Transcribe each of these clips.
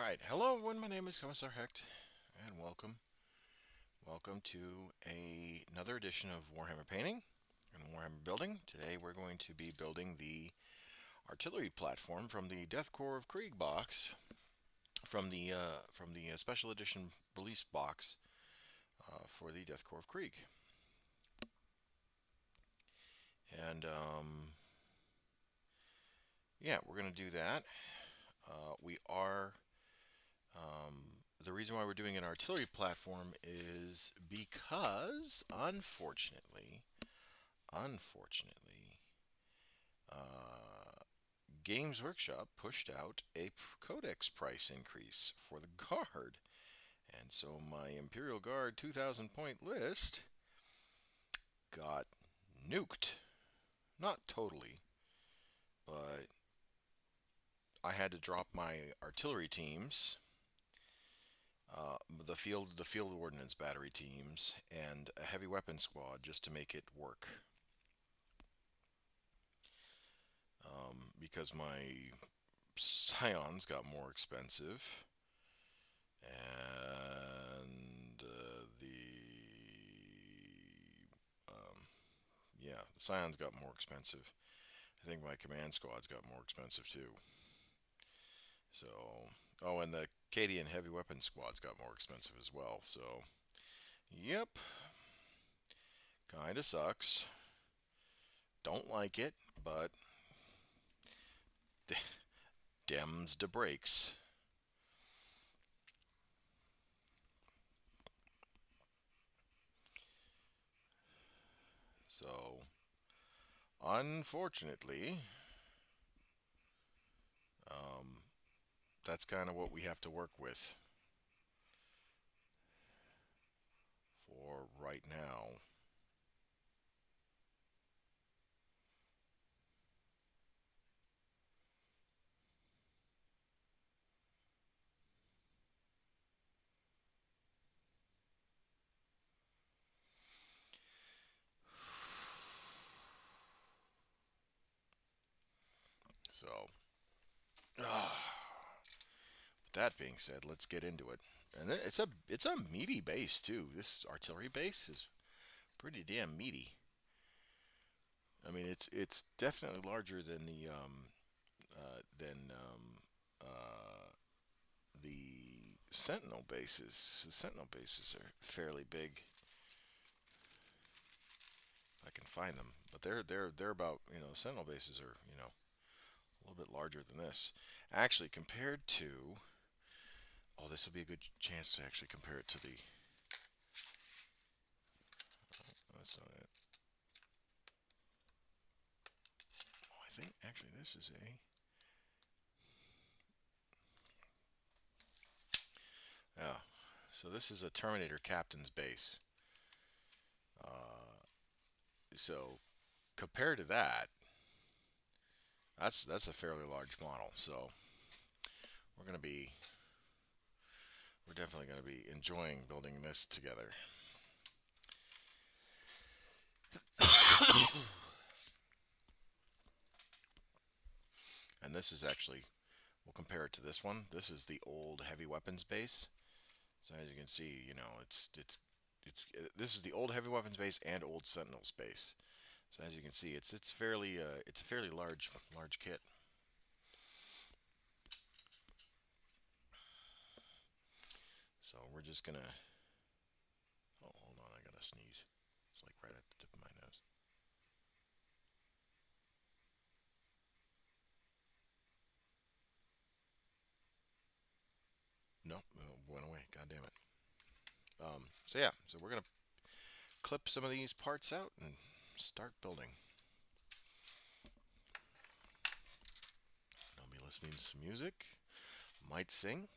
Alright, hello everyone, my name is Commissar Hecht, and welcome. Welcome to another edition of Warhammer Painting and Warhammer Building. Today we're going to be building the artillery platform from the Death Corps of Krieg box, from the special edition release box for the Death Corps of Krieg. And yeah, we're going to do that. The reason why we're doing an artillery platform is because, unfortunately, Games Workshop pushed out a codex price increase for the Guard. And so my Imperial Guard 2,000 point list got nuked. Not totally, but I had to drop my artillery teams, the field ordnance battery teams, and a heavy weapon squad just to make it work. Because my scions got more expensive, and the scions got more expensive. I think my command squads got more expensive too. So, oh, and the Cadian heavy weapon squads got more expensive as well. So, yep, kinda sucks. Don't like it, but Dems de breaks. So, unfortunately, that's kind of what we have to work with for right now. So, with that being said, let's get into it. And it's a meaty base too. This artillery base is pretty damn meaty. I mean, it's definitely larger than the Sentinel bases. The Sentinel bases are fairly big. I can find them, but they're about, Sentinel bases are, a little bit larger than this. Actually, compared to, oh, this will be a good chance to actually compare it to the. That's not it. Oh, I think actually this is a. Yeah. So this is a Terminator Captain's base. So compared to that, that's a fairly large model. So we're gonna be we're definitely gonna be enjoying building this together. And this is actually, we'll compare it to this one. This is the old heavy weapons base. So as you can see, this is the old heavy weapons base and old Sentinels base. So as you can see, it's a fairly large kit. So we're just gonna. Oh, hold on, I gotta sneeze. It's like right at the tip of my nose. No, it went away. God damn it. So yeah, so we're gonna clip some of these parts out and start building. I'll be listening to some music. Might sing.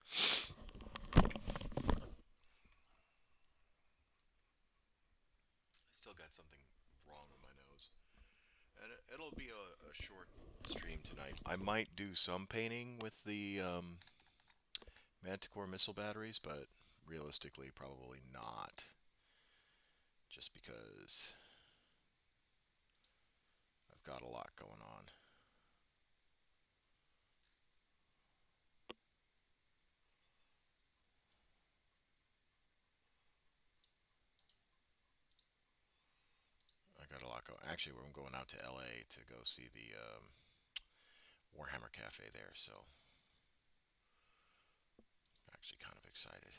I still got something wrong with my nose. And it'll be a short stream tonight. I might do some painting with the Manticore missile batteries, but realistically, probably not. Just because I've got a lot going on. going. Actually, I'm going out to LA to go see the Warhammer Cafe there. So, actually, kind of excited.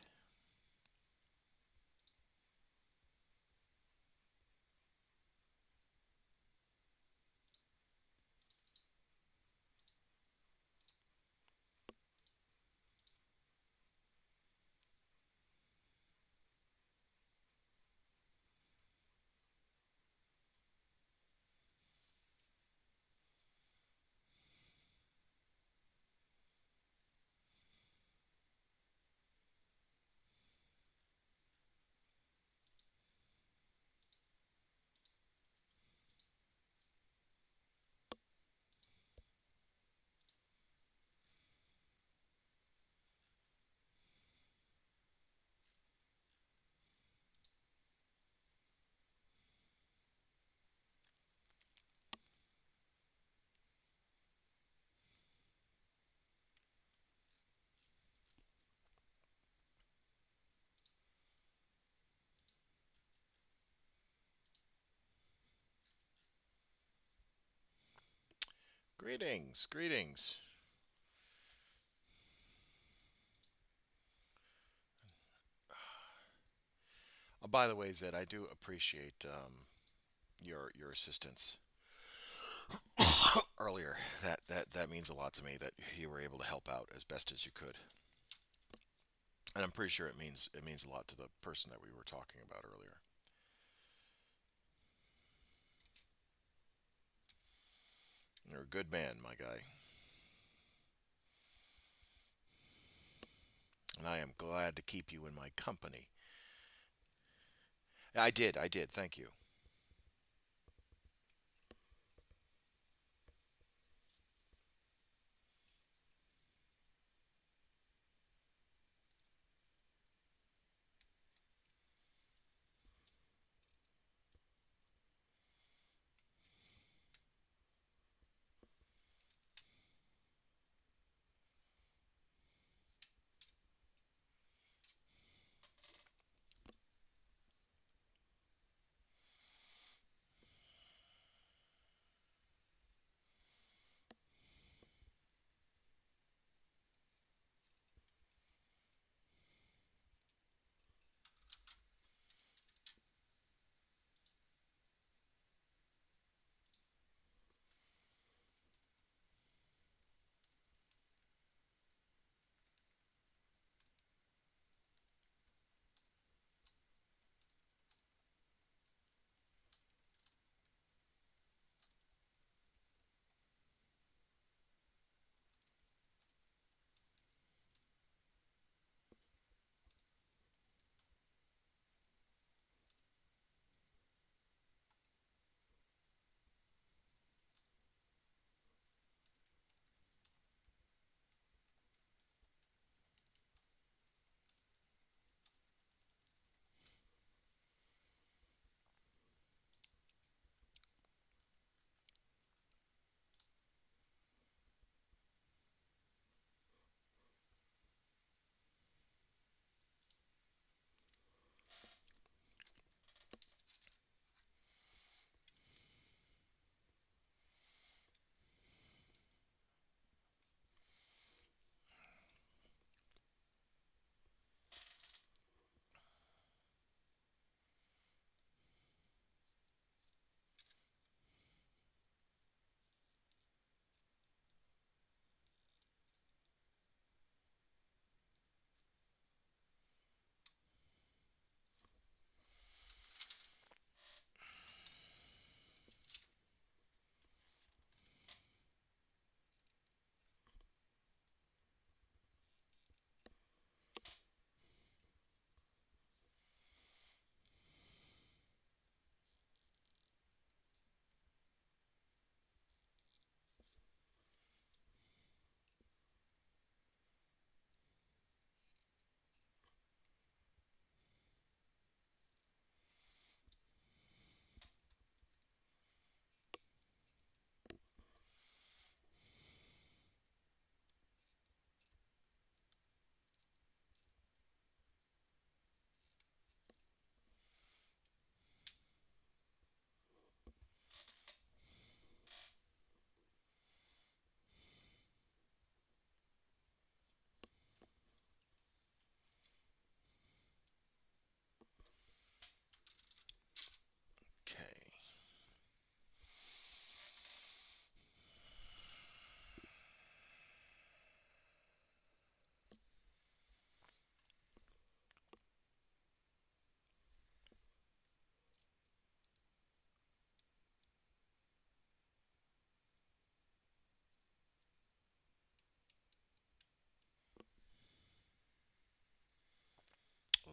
Greetings, greetings. By the way, Zed, I do appreciate your assistance earlier. That means a lot to me that you were able to help out as best as you could, and I'm pretty sure it means a lot to the person that we were talking about earlier. You're a good man, my guy, and I am glad to keep you in my company. I did. Thank you.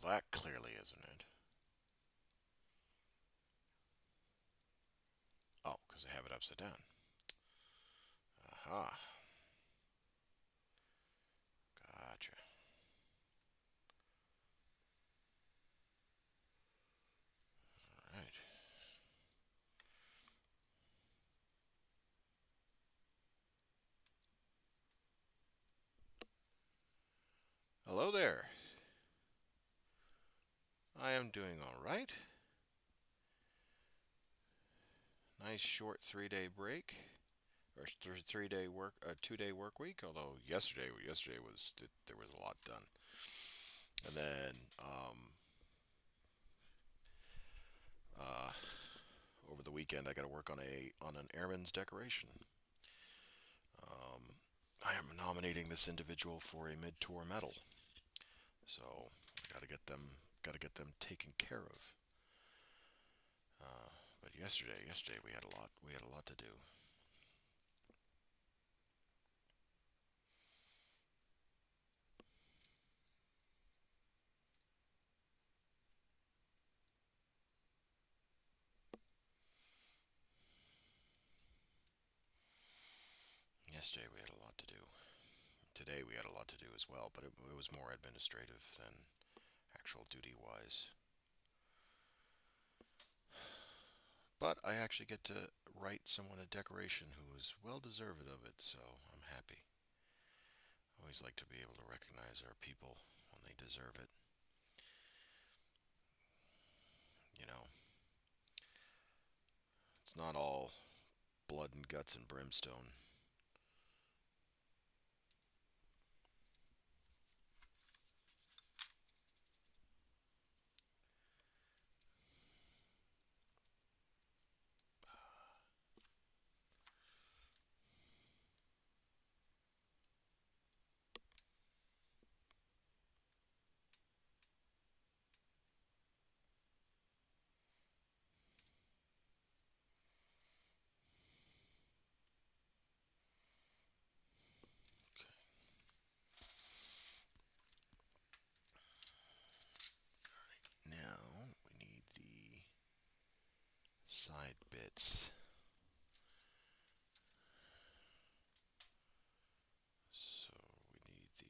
that clearly isn't it. Oh, because I have it upside down. Aha. Gotcha. All right. Hello there. I am doing all right. Nice short 3-day break, or 3-day work, 2-day work week. Although yesterday was there was a lot done, and then uh, over the weekend I got to work on an airman's decoration. Um, I am nominating this individual for a mid-tour medal, so I got to get them taken care of. But yesterday we had a lot. We had a lot to do. Yesterday we had a lot to do. Today we had a lot to do as well, but it was more administrative than actual duty-wise. But I actually get to write someone a decoration who is well deserved of it, so I'm happy. I always like to be able to recognize our people when they deserve it. You know, it's not all blood and guts and brimstone. Now we need the side bits. So we need the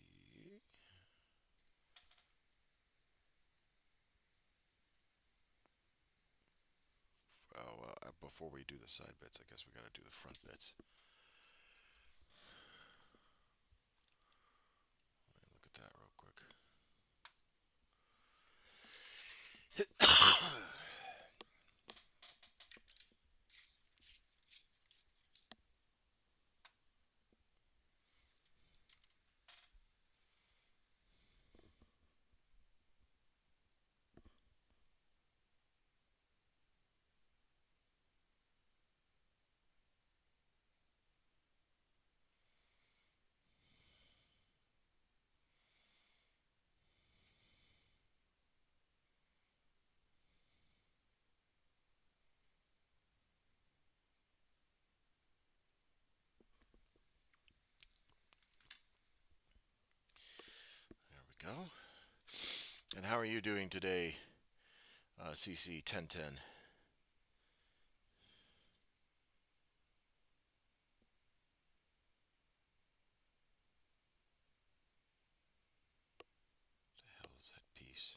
before we do the side bits, I guess we got to do the front bits. Let me look at that real quick. There we go. And how are you doing today, CC 1010? What the hell is that piece?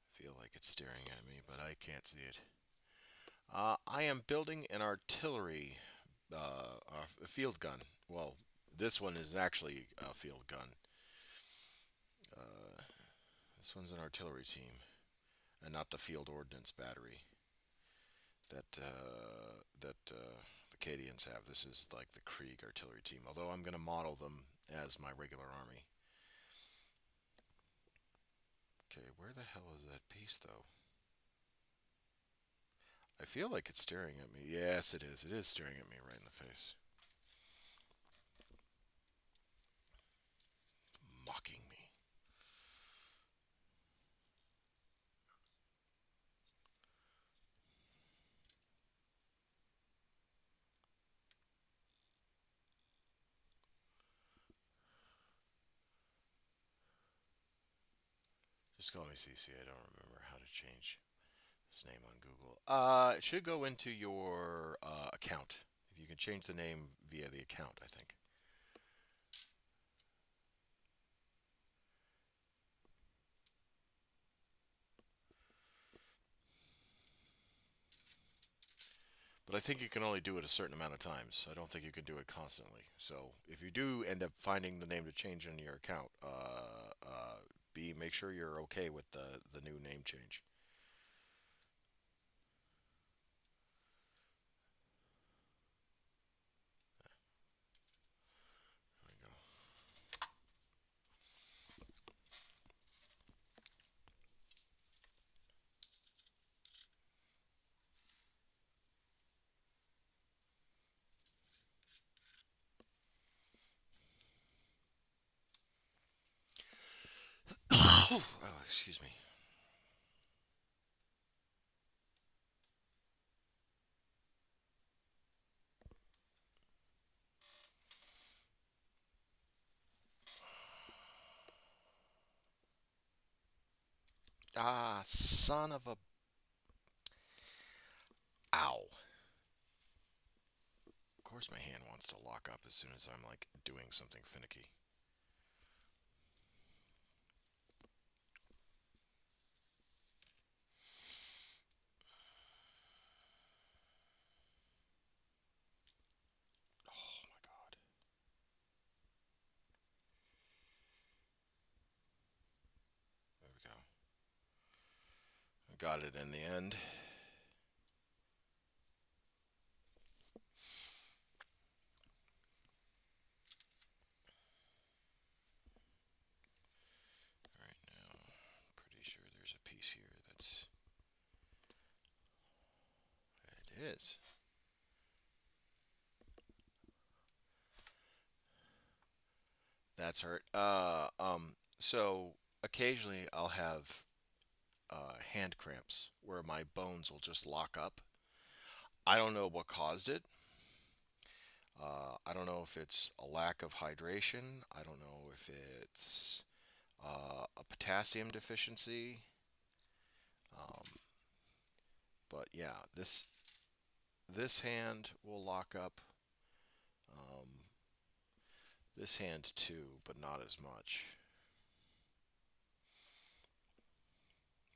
I feel like it's staring at me, but I can't see it. I am building an artillery, a field gun. Well, this one is actually a field gun. Uh, this one's an artillery team, and not the field ordnance battery that the Cadians have. This is like the Krieg artillery team. Although I'm going to model them as my regular army. Okay, where the hell is that piece, though? I feel like it's staring at me. Yes, it is. It is staring at me right in the face. Mocking me. Just call me CC. I don't remember how to change his name on Google. It should go into your account. If you can change the name via the account, I think. But I think you can only do it a certain amount of times. I don't think you can do it constantly. So if you do end up finding the name to change in your account, make sure you're okay with the new name change. There we go. Oh, excuse me. Ah, son of a... Ow. Of course my hand wants to lock up as soon as I'm, like, doing something finicky. Oh my god. There we go. I got it in the end. Right now, pretty sure there's a piece here that's... It is. That's hurt. So occasionally I'll have hand cramps where my bones will just lock up. I don't know what caused it. I don't know if it's a lack of hydration. I don't know if it's a potassium deficiency. Um, but yeah, this hand will lock up. Um, this hand too, but not as much.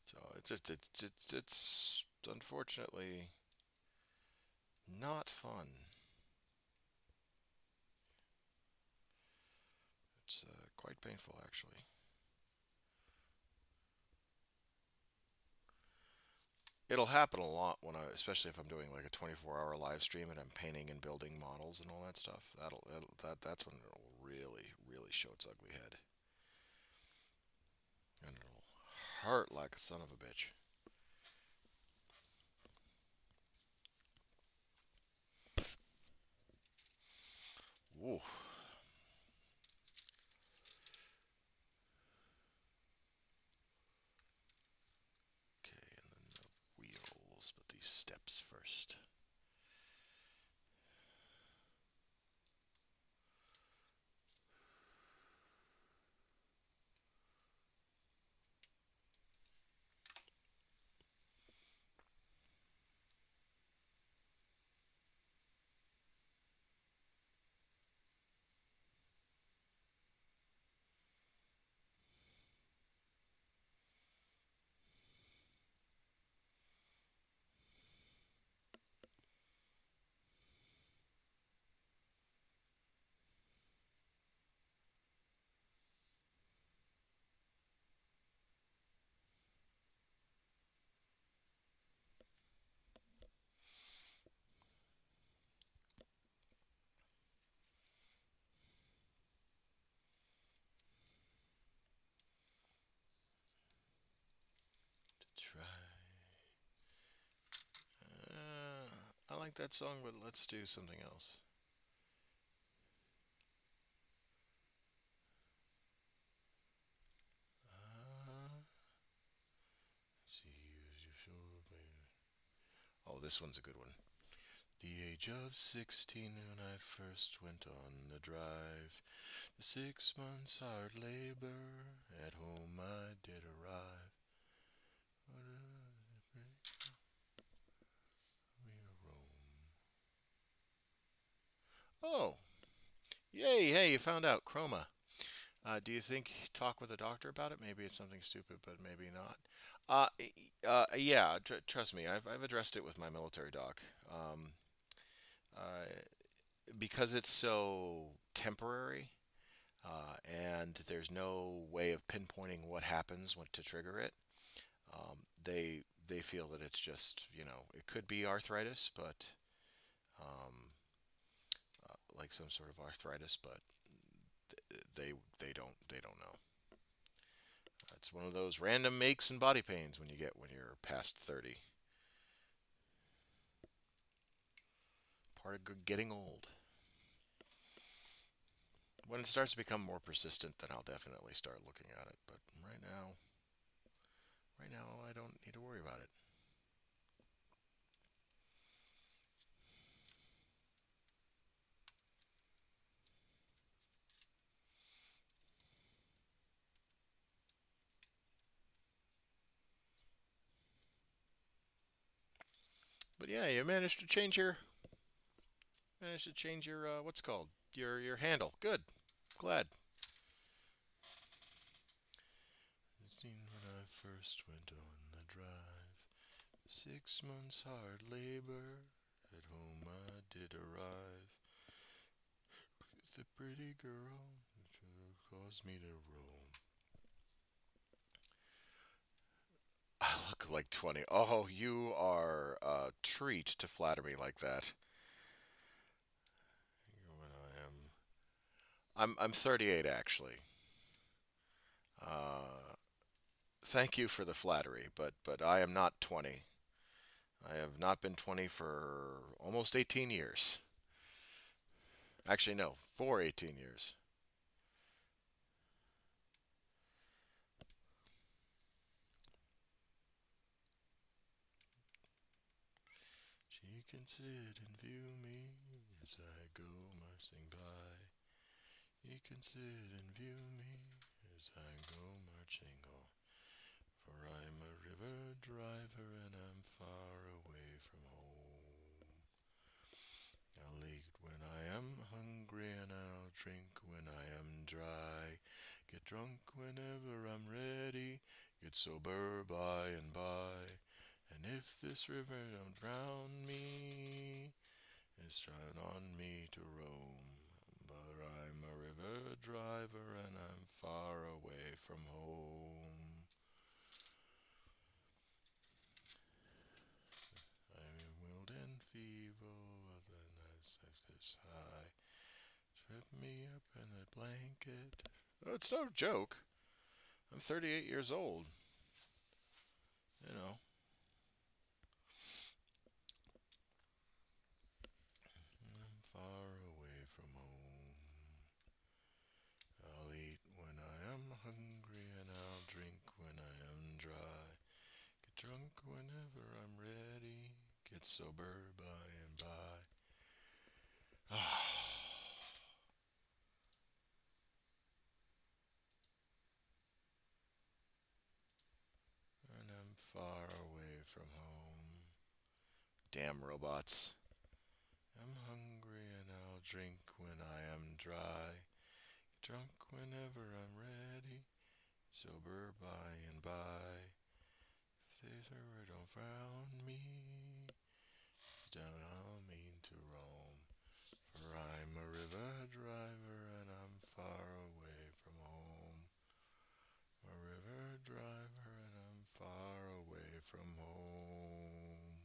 So it's unfortunately not fun. It's quite painful actually. It'll happen a lot when especially if I'm doing like a 24-hour live stream and I'm painting and building models and all that stuff. That's when it'll really show its ugly head, and it'll hurt like a son of a bitch. Ooh. Okay, and then the wheels, but these steps first. Try. I like that song, but let's do something else. See you, oh, this one's a good one. The age of 16 when I first went on the drive. The 6 months hard labor, at home I did arrive. We roam. Oh, yay, hey, you found out. Chroma. Do you think talk with a doctor about it? Maybe it's something stupid, but maybe not. Yeah, trust me, I've addressed it with my military doc. Uh, because it's so temporary, and there's no way of pinpointing what happens to trigger it. They feel that it's just, it could be arthritis, but um, like some sort of arthritis, but they don't know. It's one of those random aches and body pains when you're past 30. Part of getting old. When it starts to become more persistent, then I'll definitely start looking at it. But right now, I don't need to worry about it. But yeah, you managed to change your what's called your handle. Good. Glad. Seen when I first went on the drive. 6 months hard labor. At home I did arrive. The pretty girl who caused me to roam. I look like 20. Oh, you are a treat to flatter me like that. When I'm 38 actually. Uh, Thank you for the flattery, but I am not 20. I have not been 20 for almost 18 years. Actually, no, for 18 years. She can sit and view me as I go marching by. He can sit and view me as I go marching on. For I'm a river driver and I'm far away from home. I'll eat when I am hungry and I'll drink when I am dry. Get drunk whenever I'm ready, get sober by and by. And if this river don't drown me, it's trying on me to roam. But I'm a river driver and I'm far away from home. I'm wild and feeble, and as if this high. Trip me up in a blanket. Oh, it's no joke. I'm 38 years old. You know, I'm far away from home. I'll eat when I am hungry and I'll drink when I am dry. Get drunk whenever I'm ready. Get sober by and by. And I'm far away from home. Damn robots. I'm hungry and I'll drink when I am dry. Get drunk whenever I'm ready. Sober by and by. If there's a river don't frown me, it's down I'll mean to roam. For I'm a river driver and I'm far away from home. A river driver and I'm far away from home.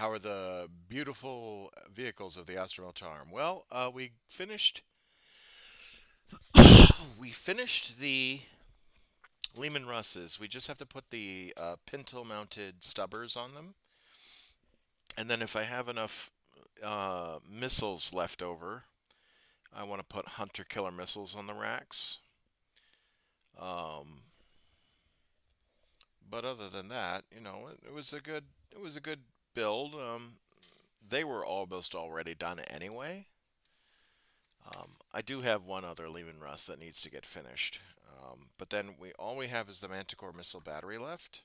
How are the beautiful vehicles of the Astral Charm? Well, we finished the Lehman Russes. We just have to put the pintle-mounted stubbers on them, and then if I have enough missiles left over, I want to put hunter-killer missiles on the racks. Um, but other than that, it was a good build. They were almost already done anyway. I do have one other Lehman Russ that needs to get finished. But then all we have is the Manticore missile battery left,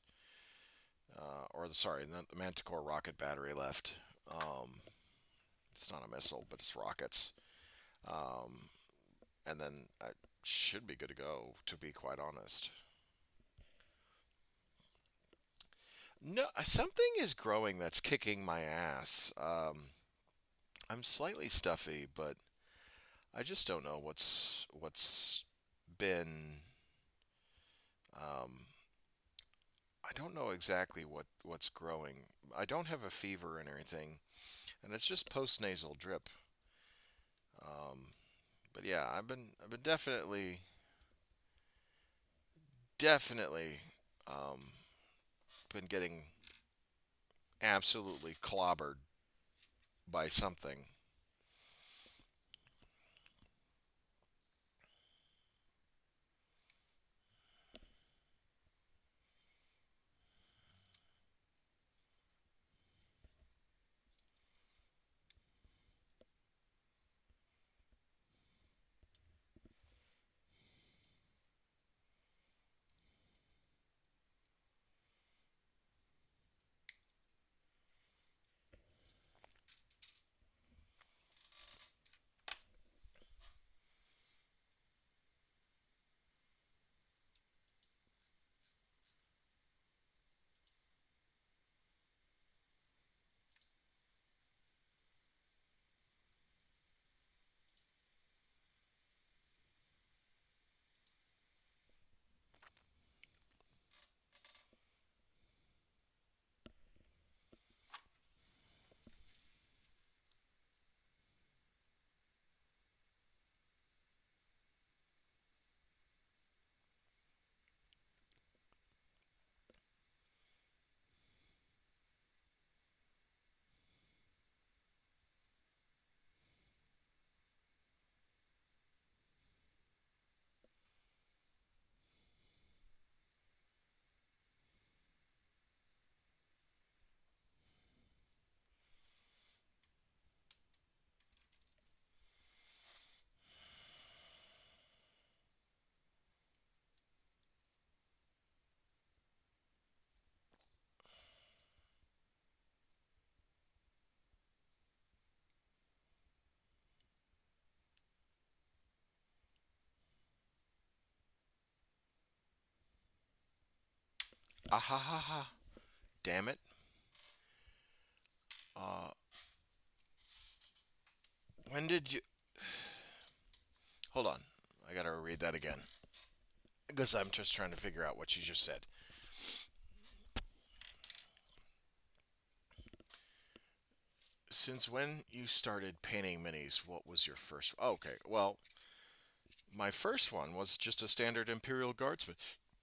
the Manticore rocket battery left. It's not a missile, but it's rockets. Um, and then I should be good to go. To be quite honest, no, something is growing that's kicking my ass. I'm slightly stuffy, but I just don't know what's been. Um, I don't know exactly what's growing. I don't have a fever and everything, and it's just post-nasal drip. Um, but yeah, I've been definitely um, been getting absolutely clobbered by something. Ah ha ha ha! Damn it! Uh, when did you? Hold on. I gotta read that again because I'm just trying to figure out what you just said. Since when you started painting minis, what was your first? Oh, okay, well, my first one was just a standard Imperial Guardsman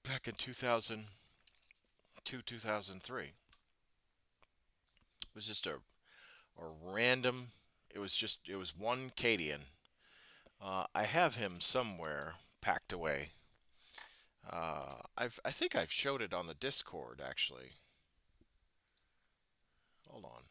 back in 2002, 2003. It was just a random. It was one Cadian. I have him somewhere packed away. I think I've showed it on the Discord actually. Hold on.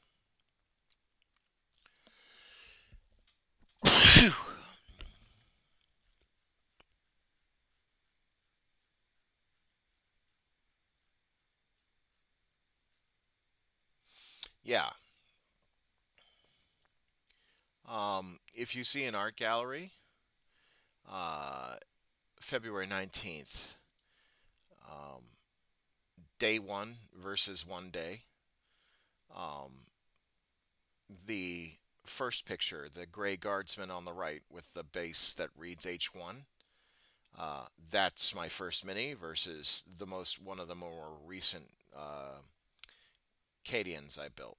Yeah. If you see an art gallery, uh, February 19th, um, day one versus one day. Um, the first picture, the gray guardsman on the right with the base that reads H1, that's my first mini versus one of the more recent Cadians I built.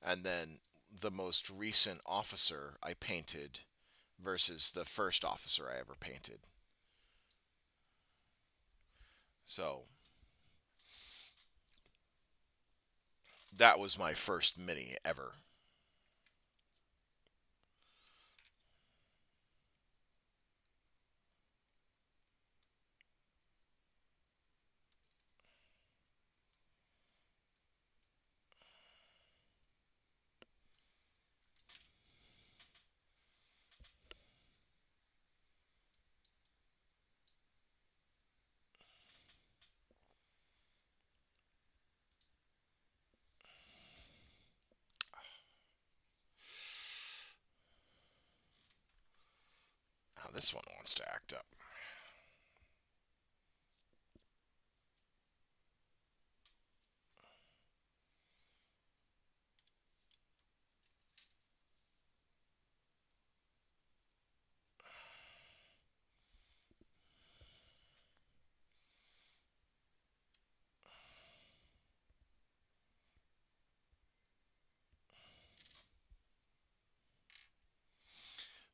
and then the most recent officer I painted versus the first officer I ever painted. So that was my first mini ever. Now this one wants to act up.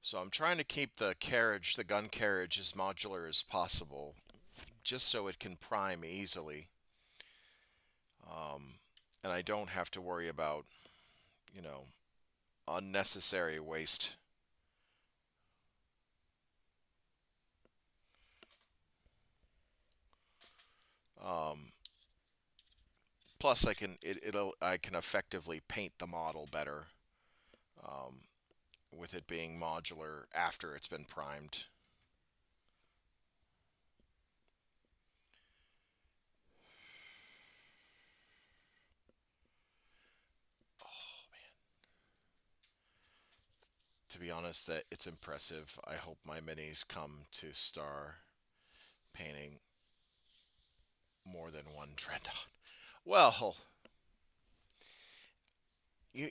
So I'm trying to keep the carriage, the gun carriage, as modular as possible, just so it can prime easily. And I don't have to worry about, you know, unnecessary waste. Um, Plus, I can effectively paint the model better um, with it being modular after it's been primed. Oh man, to be honest, that it's impressive. I hope my minis come to star painting more than one Dreadnought. Well, you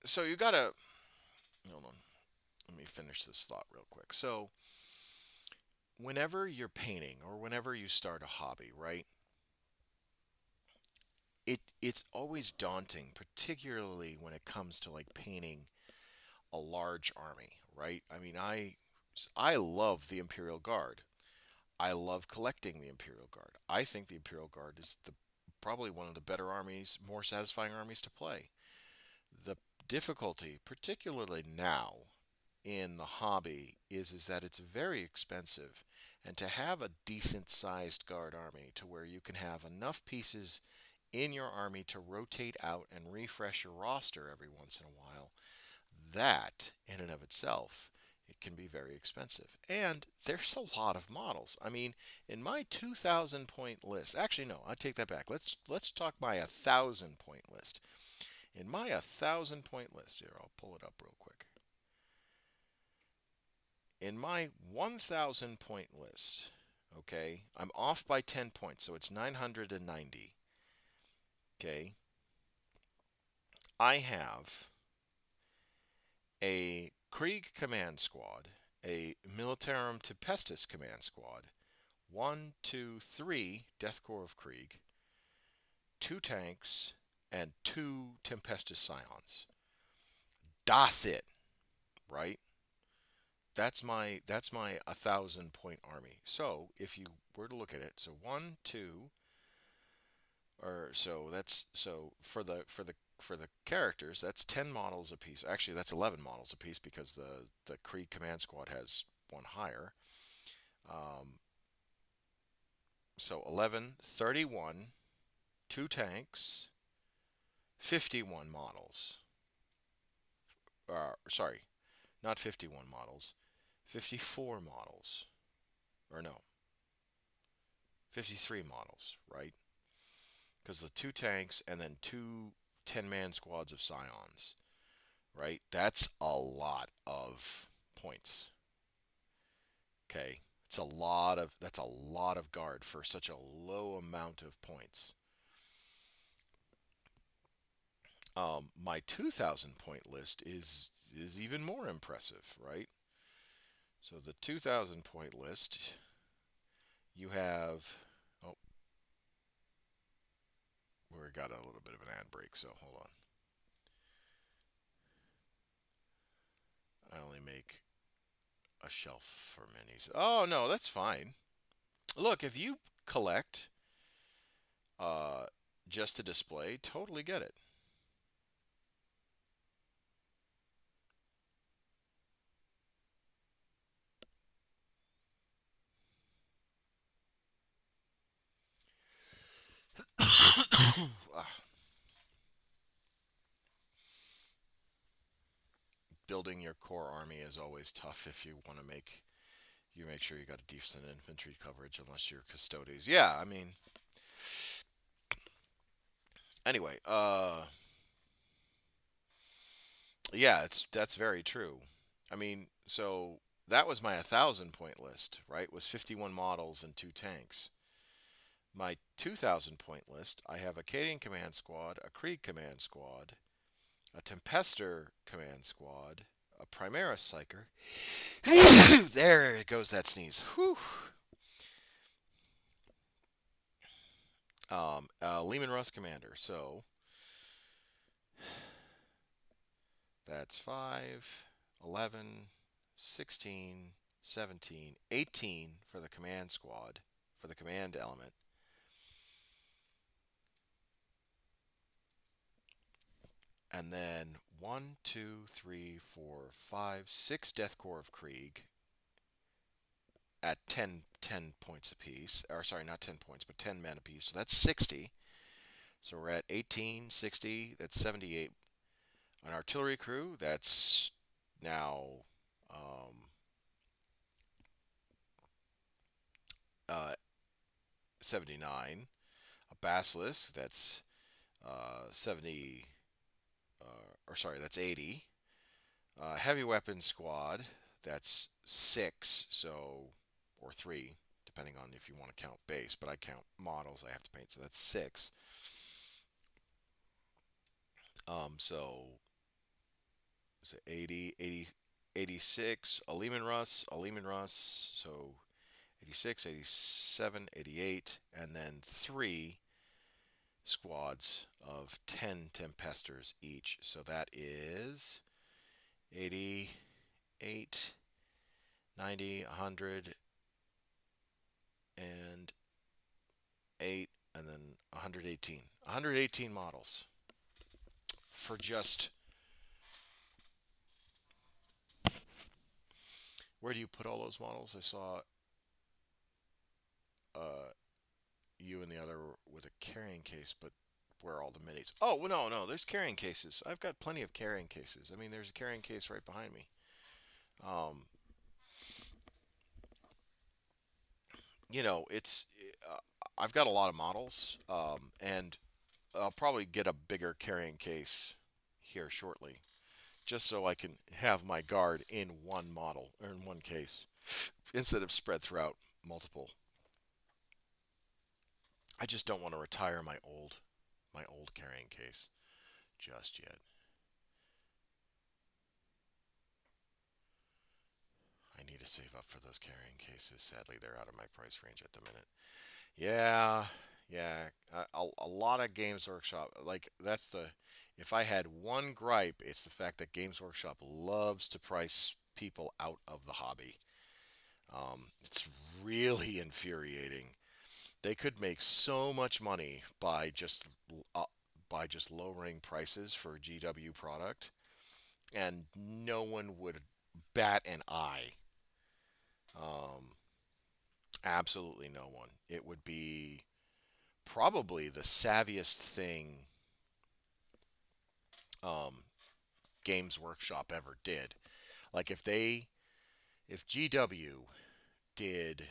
so you gotta hold on. Let me finish this thought real quick. So, whenever you're painting or whenever you start a hobby, right? It's always daunting, particularly when it comes to like painting a large army, right? I mean, I love the Imperial Guard. I love collecting the Imperial Guard. I think the Imperial Guard is the probably one of the better armies, more satisfying armies to play. The difficulty, particularly now in the hobby, is that it's very expensive, and to have a decent sized guard army to where you can have enough pieces in your army to rotate out and refresh your roster every once in a while, that in and of itself, it can be very expensive. And there's a lot of models. I mean, in my 2,000 point list, actually no, I take that back. Let's talk my 1,000 point list. In my 1,000 point list, here I'll pull it up real quick. In my 1,000 point list, okay, I'm off by 10 points, so it's 990. Okay, I have a Krieg command squad, a Militarum Tempestus command squad, one, two, three Death Corps of Krieg, two tanks, and two Tempestus Scions. That's it, right? That's my 1,000 point army. So if you were to look at it, so one, two, or so that's so for the characters, that's 10 models apiece. Actually, that's 11 models apiece because the Krieg command squad has one higher. Um, so 11, 31, two tanks, 51 models. Sorry, not 51 models, 54 models. Or no, 53 models, right? Because the two tanks and then two 10-man squads of scions, right? That's a lot of points. Okay, that's a lot of guard for such a low amount of points. My 2,000 point list is even more impressive, right? So the 2,000 point list, you have oh, we got a little bit of an ad break, so hold on. I only make a shelf for minis. Oh, no, that's fine. Look, if you collect uh, just to display, totally get it. Building your core army is always tough if you want to make sure you got a decent infantry coverage unless you're custodies. Yeah, I mean, anyway, yeah, that's very true. I mean, so that was my 1,000 point list, right? Was 51 models and 2 tanks. My 2,000 point list, I have a Cadian command squad, a Krieg command squad, a Tempester command squad, a Primaris Psyker. There it goes, that sneeze. Whew. Lehman Russ commander. So that's 5, 11, 16, 17, 18 for the command squad, for the command element. And then 1, 2, 3, 4, 5, 6 Death Corps of Krieg at 10 points apiece. Or sorry, not 10 points, but 10 men apiece. So that's 60. So we're at 18, 60, that's 78. An artillery crew, that's now uh, 79. A basilisk, that's 70, or sorry, that's 80. Heavy weapons squad, that's 6, so, or 3, depending on if you want to count base, but I count models I have to paint, so that's 6. So, is it 80, 80, 86, a Lehman Russ, so 86, 87, 88, and then 3 squads of 10 Tempesters each. So that is 88, 90, 100, and 8, and then 118. 118 models for just. Where do you put all those models? I saw uh, you and the other with a carrying case, but where are all the minis? Oh, well, no, there's carrying cases. I've got plenty of carrying cases. I mean, there's a carrying case right behind me. Um, it's uh, I've got a lot of models, and I'll probably get a bigger carrying case here shortly, just so I can have my guard in one model or in one case instead of spread throughout multiple. I just don't want to retire my old carrying case just yet. I need to save up for those carrying cases. Sadly, they're out of my price range at the minute. Yeah, yeah. A lot of Games Workshop, like that's the. If I had one gripe, it's the fact that Games Workshop loves to price people out of the hobby. It's really infuriating. They could make so much money uh, by just lowering prices for GW product, and no one would bat an eye. Um, Absolutely no one. It would be probably the savviest thing um, Games Workshop ever did. Like if GW did,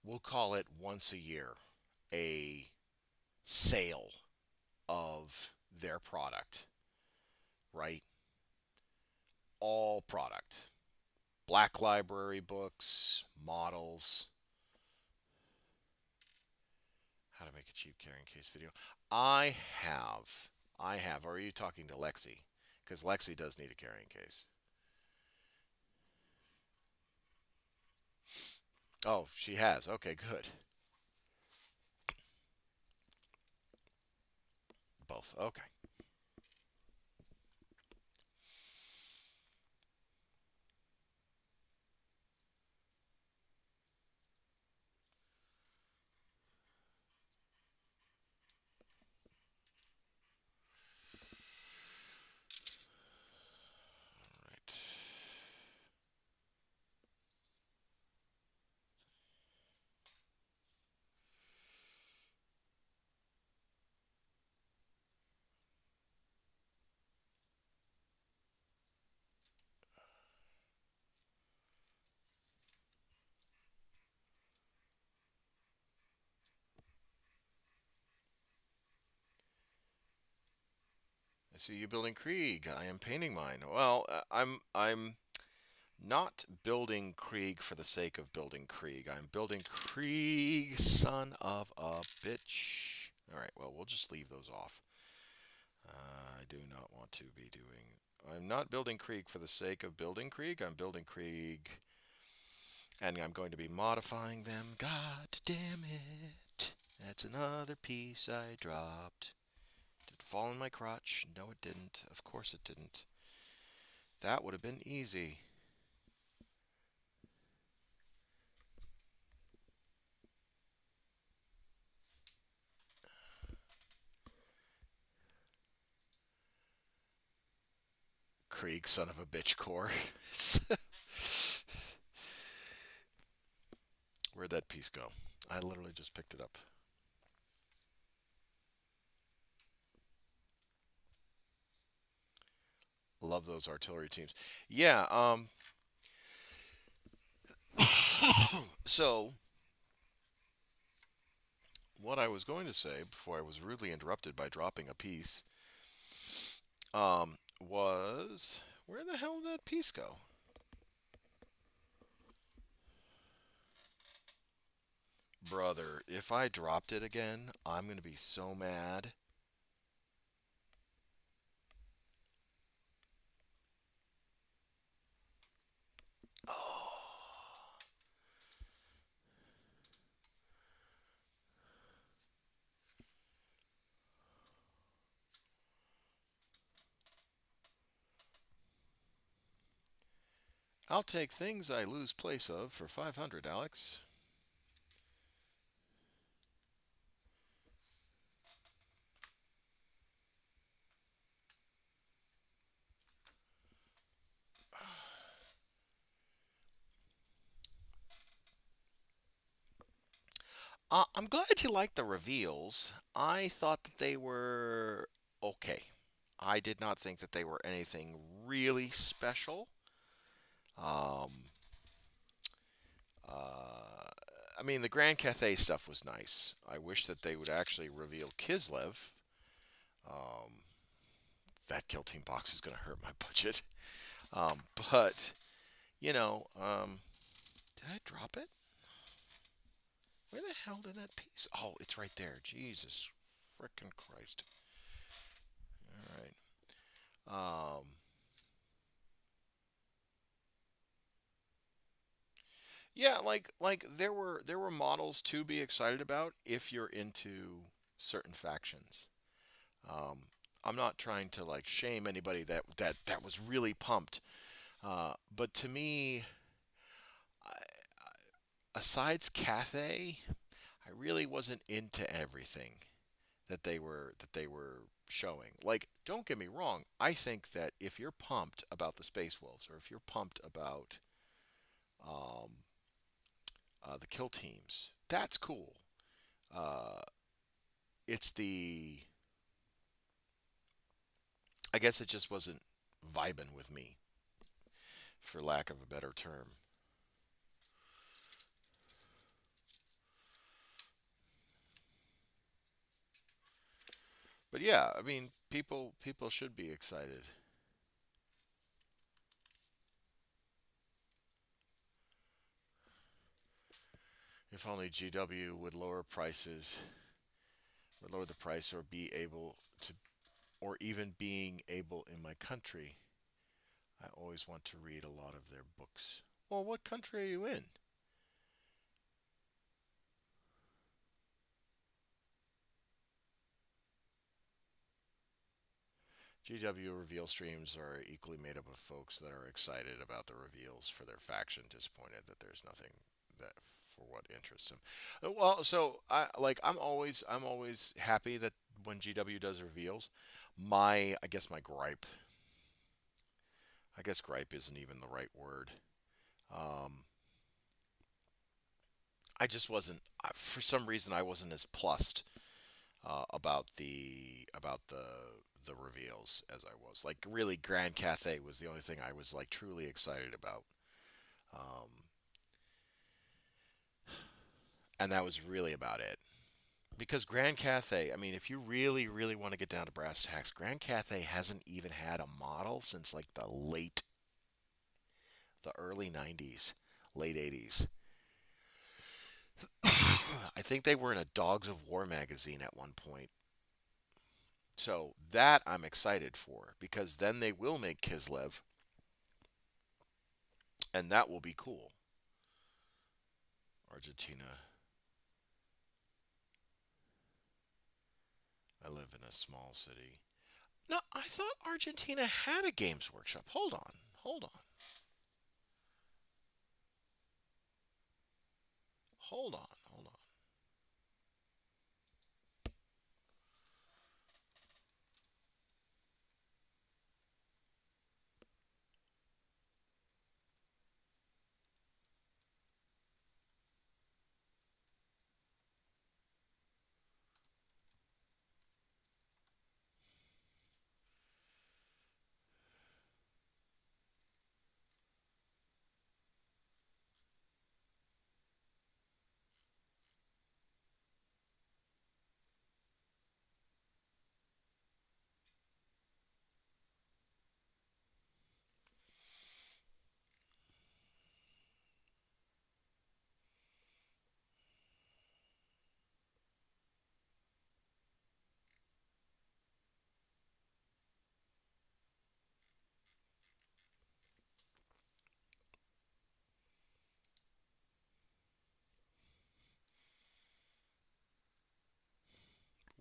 we'll call it once a year, a sale of their product, right? All product. Black library books, models, how to make a cheap carrying case video. I have. I have. Or are you talking to Lexi? Because Lexi does need a carrying case. Oh, she has. Okay, good. Both. Okay. I see you building Krieg. I am painting mine. Well, I'm not building Krieg for the sake of building Krieg. I'm building Krieg, son of a bitch. All right, well, we'll just leave those off. I do not want to be doing... I'm not building Krieg for the sake of building Krieg. I'm building Krieg, and I'm going to be modifying them. God damn it. That's another piece I dropped. Did it fall in my crotch? No, it didn't. Of course it didn't. That would have been easy. Krieg, son of a bitch core. Where'd that piece go? I literally just picked it up. Love those artillery teams. Yeah, so what I was going to say before I was rudely interrupted by dropping a piece was where the hell did that piece go? Brother, if I dropped it again, I'm going to be so mad. Oh. I'll take things I lose place of for 500, Alex. I'm glad you liked the reveals. I thought that they were okay. I did not think that they were anything really special. Um, uh, I mean, the Grand Cathay stuff was nice. I wish that they would actually reveal Kislev. Um, that Kill Team box is going to hurt my budget. But, you know, did I drop it? Where the hell did that piece? Oh, it's right there. Jesus frickin' Christ. All right. Yeah, like there were models to be excited about if you're into certain factions. Um, I'm not trying to like shame anybody that was really pumped, but to me, asides Cathay, I really wasn't into everything that they were showing. Like, don't get me wrong, I think that if you're pumped about the Space Wolves or if you're pumped about um, the kill teams, that's cool. Uh, it's the I guess it just wasn't vibing with me, for lack of a better term. But yeah, I mean, people should be excited. If only GW would lower the price, or be able to, or even being able in my country. I always want to read a lot of their books. Well, what country are you in? GW reveal streams are equally made up of folks that are excited about the reveals for their faction, disappointed that there's nothing that for what interests them. Well, so I'm always happy that when GW does reveals, I guess my gripe, I guess gripe isn't even the right word. Um, I just wasn't for some reason I wasn't as plussed about the reveals as I was. Like, really, Grand Cathay was the only thing I was like truly excited about, um, and that was really about it. because Grand Cathay, I mean, if you really, really want to get down to brass tacks, Grand Cathay hasn't even had a model since like the early 90s, late 80s. I think they were in a Dogs of War magazine at one point. So that I'm excited for because then they will make Kislev, and that will be cool. Argentina. I live in a small city. No, I thought Argentina had a games workshop. Hold on. Hold on. Hold on. Hold on.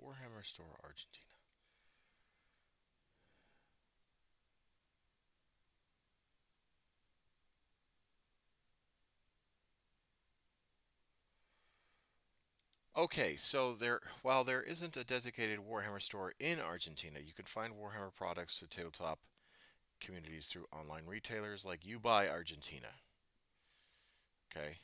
Warhammer Store, Argentina. Okay, so while there isn't a designated Warhammer store in Argentina, you can find Warhammer products to tabletop communities through online retailers like You Buy Argentina. Okay.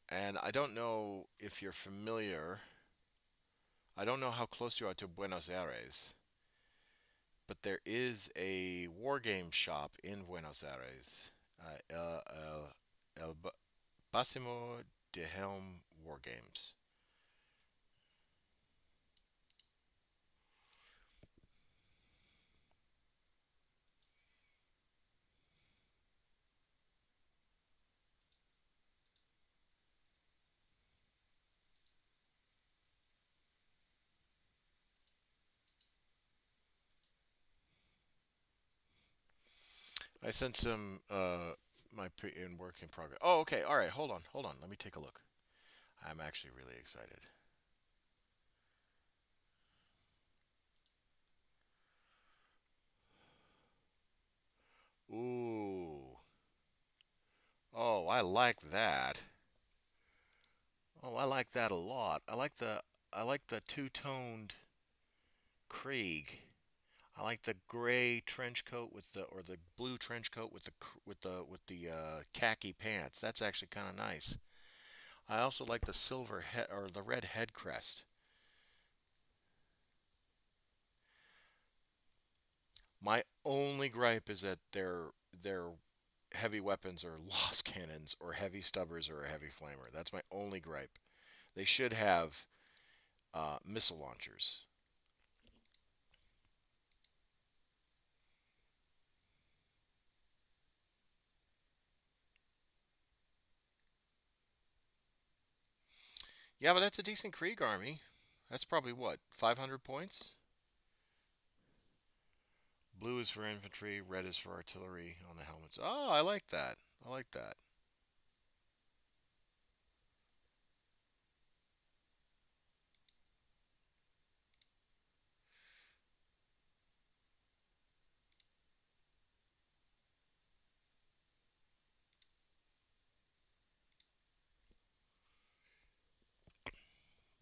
And I don't know if you're familiar, I don't know how close you are to Buenos Aires, but there is a war game shop in Buenos Aires, El Basimo de Helm War Games. I sent some my in work in progress. Oh, okay. All right. Hold on. Hold on. Let me take a look. I'm actually really excited. Ooh. Oh, I like that. Oh, I like that a lot. I like the two-toned Krieg. I like the gray trench coat with the or the blue trench coat with the khaki pants. That's actually kind of nice. I also like the silver head or the red head crest. My only gripe is that their heavy weapons are lost cannons or heavy stubbers or a heavy flamer. That's my only gripe. They should have missile launchers. Yeah, but that's a decent Krieg army. That's probably what, 500 points? Blue is for infantry, red is for artillery on the helmets. Oh, I like that. I like that.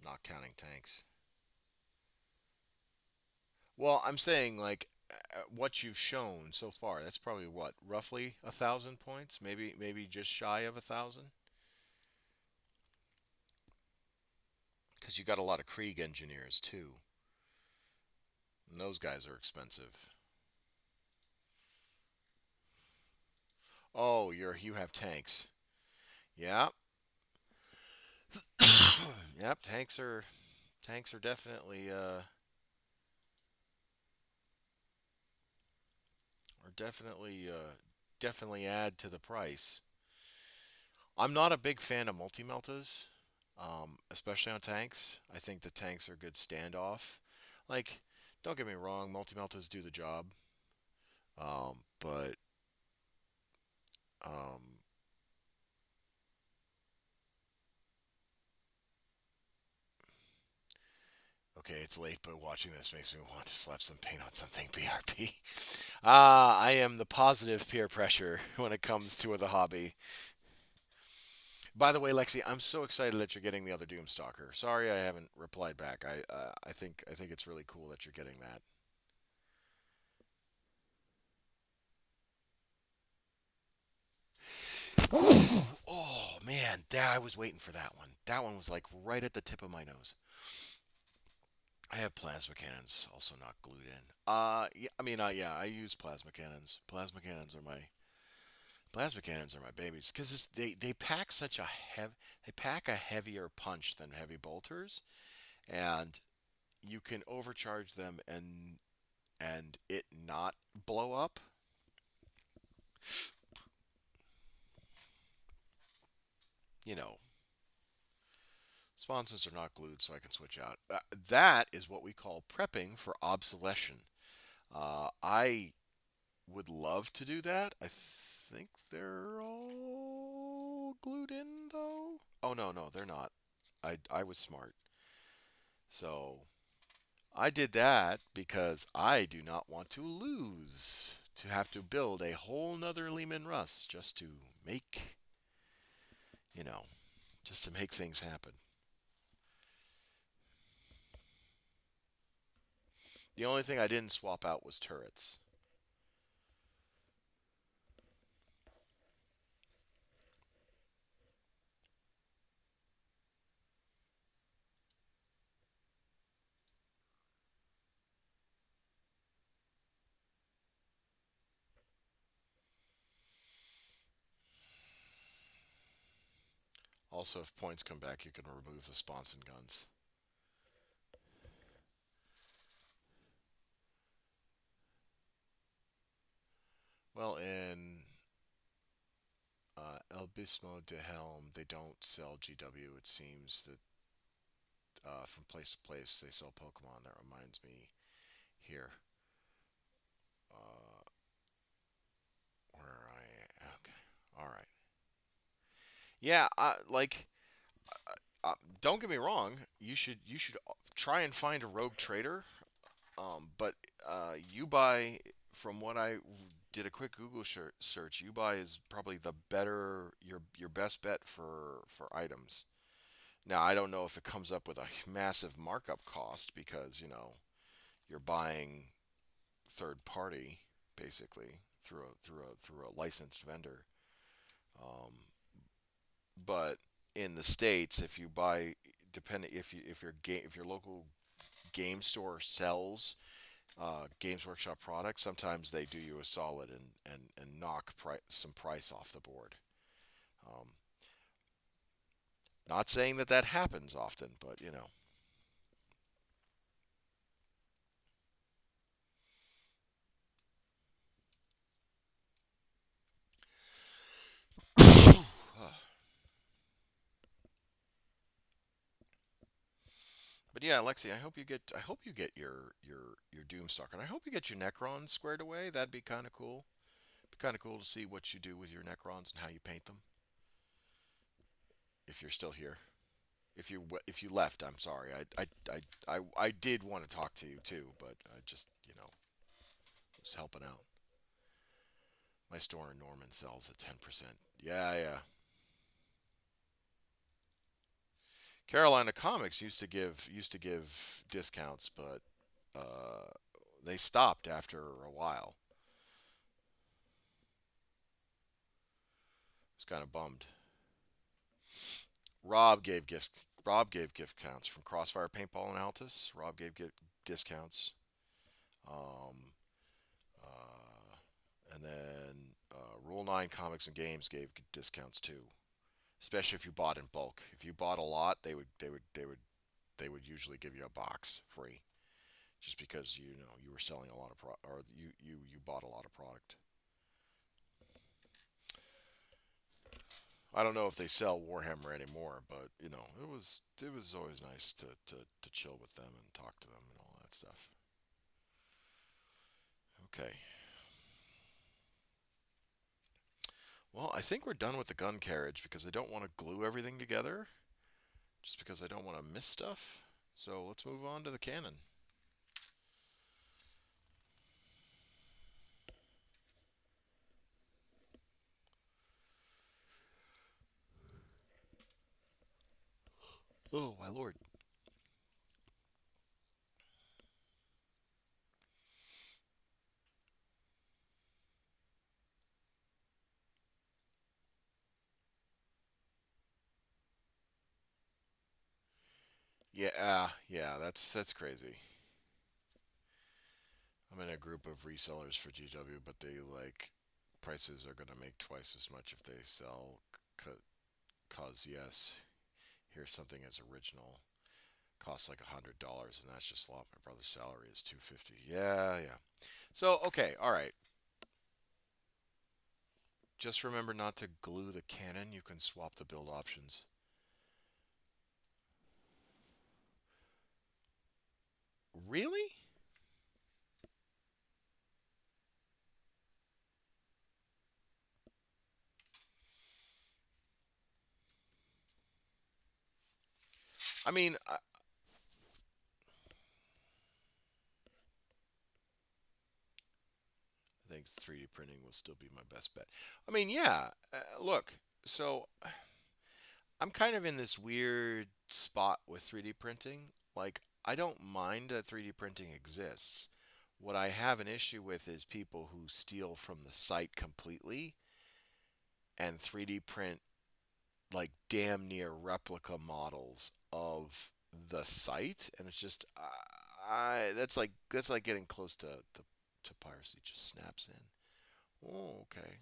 Not counting tanks. Well, I'm saying like what you've shown so far. That's probably what, roughly 1,000 points, maybe just shy of 1,000. Because you got a lot of Krieg engineers too. And those guys are expensive. Oh, you have tanks. Yeah. Yep, tanks are definitely definitely add to the price. I'm not a big fan of multi-meltas, especially on tanks. I think the tanks are good standoff. Like, don't get me wrong, multi-meltas do the job, but um, okay, it's late, but watching this makes me want to slap some paint on something. BRP. I am the positive peer pressure when it comes to the hobby. By the way, Lexi, I'm so excited that you're getting the other Doomstalker. Sorry, I haven't replied back. I think it's really cool that you're getting that. Oh man, I was waiting for that one. That one was like right at the tip of my nose. I have plasma cannons, also not glued in. Yeah, I mean, yeah, I use plasma cannons. Plasma cannons are my babies because they pack such a they pack a heavier punch than heavy bolters, and you can overcharge them and it not blow up. You know, sponsons are not glued, so I can switch out. That is what we call prepping for obsolescence. I would love to do that. I think they're all glued in though. Oh no, they're not. I was smart. So I did that because I do not want to lose to have to build a whole nother Lehman Russ just to make, you know, just to make things happen. The only thing I didn't swap out was turrets. Also, if points come back, you can remove the sponson guns. Well, in El Bismo de Helm, they don't sell GW. It seems that from place to place they sell Pokemon. That reminds me here. Uh, where I okay, all right. Yeah, don't get me wrong. You should try and find a rogue trader. But you buy from what I did a quick Google search. You buy is probably the better your best bet for items. Now I don't know if it comes up with a massive markup cost because you're buying third party basically through a licensed vendor. Um, but in the states, if you buy, depending if your local game store sells Games Workshop products, sometimes they do you a solid and knock some price off the board. Um, Not saying that that happens often, but But yeah, Lexi, I hope you get your Doomstalker, and I hope you get your Necrons squared away. That'd be kind of cool. Be kind of cool to see what you do with your Necrons and how you paint them. If you're still here, if you left, I'm sorry. I did want to talk to you too, but I just was helping out. My store in Norman sells at 10%. Yeah, yeah. Carolina Comics used to give discounts, but uh, they stopped after a while. I was kind of bummed. Rob gave gift counts from Crossfire Paintball and Altus. Rob gave discounts. Um, and then Rule 9 Comics and Games gave discounts too, especially if you bought in bulk. If you bought a lot, they would usually give you a box free, just because you were selling a lot of or you bought a lot of product. I don't know if they sell Warhammer anymore, but it was always nice to chill with them and talk to them and all that stuff. Okay. Well, I think we're done with the gun carriage because I don't want to glue everything together, just because I don't want to miss stuff. So let's move on to the cannon. Oh, my lord. Yeah, yeah, that's crazy. I'm in a group of resellers for GW, but they like prices are gonna make twice as much if they sell. Cause yes, here's something as original costs like $100, and that's just a lot. My brother's salary is 250. Yeah, yeah. So okay, all right. Just remember not to glue the cannon. You can swap the build options. Really? I mean, I think 3D printing will still be my best bet. I mean, yeah. Look, so I'm kind of in this weird spot with 3D printing. Like, I don't mind that 3D printing exists. What I have an issue with is people who steal from the site completely and 3D print like damn near replica models of the site, and it's just that's like getting close to piracy. Just snaps in. Oh, okay.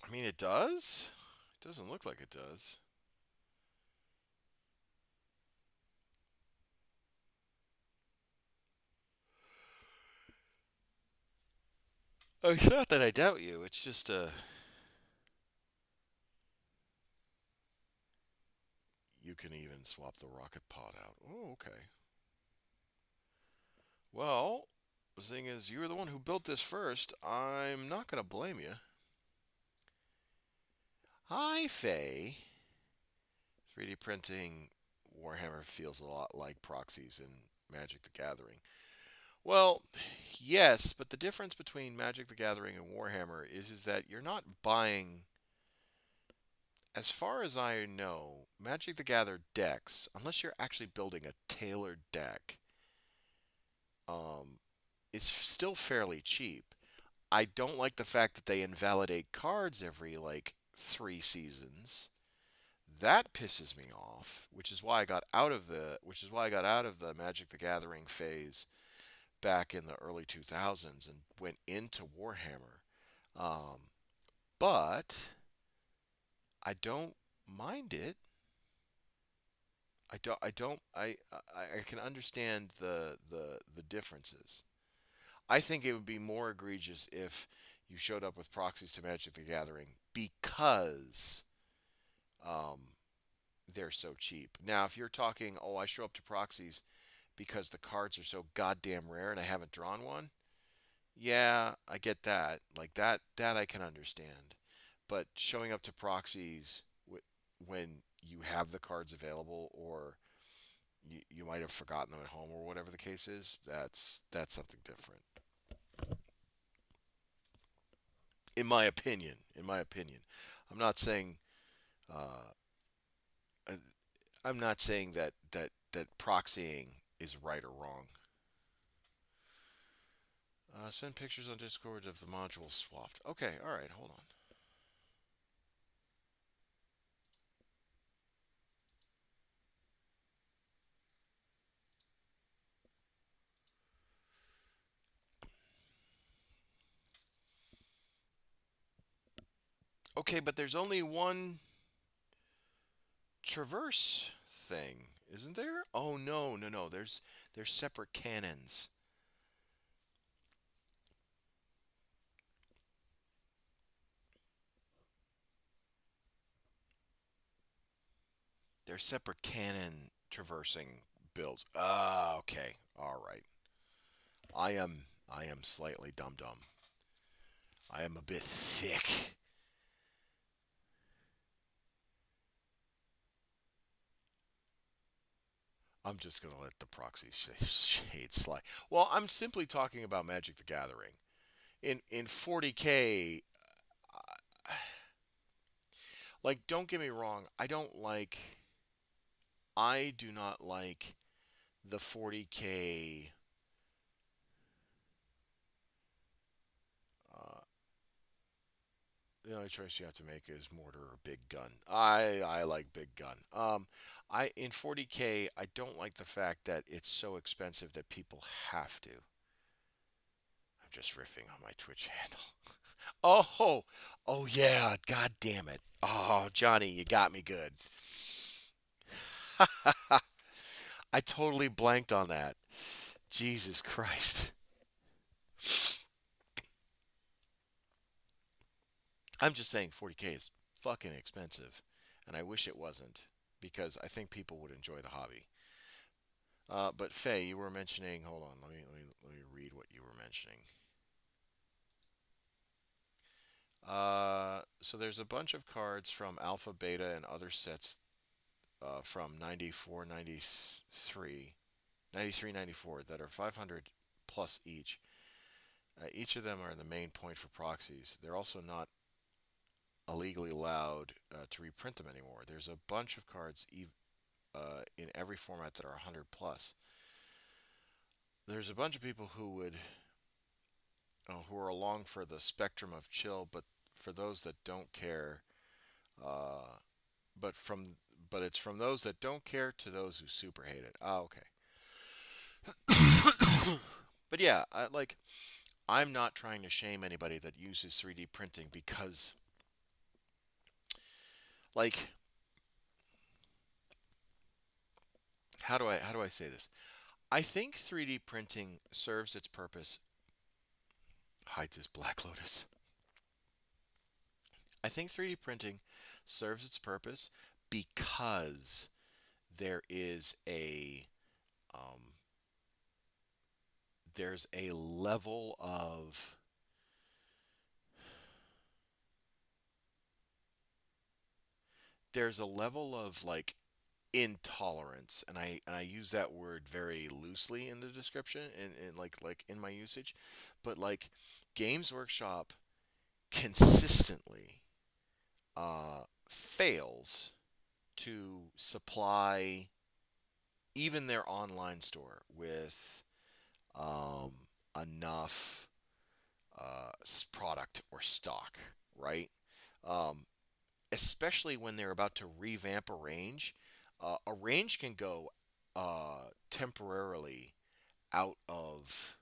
I mean, it does. It doesn't look like it does. It's not that I doubt you. It's just you can even swap the rocket pod out. Oh, okay. Well, the thing is, you're the one who built this first. I'm not gonna blame you. Hi, Faye. 3D printing Warhammer feels a lot like proxies in Magic the Gathering. Well, yes, but the difference between Magic the Gathering and Warhammer is that you're not buying. As far as I know, Magic the Gather decks, unless you're actually building a tailored deck, um, is still fairly cheap. I don't like the fact that they invalidate cards every like 3 seasons. That pisses me off, which is why I got out of the Magic the Gathering phase back in the early 2000s and went into Warhammer. Um, but I don't mind it. I can understand the differences. I think it would be more egregious if you showed up with proxies to Magic the Gathering because um, they're so cheap. Now, if you're talking, oh, I show up to proxies because the cards are so goddamn rare and I haven't drawn one, yeah, I get that. Like that I can understand. But showing up to proxies when you have the cards available, or you might have forgotten them at home, or whatever the case is, that's something different. In my opinion. In my opinion, I'm not saying uh, uh, I'm not saying that proxying is right or wrong. Send pictures on Discord of the modules swapped. Okay, all right, hold on. Okay, but there's only one traverse thing, isn't there? Oh no, no, no. There's separate cannons. They're separate cannon traversing builds. Ah, okay. All right. I am slightly dum dum. I am a bit thick. I'm just gonna let the proxy shade slide. Well, I'm simply talking about Magic the Gathering. In 40K, like don't get me wrong, I do not like the 40K. Uh, the only choice you have to make is mortar or big gun. I like big gun. I in 40K I don't like the fact that it's so expensive that people have to. I'm just riffing on my Twitch handle. Oh, oh yeah, god damn it. Oh, Johnny, you got me good. I totally blanked on that. Jesus Christ. I'm just saying 40K is fucking expensive, and I wish it wasn't because I think people would enjoy the hobby. But Faye, you were mentioning. Hold on, let me read what you were mentioning. So there's a bunch of cards from Alpha, Beta, and other sets from 94, 93, 93, 94 that are 500 plus each. Each of them are the main point for proxies. They're also not illegally allowed to reprint them anymore. There's a bunch of cards in every format that are 100 plus. There's a bunch of people who are along for the spectrum of chill, but for those that don't care, uh, but from but it's from those that don't care to those who super hate it. Ah, okay. But yeah, I'm not trying to shame anybody that uses 3D printing because like how do I say this? I think 3D printing serves its purpose. Hides his Black Lotus. I think 3D printing serves its purpose because there is a um, there's a level of like intolerance, and I use that word very loosely in the description and like in my usage, but like Games Workshop consistently fails to supply even their online store with um, enough product or stock, right? Um, Especially when they're about to revamp a range. A range can go temporarily out of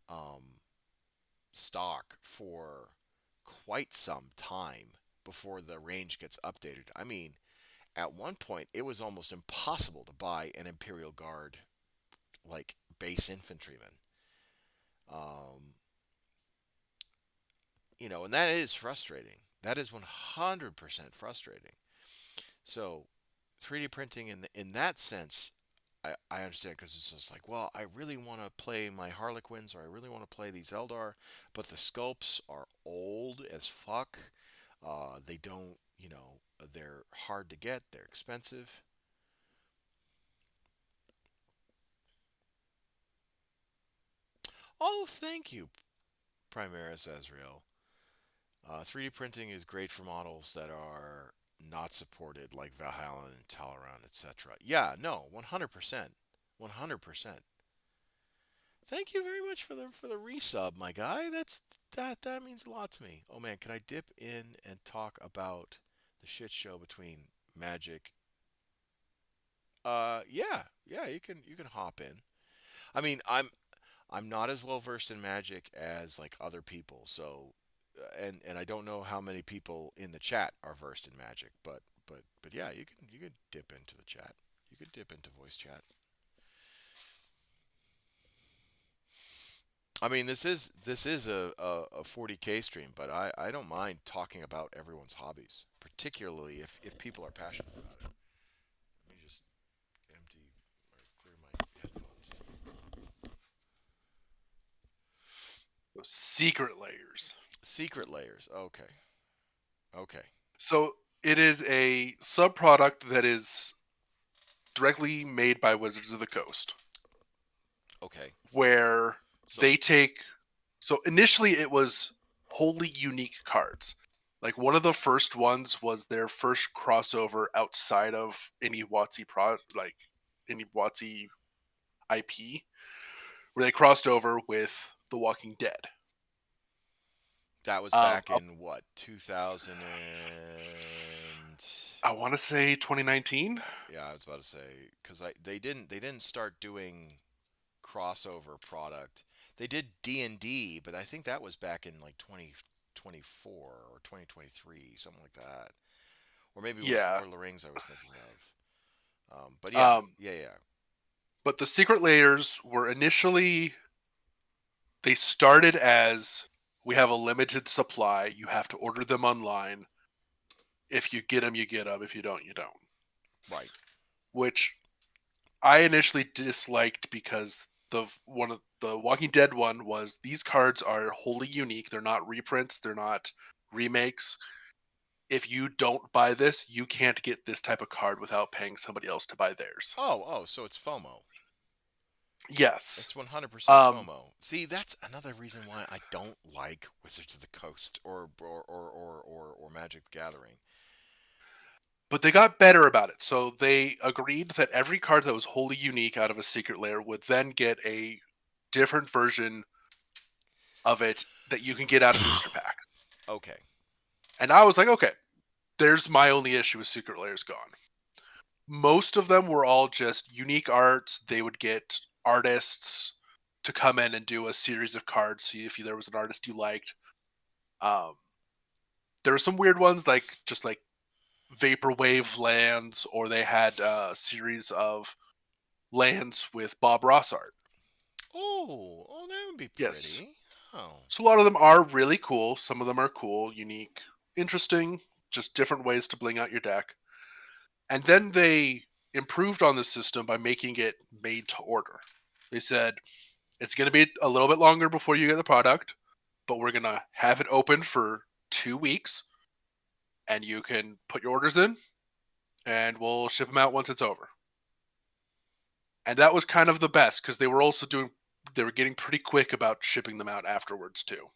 um, stock for quite some time before the range gets updated. I mean, at one point, it was almost impossible to buy an Imperial Guard like base infantryman. Um, and that is frustrating. That is 100% frustrating. So, 3D printing in that sense, I understand because it's just like, well, I really want to play my Harlequins or I really want to play these Eldar, but the sculpts are old as fuck. They don't, they're hard to get, they're expensive. Oh, thank you, Primaris Azrael. 3D printing is great for models that are not supported, like Valhalla and Talaran, etc. Yeah, no, 100%. 100%. Thank you very much for the resub, my guy. That means a lot to me. Oh man, can I dip in and talk about the shit show between Magic? Yeah, you can hop in. I mean, I'm not as well versed in Magic as like other people, so and I don't know how many people in the chat are versed in Magic, but yeah, you can dip into the chat. You could dip into voice chat. I mean, this is a 40K stream, but I don't mind talking about everyone's hobbies, particularly if people are passionate about it. Let me just empty or clear my headphones. Those secret layers. Secret layers. Okay. Okay. So it is a subproduct that is directly made by Wizards of the Coast, Okay. where So they take. So initially, it was wholly unique cards. Like one of the first ones was their first crossover outside of any any WotC IP, where they crossed over with The Walking Dead. that was back in what, 2000 and I want to say 2019. yeah, I was about to say because they didn't start doing crossover product. They did D&D, but I think that was back in like 2024 or 2023, something like that. Or maybe it was Yeah. Lord of the Rings I was thinking of. But yeah, Um, yeah, yeah. but the secret layers were initially they started as we have a limited supply. You have to order them online. If you get them, you get them. If you don't, you don't. Right. Which I initially disliked because the one of the Walking Dead one was these cards are wholly unique. They're not reprints. They're not remakes. If you don't buy this, you can't get this type of card without paying somebody else to buy theirs. Oh, so it's FOMO. Yes. It's 100% Um, FOMO. See, that's another reason why I don't like Wizards of the Coast or Magic the Gathering. but they got better about it. So they agreed that every card that was wholly unique out of a secret layer would then get a different version of it that you can get out of booster packs. Okay. And I was like, okay, there's my only issue with secret layers gone. Most of them were all just unique arts. They would get artists to come in and do a series of cards, see if there was an artist you liked. Um, there were some weird ones like vaporwave lands, or they had a series of lands with Bob Ross art. Oh, that would be Yes. pretty. Oh. So a lot of them are really cool. Some of them are cool, unique, interesting, just different ways to bling out your deck. And then they improved on the system by making it made to order. They said it's going to be a little bit longer before you get the product, but we're going to have it open for 2 weeks and you can put your orders in and we'll ship them out once it's over. And that was kind of the best because they were getting pretty quick about shipping them out afterwards too.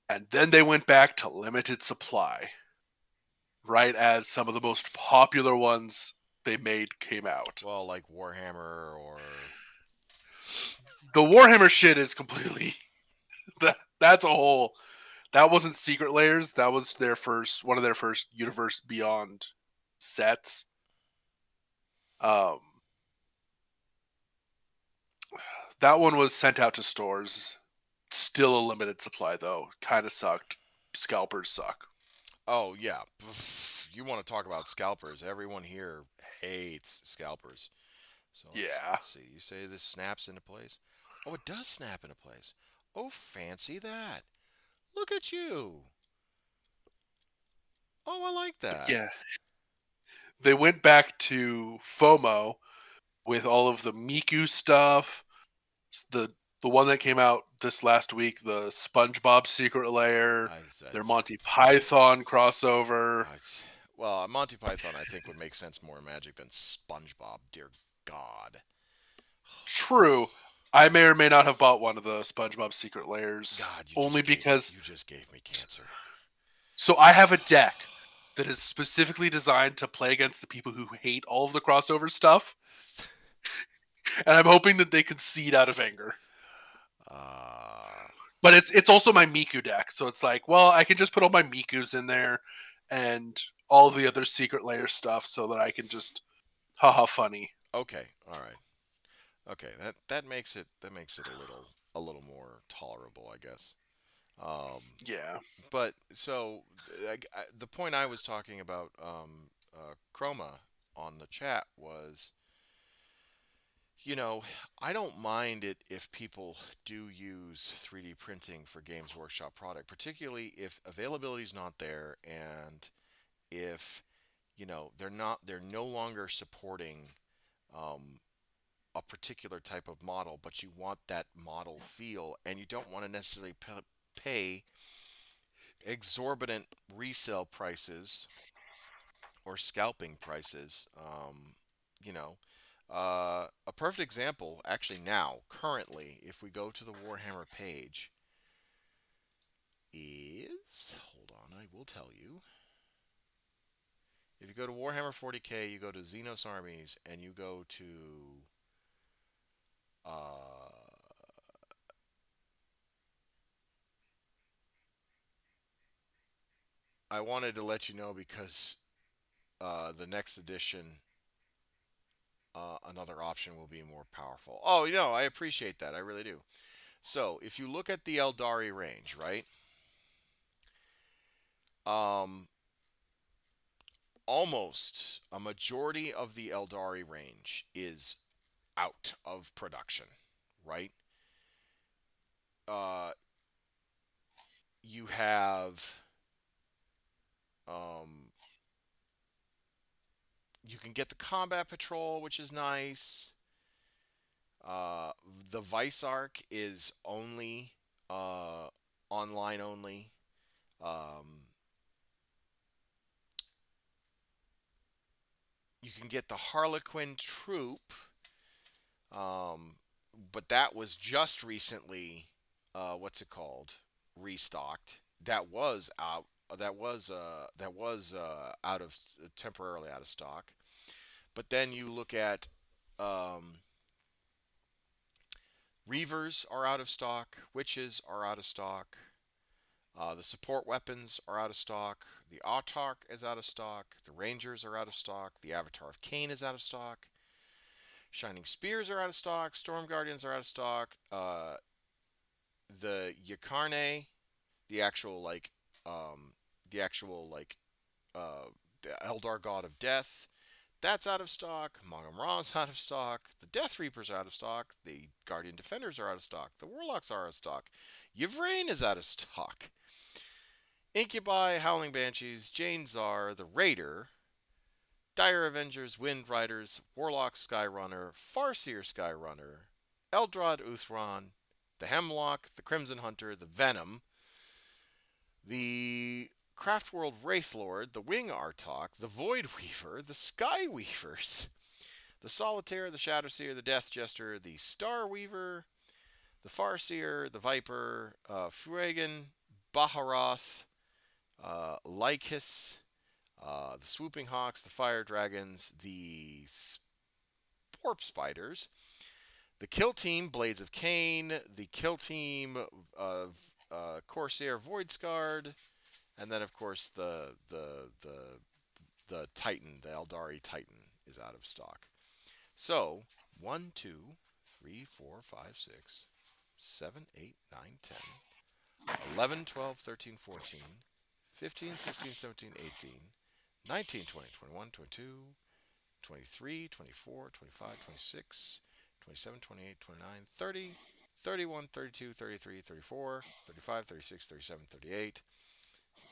And then they went back to limited supply, right as some of the most popular ones they made came out. Well, like Warhammer or The Warhammer shit is completely that's a whole that wasn't secret layers, that was their first one of their first universe beyond sets. Um that one was sent out to stores. Still a limited supply though. Kind of sucked. Scalpers suck. oh yeah, you want to talk about scalpers? Everyone here hates scalpers. So Yeah. let's see. You say this snaps into place. Oh, it does snap into place. Oh, fancy that. Look at you. Oh, I like that. Yeah. They went back to FOMO with all of the Miku stuff, the the one that came out this last week, the SpongeBob Secret Lair, I, their that's, Monty Python crossover. I, well, Monty Python I think would make sense more in Magic than SpongeBob. Dear God. True, I may or may not have bought one of the SpongeBob Secret Lairs God, only because you just gave me cancer. so I have a deck that is specifically designed to play against the people who hate all of the crossover stuff. And I'm hoping that they concede out of anger. Uh, But it's also my Miku deck, so it's like, well, I can just put all my Mikus in there and all the other secret layer stuff so that I can just haha funny. okay, all right. Okay, that makes it a little more tolerable, I guess. Um, Yeah. but so the point I was talking about, Chroma on the chat was, you know, I don't mind it if people do use 3D printing for Games Workshop product, particularly if availability is not there and if they're no longer supporting um, a particular type of model, but you want that model feel, and you don't want to necessarily pay exorbitant resale prices or scalping prices. You know, a perfect example, actually, now, currently, if we go to the Warhammer page, is, hold on, I will tell you. If you go to Warhammer 40K, you go to Xenos Armies, and you go to uh, I wanted to let you know because the next edition, another option will be more powerful. Oh, I appreciate that. I really do. So, if you look at the Eldari range, right? Um, Almost a majority of the Eldari range is out of production, right? Uh, you have um, you can get the combat patrol, which is nice. Uh, the Vice Arc is only uh, online only. Um, you can get the Harlequin troop, um, but that was just recently, what's it called, restocked. That was out. That was out of temporarily out of stock. But then you look at um, Reavers are out of stock. Witches are out of stock. The support weapons are out of stock. The Autarch is out of stock. The Rangers are out of stock. The Avatar of Cain is out of stock. Shining Spears are out of stock. Storm Guardians are out of stock. The Yakarne, the actual like, um, the actual like, the Eldar God of Death, that's out of stock. Mogam Ra's out of stock. The Death Reapers are out of stock. The Guardian Defenders are out of stock. The Warlocks are out of stock. Yvrain is out of stock. Incubi, Howling Banshees, Jane Czar, the Raider, Dire Avengers, Wind Riders, Warlock Skyrunner, Farseer Skyrunner, Eldrad Uthron, the Hemlock, the Crimson Hunter, the Venom, the Craftworld Wraithlord, the Wing Artok, the Void Weaver, the Sky Weavers, the Solitaire, the Shadowseer, the Death Jester, the Star Weaver, the Farseer, the Viper, Fuegan, Baharoth, Lycus, the Swooping Hawks, the Fire Dragons, the Sporp Spiders, the Kill Team, Blades of Cain, the Kill Team of Corsair Void Scarred, and then of course the Titan, the Eldari Titan, is out of stock. So 1, 2, 3, 4, 5, 6, 7, 8, 9, 10, 11, 12, 13, 14, 15, 16, 17, 18, 19, 20, 21, 22, 23, 24, 25, 26, 27, 28, 29, 30, 31, 32, 33, 34, 35, 36, 37, 38,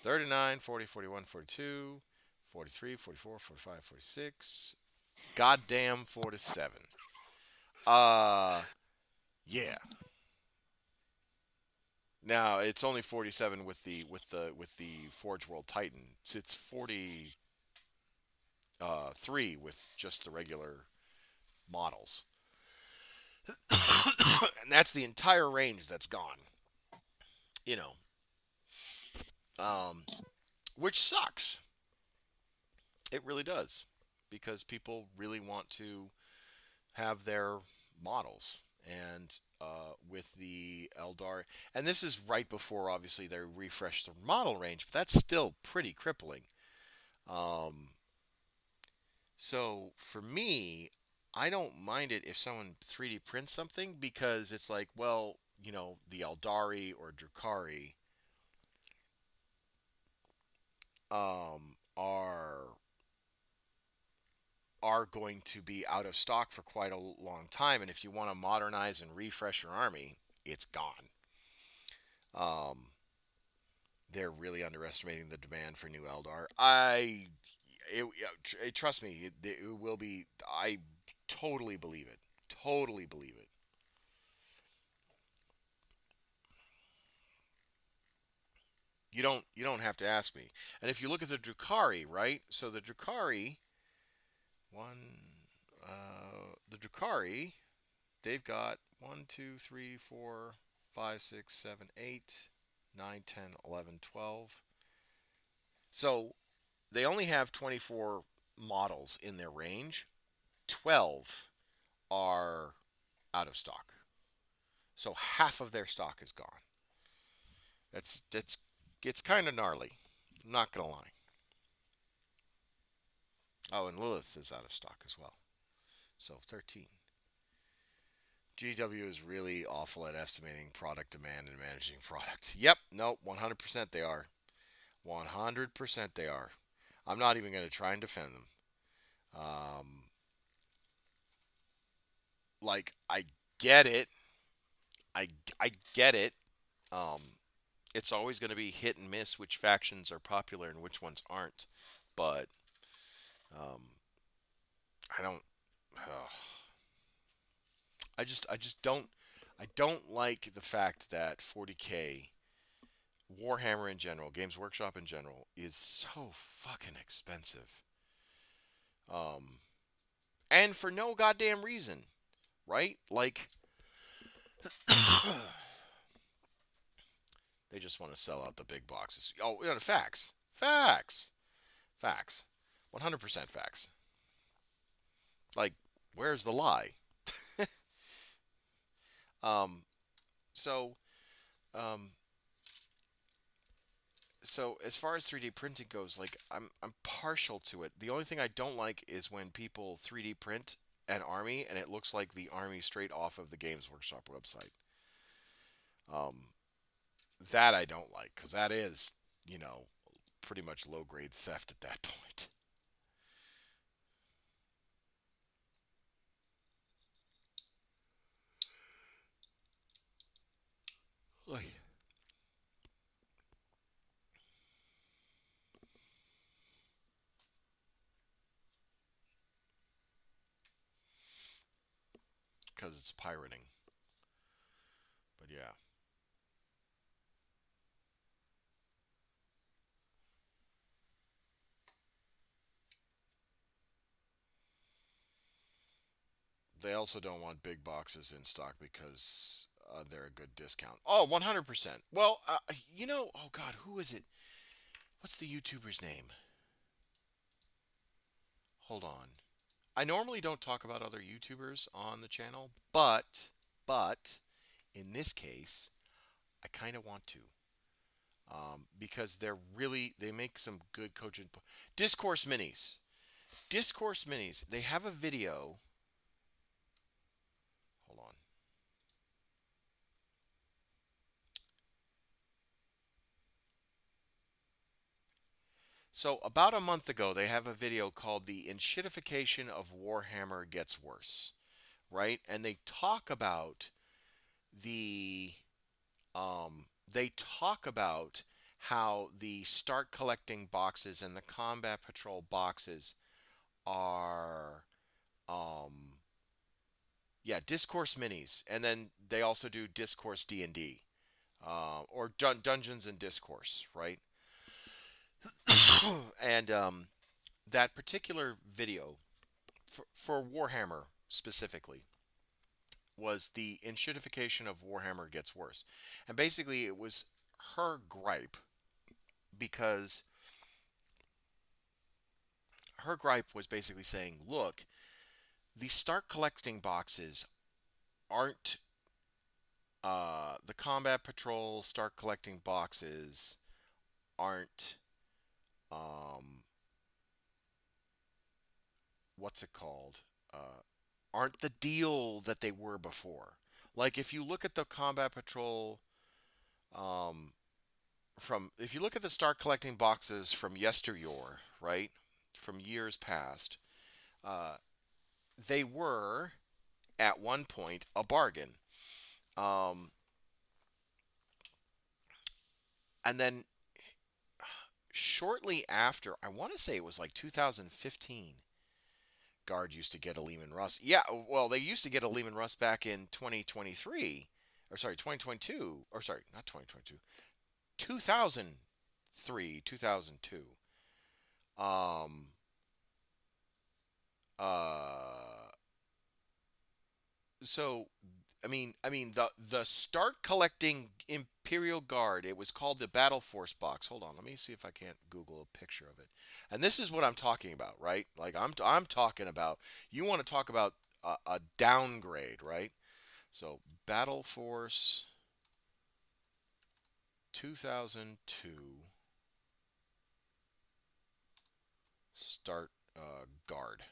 39, 40, 41, 42, 43, 44, 45, 46, goddamn 47. Uh, yeah. Now it's only 47 with the Forge World Titan. It's 43 with just the regular models, and that's the entire range that's gone. You know, um, which sucks. It really does, because people really want to have their models. And with the Eldar, and this is right before obviously they refresh the model range, but that's still pretty crippling. Um, so for me, I don't mind it if someone 3D prints something because it's like, well, the Eldari or Drukhari are going to be out of stock for quite a long time, and if you want to modernize and refresh your army, it's gone. Um, they're really underestimating the demand for new Eldar. Trust me, it will be. I totally believe it. Totally believe it. You don't have to ask me. And if you look at the Drukhari, right? So the Drukhari the Drukhari, they've got 1, 2, 3, 4, 5, 6, 7, 8, 9, 10, 11, 12. So they only have 24 models in their range. 12 are out of stock. So half of their stock is gone. That's it's kind of gnarly. I'm not gonna lie. Oh, and Lilith is out of stock as well. So 13. GW is really awful at estimating product demand and managing product. Yep, nope, 100% they are. 100% they are. I'm not even going to try and defend them. Um, like, I get it. I, I get it. Um, it's always going to be hit and miss which factions are popular and which ones aren't. But um, I don't. Uh, I just don't. I don't like the fact that 40K Warhammer in general, Games Workshop in general, is so fucking expensive. Um, and for no goddamn reason, right? Like, they just want to sell out the big boxes. Oh, facts. Facts. Facts. 100% facts. Like, where's the lie? Um, so, um, so as far as 3D printing goes, like I'm partial to it. The only thing I don't like is when people 3D print an army and it looks like the army straight off of the Games Workshop website. Um, that I don't like because that is, you know, pretty much low grade theft at that point. Like, because it's pirating. But yeah, they also don't want big boxes in stock because they're a good discount. Oh, 100%. Well, oh God, who is it? What's the YouTuber's name? Hold on. I normally don't talk about other YouTubers on the channel, but in this case, I kind of want to, because they make some good coaching. Discourse Minis. Discourse Minis. They have a video. Hold on. So about a month ago, they have a video called "The Enshittification of Warhammer Gets Worse," right? And the they talk about how the start collecting boxes and the combat patrol boxes are yeah, discourse minis, and then they also do discourse D&D, or dungeons and discourse, right? And that particular video for Warhammer specifically was the enshittification of Warhammer gets worse. And basically it was her gripe because her gripe was basically saying, look, the start collecting boxes aren't the combat patrol start collecting boxes aren't um, what's it called? Aren't the deal that they were before. Like if you look at the combat patrol um, from if you look at the start collecting boxes from yesteryear, right? From years past, uh, they were at one point a bargain. Um, and then shortly after, I want to say it was like 2015, Guard used to get a Lehman Russ. Yeah, well, they used to get a Lehman Russ back in 2023, or sorry, 2022, or sorry, not 2022, 2003, 2002. Um, uh, so I mean the start collecting Imperial Guard. It was called the Battle Force box. Hold on, let me see if I can't Google a picture of it. And this is what I'm talking about, right? Like I'm talking about. You want to talk about a downgrade, right? So Battle Force 2002 start guard.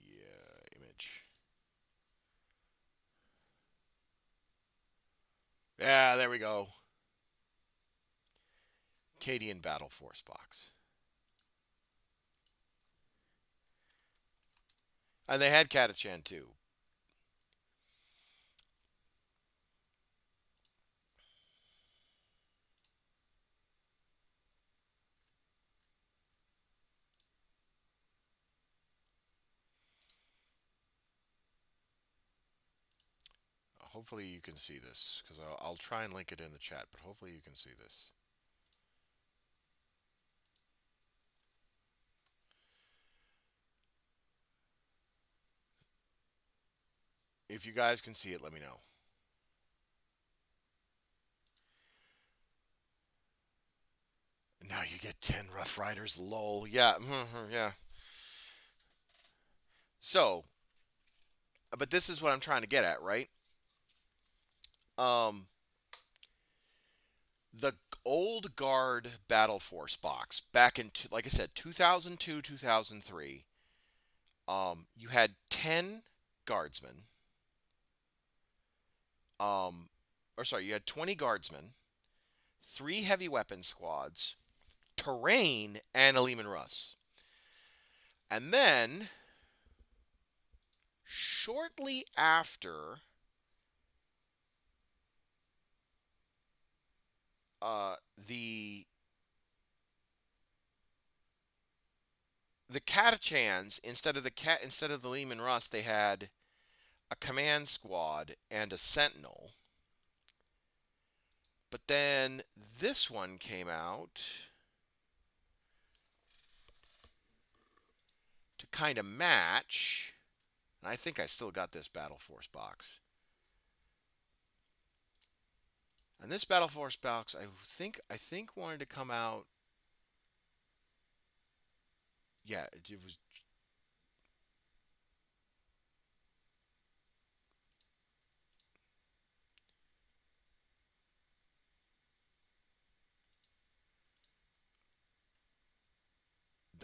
Yeah, image. Yeah, there we go. Cadian Battle Force box. And they had Catachan too. Hopefully you can see this, because I'll try and link it in the chat, but hopefully you can see this. If you guys can see it, let me know. Now you get 10 Rough Riders, lol. Yeah, yeah. So, but this is what I'm trying to get at, right? Um, the old guard Battle Force box back in, like I said, 2002, 2003. You had 10 guardsmen. Or sorry, you had 20 guardsmen, 3 heavy weapon squads, terrain, and a Lehman Russ. And then, shortly after the Catachans, instead of the Lehman Russ, they had a command squad and a sentinel. But then this one came out to kind of match. And I think I still got this Battle Force box. And this Battle Force box, I think wanted to come out. Yeah, it was.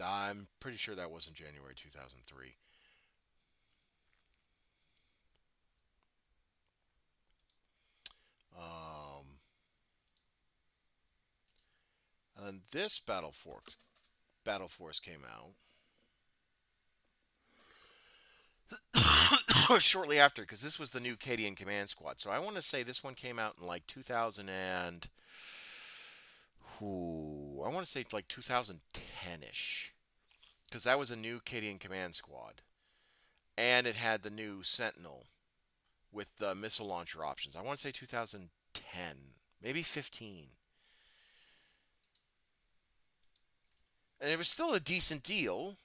I'm pretty sure that wasn't January 2003. Um, and then this Battle Force came out shortly after, because this was the new Cadian Command Squad. So I want to say this one came out in like 2000 and I want to say like 2010ish, because that was a new Cadian Command Squad, and it had the new Sentinel with the missile launcher options. I want to say 2010, maybe 15. And it was still a decent deal,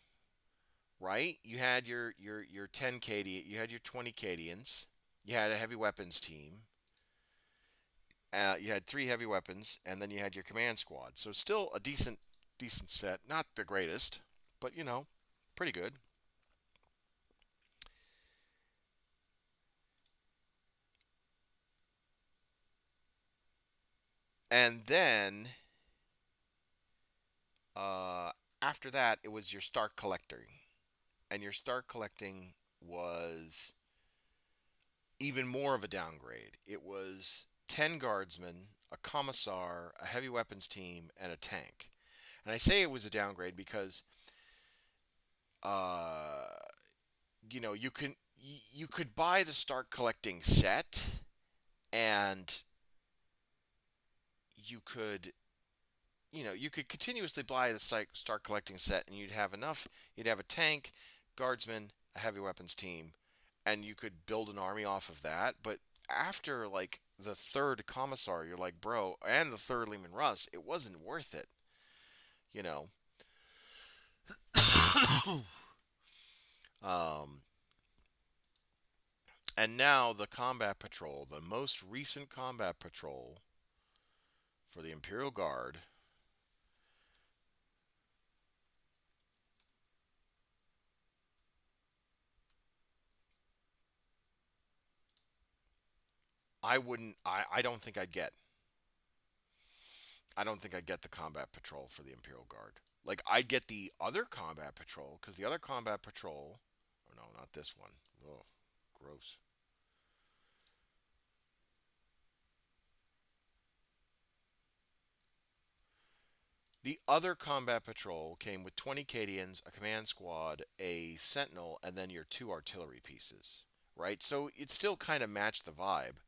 right? You had your 10 Cadian, you had your 20 Cadians, You had a heavy weapons team. You had 3 heavy weapons, and then you had your command squad. So still a decent set. Not the greatest, but pretty good. And then uh, after that, it was your start collecting, and your start collecting was even more of a downgrade. It was 10 guardsmen, a commissar, a heavy weapons team, and a tank. And I say it was a downgrade because uh, you could buy the start collecting set, and you could you could continuously buy the start collecting set, and you'd have enough. You'd have a tank, guardsman, a heavy weapons team, and you could build an army off of that. But after like the third commissar, you're like, bro, and the third Lehman Russ, it wasn't worth it, you know. um, and now the combat patrol, the most recent combat patrol for the Imperial Guard. I wouldn't. I don't think I'd get. I don't think I'd get the combat patrol for the Imperial Guard. Like I'd get the other combat patrol because the other combat patrol. Oh no, not this one. Oh, gross. The other combat patrol came with 20 Cadians, a command squad, a sentinel, and then your 2 artillery pieces. Right, so it still kind of matched the vibe.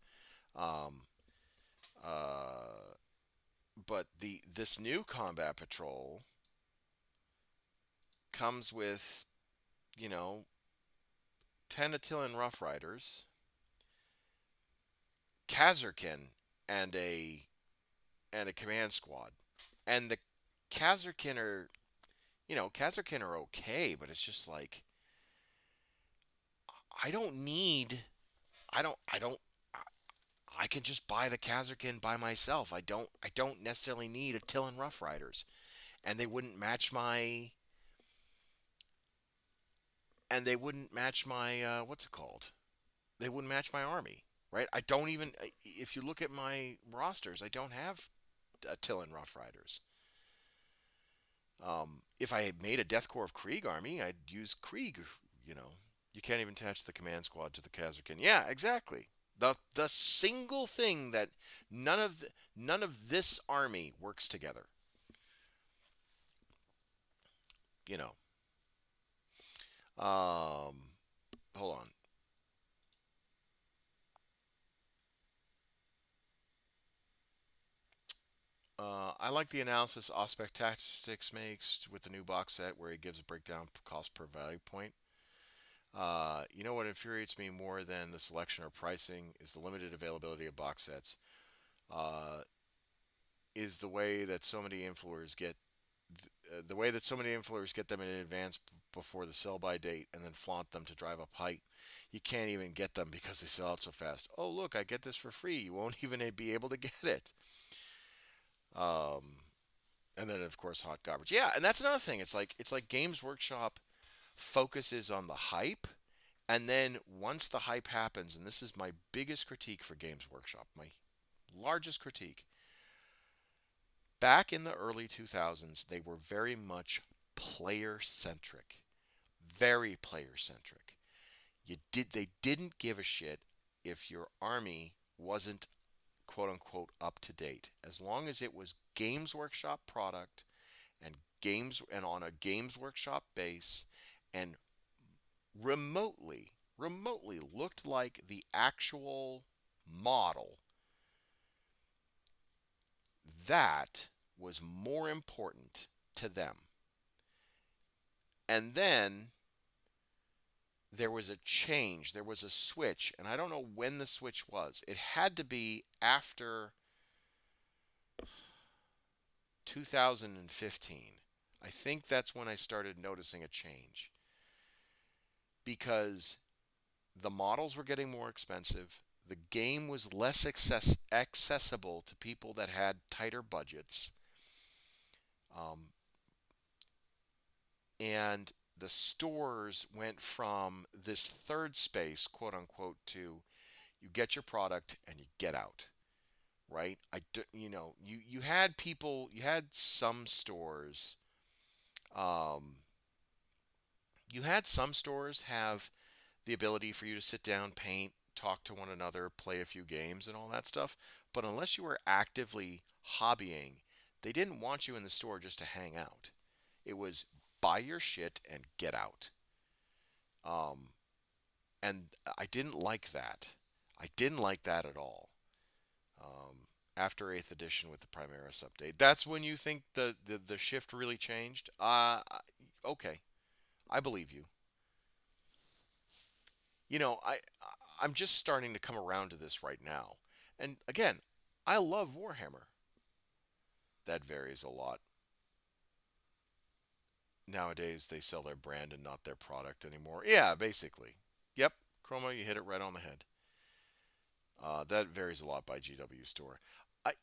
Um, uh, but this new combat patrol comes with, you know, 10 Attilan Rough Riders, Kazarkin, and a command squad. And the Kazarkin are, Kazarkin are okay, but it's just like I don't need I don't I can just buy the Kazarkin by myself. I don't necessarily need Attilan Rough Riders. And they wouldn't match my what's it called? They wouldn't match my army, right? I don't even if you look at my rosters, I don't have Attilan Rough Riders. If I had made a Death Corps of Krieg army, I'd use Krieg. You know, you can't even attach the command squad to the Kazarkin. Yeah, exactly. The single thing that none of this army works together. You know. Hold on. I like the analysis Aspect Tactics makes with the new box set where he gives a breakdown cost per value point. You know what infuriates me more than the selection or pricing is the limited availability of box sets. Uh, is the way that so many influencers get the way that so many influencers get them in advance before the sell by date and then flaunt them to drive up hype. You can't even get them because they sell out so fast. Oh look, I get this for free. You won't even be able to get it. Um, and then of course hot garbage. Yeah, and that's another thing. It's like Games Workshop focuses on the hype, and then once the hype happens, and this is my biggest critique for Games Workshop, my largest critique. Back in the early 2000s, they were very much player centric. Very player centric. They didn't give a shit if your army wasn't quote unquote up to date. As long as it was Games Workshop product and on a Games Workshop base and remotely looked like the actual model, that was more important to them. And then there was a change, there was a switch, and I don't know when the switch was. It had to be after 2015. I think that's when I started noticing a change. Because the models were getting more expensive. The game was less accessible to people that had tighter budgets. Um, and the stores went from this third space, quote unquote, to you get your product and you get out, right? You had people, you had some stores, um, you had some stores have the ability for you to sit down, paint, talk to one another, play a few games, and all that stuff. But unless you were actively hobbying, they didn't want you in the store just to hang out. It was buy your shit and get out. Um, and I didn't like that. I didn't like that at all. After 8th edition with the Primaris update, that's when you think the shift really changed. Okay, I believe you. I'm just starting to come around to this right now. And again, I love Warhammer. That varies a lot. Nowadays, they sell their brand and not their product anymore. Yeah, basically. Yep, Chroma, you hit it right on the head. That varies a lot by GW store. I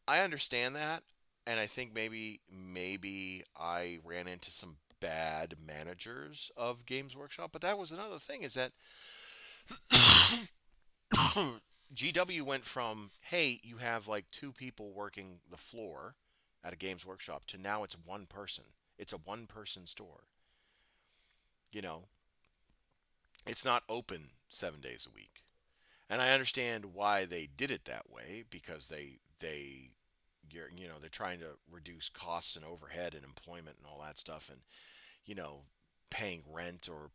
I understand that, and I think maybe I ran into some bad managers of Games Workshop, but that was another thing is that GW went from, hey, you have like two people working the floor at a Games Workshop to now it's one person. It's a one person store. You know, it's not open 7 days a week. And I understand why they did it that way because they're trying to reduce costs and overhead and employment and all that stuff and you know paying rent or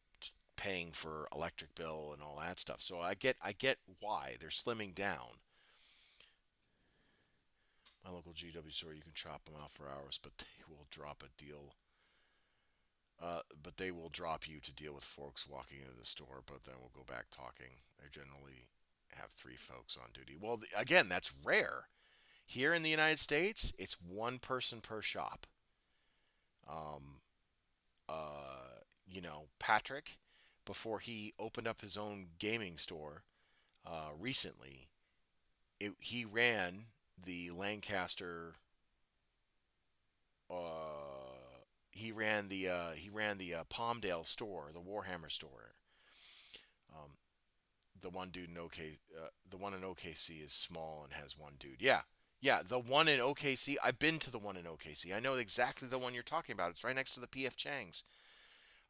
paying for electric bill and all that stuff. So I get why they're slimming down. My local GW store, you can chop them out for hours, but they will drop a deal. But they will drop you to deal with folks walking into the store, but then we'll go back talking. They generally have three folks on duty. Well, again, that's rare. Here in the United States, it's one person per shop. Um, Patrick, before he opened up his own gaming store recently, he ran the Lancaster. He ran the Palmdale store, the Warhammer store. Um, the one dude in the one in OKC is small and has one dude. Yeah, yeah, the one in OKC. I've been to the one in OKC. I know exactly the one you're talking about. It's right next to the PF Chang's.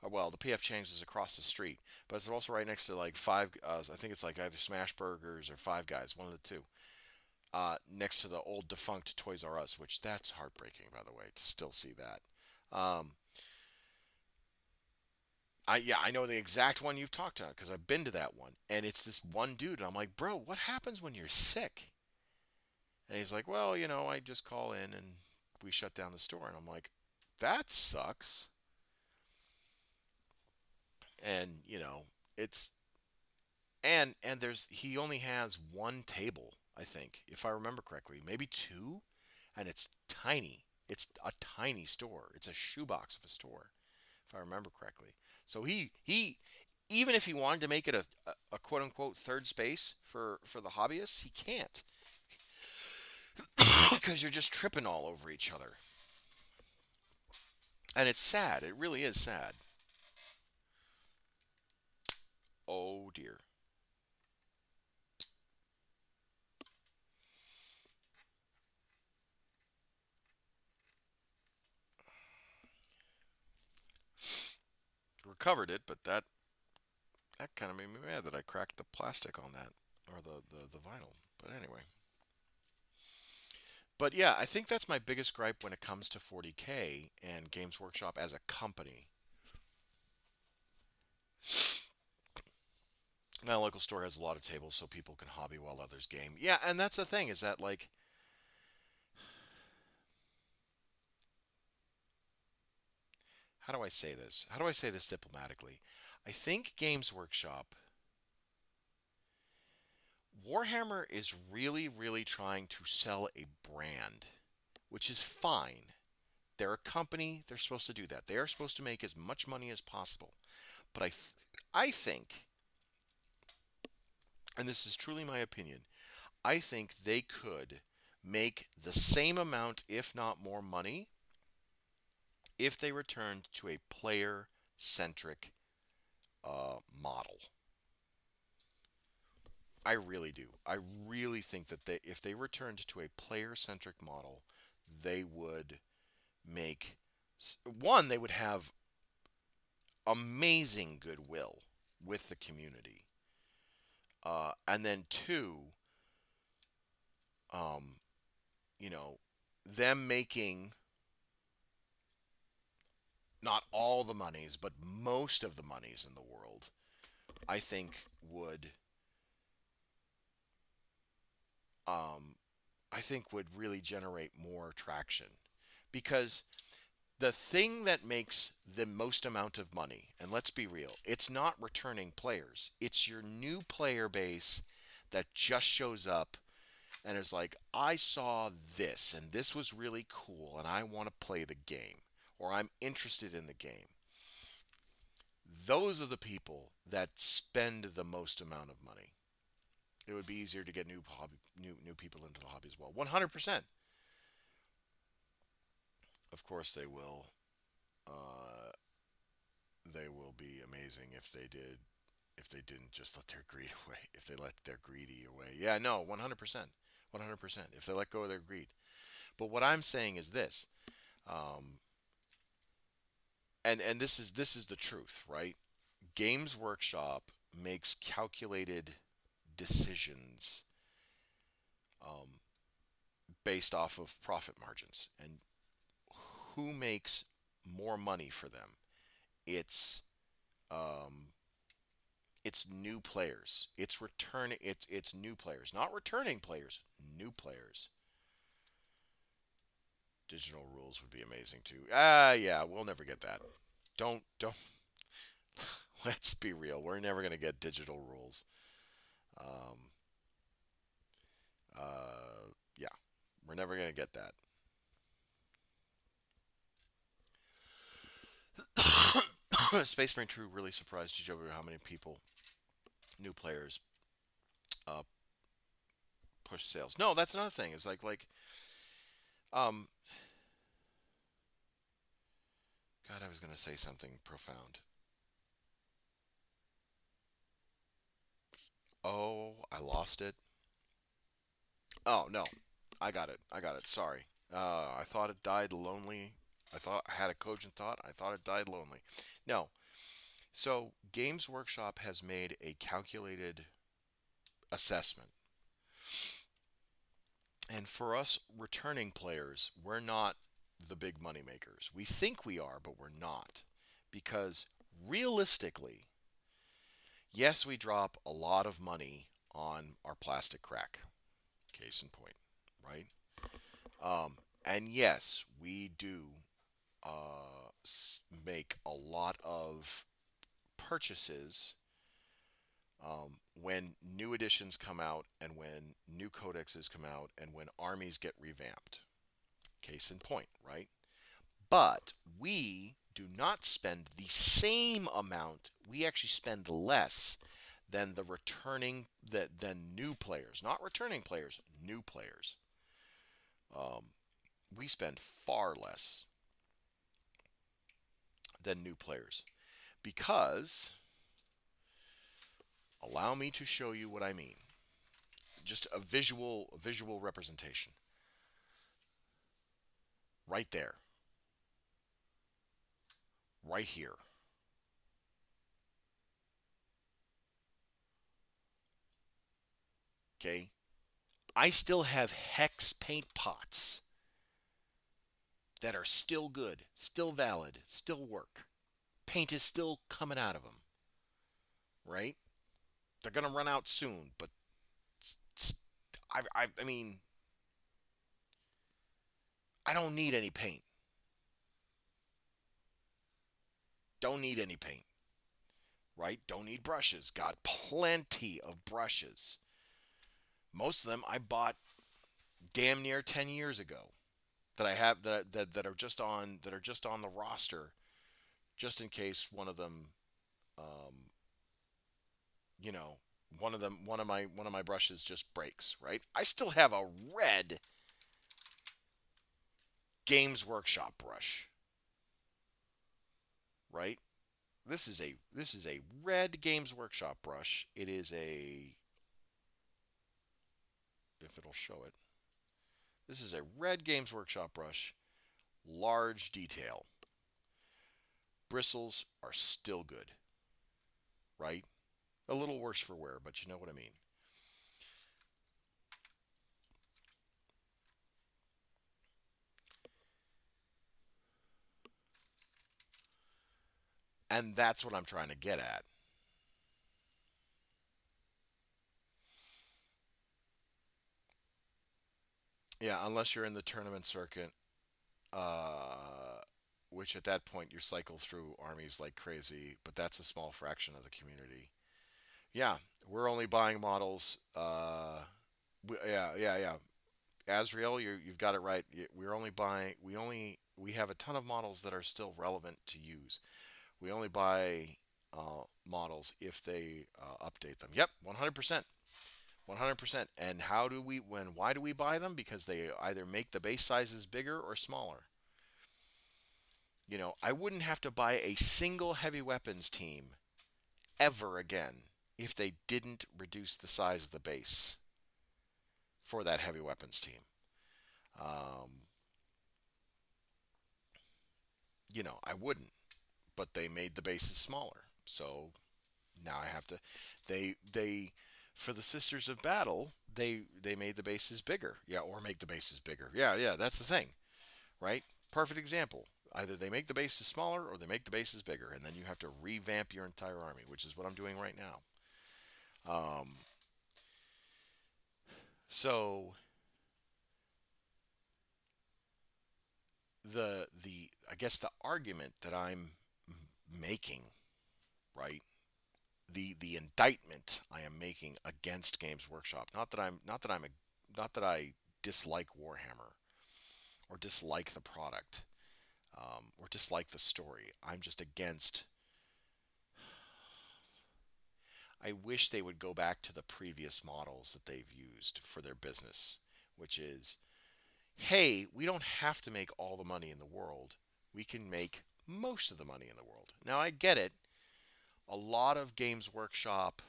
Well, the PF Chang's is across the street, but it's also right next to like five. I think it's like either Smash Burgers or Five Guys, one of the two. Next to the old defunct Toys R Us, which that's heartbreaking, by the way, to still see that. Um, I know the exact one you've talked about because I've been to that one, and it's this one dude. And I'm like, bro, what happens when you're sick? And he's like, well, I just call in and we shut down the store. And I'm like, that sucks. And it's and he only has one table, I think, if I remember correctly, maybe two, and it's tiny. It's a tiny store. It's a shoebox of a store, if I remember correctly. So he even if he wanted to make it a quote unquote third space for the hobbyists, he can't because you're just tripping all over each other. And it's sad. It really is sad. Oh dear. Recovered it, but that kind of made me mad that I cracked the plastic on that or the vinyl. But anyway. But yeah, I think that's my biggest gripe when it comes to 40K and Games Workshop as a company. My local store has a lot of tables so people can hobby while others game. Yeah, and that's the thing is that like how do I say this? How do I say this diplomatically? I think Games Workshop Warhammer is really really trying to sell a brand, which is fine. They're a company, they're supposed to do that. They are supposed to make as much money as possible. But I think and this is truly my opinion, I think they could make the same amount, if not more money, if they returned to a player centric model. I really do. I really think that if they returned to a player centric model, they would make one, they would have amazing goodwill with the community. And then two, um, you know, them making not all the monies, but most of the monies in the world, I think um, would really generate more traction, because the thing that makes the most amount of money, and let's be real, it's not returning players. It's your new player base that just shows up and is like, I saw this and this was really cool and I want to play the game, or I'm interested in the game. Those are the people that spend the most amount of money. It would be easier to get new people into the hobby as well. 100%. Of course they will. Uh, they will be amazing if they did. If they didn't just let their greed away. If they let their greedy away. Yeah, no, 100%. 100%. If they let go of their greed. But what I'm saying is this. Um, and this is the truth, right? Games Workshop makes calculated decisions um, based off of profit margins and who makes more money for them. It's um, it's new players. It's new players, not returning players. New players. Digital rules would be amazing too. Yeah, we'll never get that. Don't. Let's be real. We're never gonna get digital rules. Um, yeah, we're never gonna get that. Space Marine 2 really surprised you over how many people, new players, uh, push sales. No, that's another thing. It's um, God, I was gonna say something profound. Oh, I lost it. Oh no, I got it. I got it. Sorry. I thought it died lonely. I thought I had a cogent thought. I thought it died lonely. No. So Games Workshop has made a calculated assessment. And for us returning players, we're not the big money makers. We think we are, but we're not. Because realistically, yes, we drop a lot of money on our plastic crack. Case in point, right? And yes, we do make a lot of purchases when new editions come out and when new codexes come out and when armies get revamped. Case in point, right? But we do not spend the same amount. We actually spend less than the returning than new players, not returning players, new players. Um, we spend far less than new players because, allow me to show you what I mean. Just a visual representation. Right there. Right here. Okay? I still have hex paint pots that are still good, still valid, still work. Paint is still coming out of them, right? They're going to run out soon, but I mean, I don't need any paint. Don't need any paint, right? Don't need brushes. Got plenty of brushes. Most of them I bought damn near 10 years ago that I have that are just on the roster just in case one of them um, you know one of my brushes just breaks, right? I still have a red Games Workshop brush, right? This is a red Games Workshop brush. It is a, if it'll show it. This is a red Games Workshop brush, large detail. Bristles are still good, right? A little worse for wear, but you know what I mean. And that's what I'm trying to get at. Yeah, unless you're in the tournament circuit, uh, which at that point you cycle through armies like crazy, but that's a small fraction of the community. Yeah, we're only buying models. Yeah. Azrael, you've got it right. We're only buying. We have a ton of models that are still relevant to use. We only buy models if they update them. Yep, 100%. 100%. And why do we buy them? Because they either make the base sizes bigger or smaller. I wouldn't have to buy a single heavy weapons team ever again if they didn't reduce the size of the base for that heavy weapons team. Um, I wouldn't, but they made the bases smaller. So now I have to. They for the Sisters of Battle, they made the bases bigger. Yeah, or make the bases bigger. Yeah. That's the thing, right? Perfect example. Either they make the bases smaller or they make the bases bigger, and then you have to revamp your entire army, which is what I'm doing right now. Um, so the I guess the argument that I'm making, right? The indictment I am making against Games Workshop. Not that I dislike Warhammer or dislike the product or dislike the story. I'm just against. I wish they would go back to the previous models that they've used for their business, which is, hey, we don't have to make all the money in the world. We can make most of the money in the world. Now, I get it. A lot of Games Workshop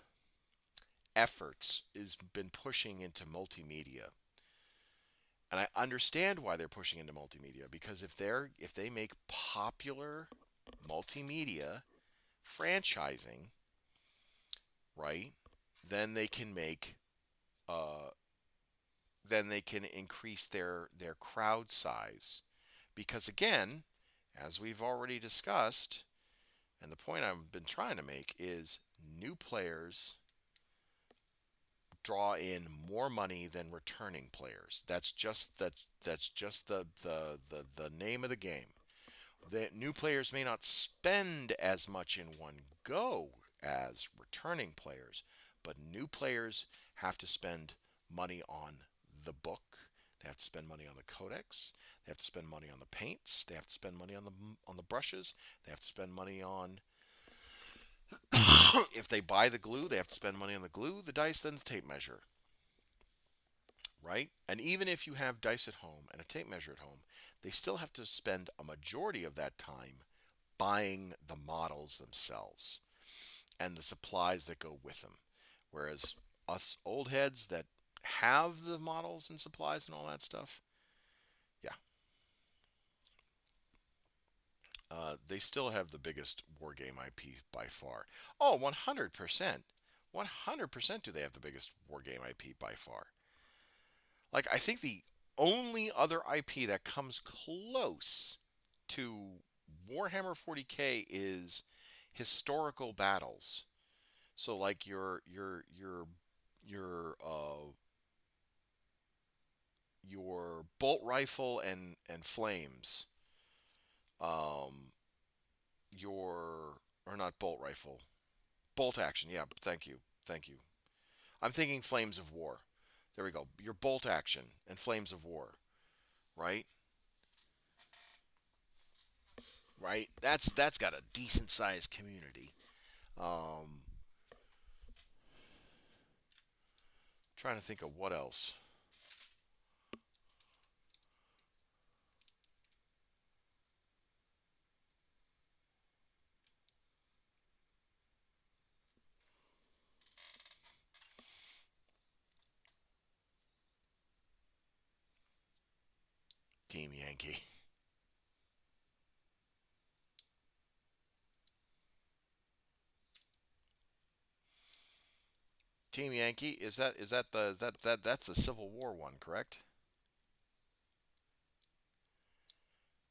efforts has been pushing into multimedia. And I understand why they're pushing into multimedia, because if they make popular multimedia franchising, right, then they can make uh, then they can increase their crowd size. Because again, as we've already discussed, and the point I've been trying to make is new players draw in more money than returning players. That's just the name of the game. The new players may not spend as much in one go as returning players, but new players have to spend money on the book. They have to spend money on the codex. They have to spend money on the paints. They have to spend money on the brushes. They have to spend money on if they buy the glue, they have to spend money on the glue, the dice, then the tape measure, right? And even if you have dice at home and a tape measure at home, they still have to spend a majority of that time buying the models themselves and the supplies that go with them. Whereas us old heads that have the models and supplies and all that stuff, yeah, they still have the biggest war game IP by far. Oh, 100%. 100% do they have the biggest war game IP by far. Like, I think the only other IP that comes close to Warhammer 40K is historical battles. So like your bolt rifle and flames, um, your or not bolt rifle, bolt action. Yeah, thank you. I'm thinking flames of war. There we go. Your bolt action and flames of war, right? Right. That's got a decent sized community. Um, Trying to think of what else. Team Yankee. Team Yankee, that's the Civil War one, correct?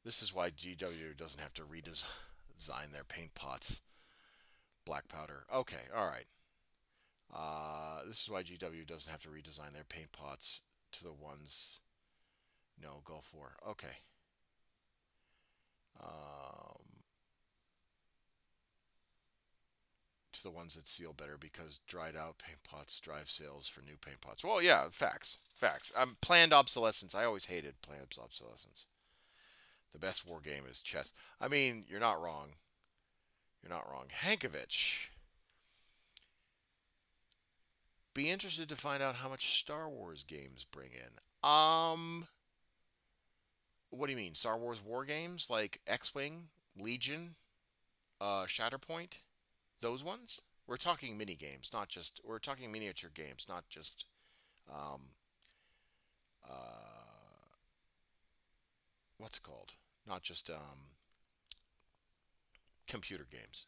This is why GW doesn't have to redesign their paint pots. Black powder. Okay, all right. This is why GW doesn't have to redesign their paint pots to the ones. No, Gulf War. Okay. Um, to the ones that seal better because dried out paint pots drive sales for new paint pots. Well, yeah, facts. Facts. Planned obsolescence. I always hated planned obsolescence. The best war game is chess. I mean, you're not wrong. You're not wrong. Hankovich. Be interested to find out how much Star Wars games bring in. What do you mean? Star Wars war games like X-Wing, Legion, Shatterpoint? Those ones? We're talking mini games, not just. We're talking miniature games, not just. Um, uh, what's it called? Not just computer games.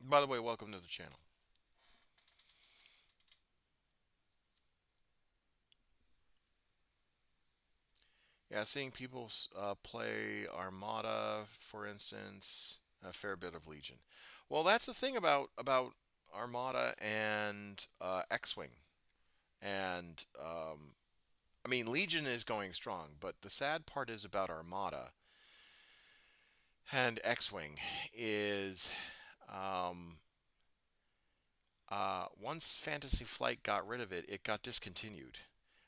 By the way, welcome to the channel. Yeah, seeing people play Armada, for instance, a fair bit of Legion. Well, that's the thing about Armada and X-Wing, and I mean Legion is going strong, but the sad part is about Armada and X-Wing is um, once Fantasy Flight got rid of it, it got discontinued,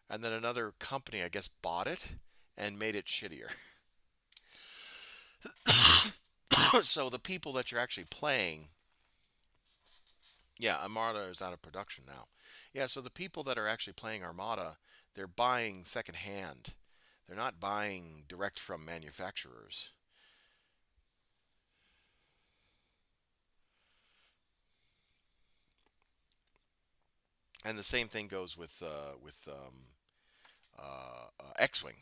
and then another company, I guess, bought it and made it shittier. So the people that you're actually playing, yeah, Armada is out of production now. Yeah, so the people that are actually playing Armada, they're buying secondhand. They're not buying direct from manufacturers. And the same thing goes with X-wing.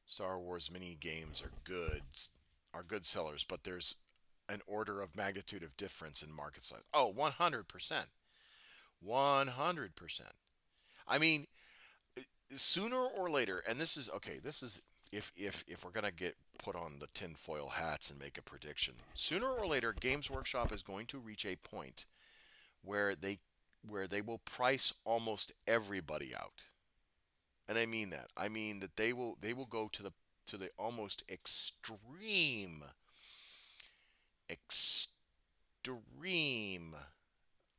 Star Wars mini games are good sellers, but there's an order of magnitude of difference in market size. Oh, 100%. 100%. I mean, sooner or later, and this is okay, this is if we're gonna get put on the tinfoil hats and make a prediction, sooner or later, Games Workshop is going to reach a point where they will price almost everybody out, and I mean that. I mean that they will go to the almost extreme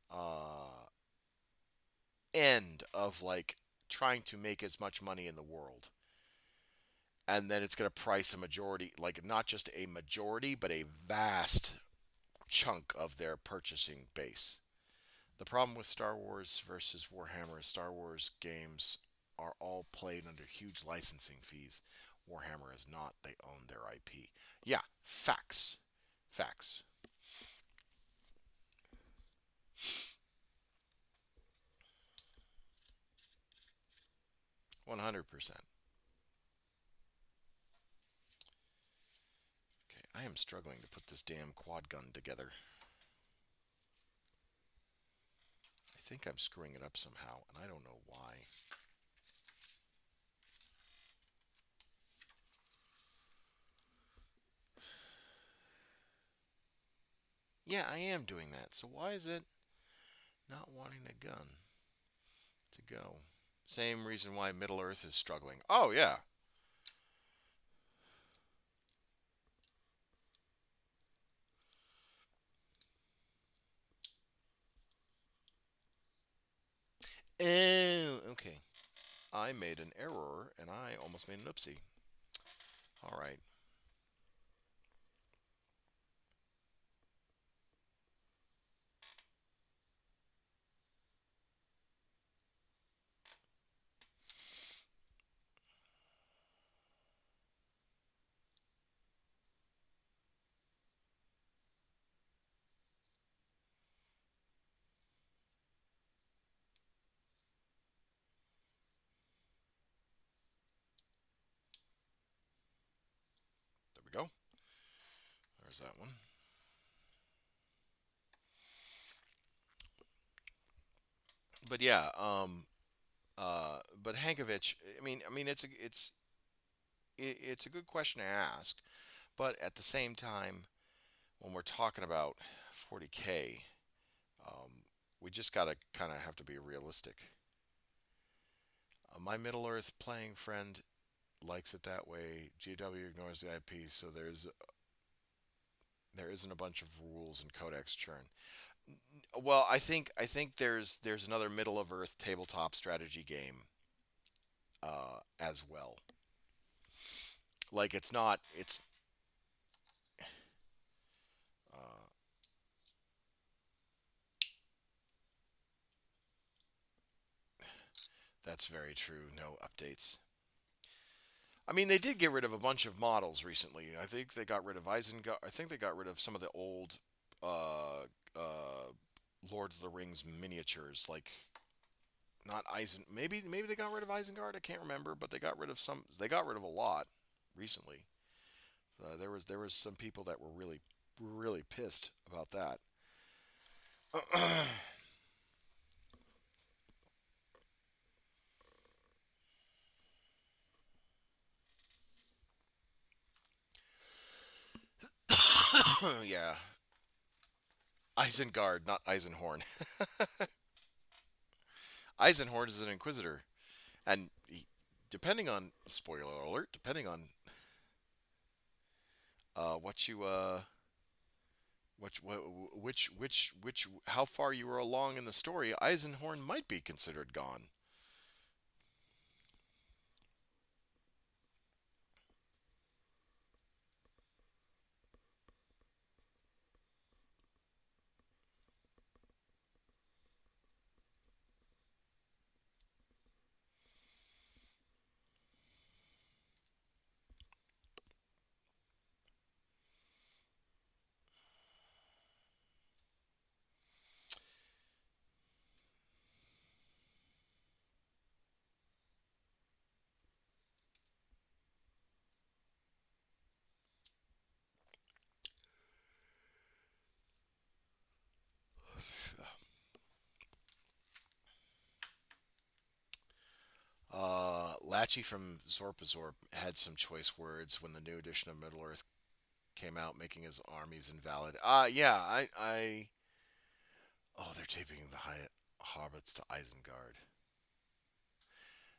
uh, end of like trying to make as much money in the world. And then it's going to price a majority, like not just a majority, but a vast chunk of their purchasing base. The problem with Star Wars versus Warhammer is Star Wars games are all played under huge licensing fees. Warhammer is not. They own their IP. Yeah, facts. Facts. 100%. Okay, I am struggling to put this damn quad gun together. I think I'm screwing it up somehow, and I don't know why. Yeah, I am doing that. So why is it not wanting the gun to go? Same reason why Middle Earth is struggling. Oh, yeah. Oh, okay. I made an error, and I almost made an oopsie. All right. There we go. There's that one. But yeah, but Hankovich. It's a good question to ask. But at the same time, when we're talking about 40K, um, we just gotta kind of have to be realistic. My Middle Earth playing friend likes it that way. GW ignores the IP, so there isn't a bunch of rules and codex churn. Well, I think there's another Middle of Earth tabletop strategy game as well. Like it's not it's uh, that's very true. No updates. I mean, they did get rid of a bunch of models recently. I think they got rid of Isengard. I think they got rid of some of the old uh, uh, Lord of the Rings miniatures, like not Eisen. Maybe they got rid of Isengard. I can't remember, but they got rid of some. They got rid of a lot recently. There was some people that were really pissed about that. Yeah, Isengard, not Eisenhorn. Eisenhorn is an Inquisitor, and depending on spoiler alert, depending on what you which how far you were along in the story, Eisenhorn might be considered gone. Lachie from Zorpazorp had some choice words when the new edition of Middle Earth came out, making his armies invalid. Yeah, oh, they're taping the hobbits to Isengard.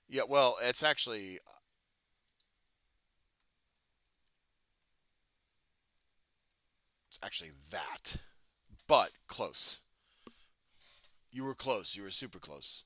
Yeah, well, it's actually that, but close. You were close. You were super close.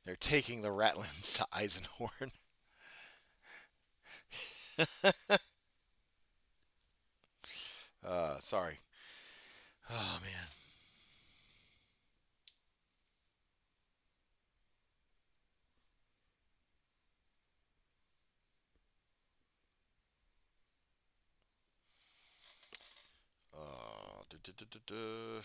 They're taking the Ratlins to Eisenhorn. Sorry. Oh man. Duh, duh, duh, duh, duh.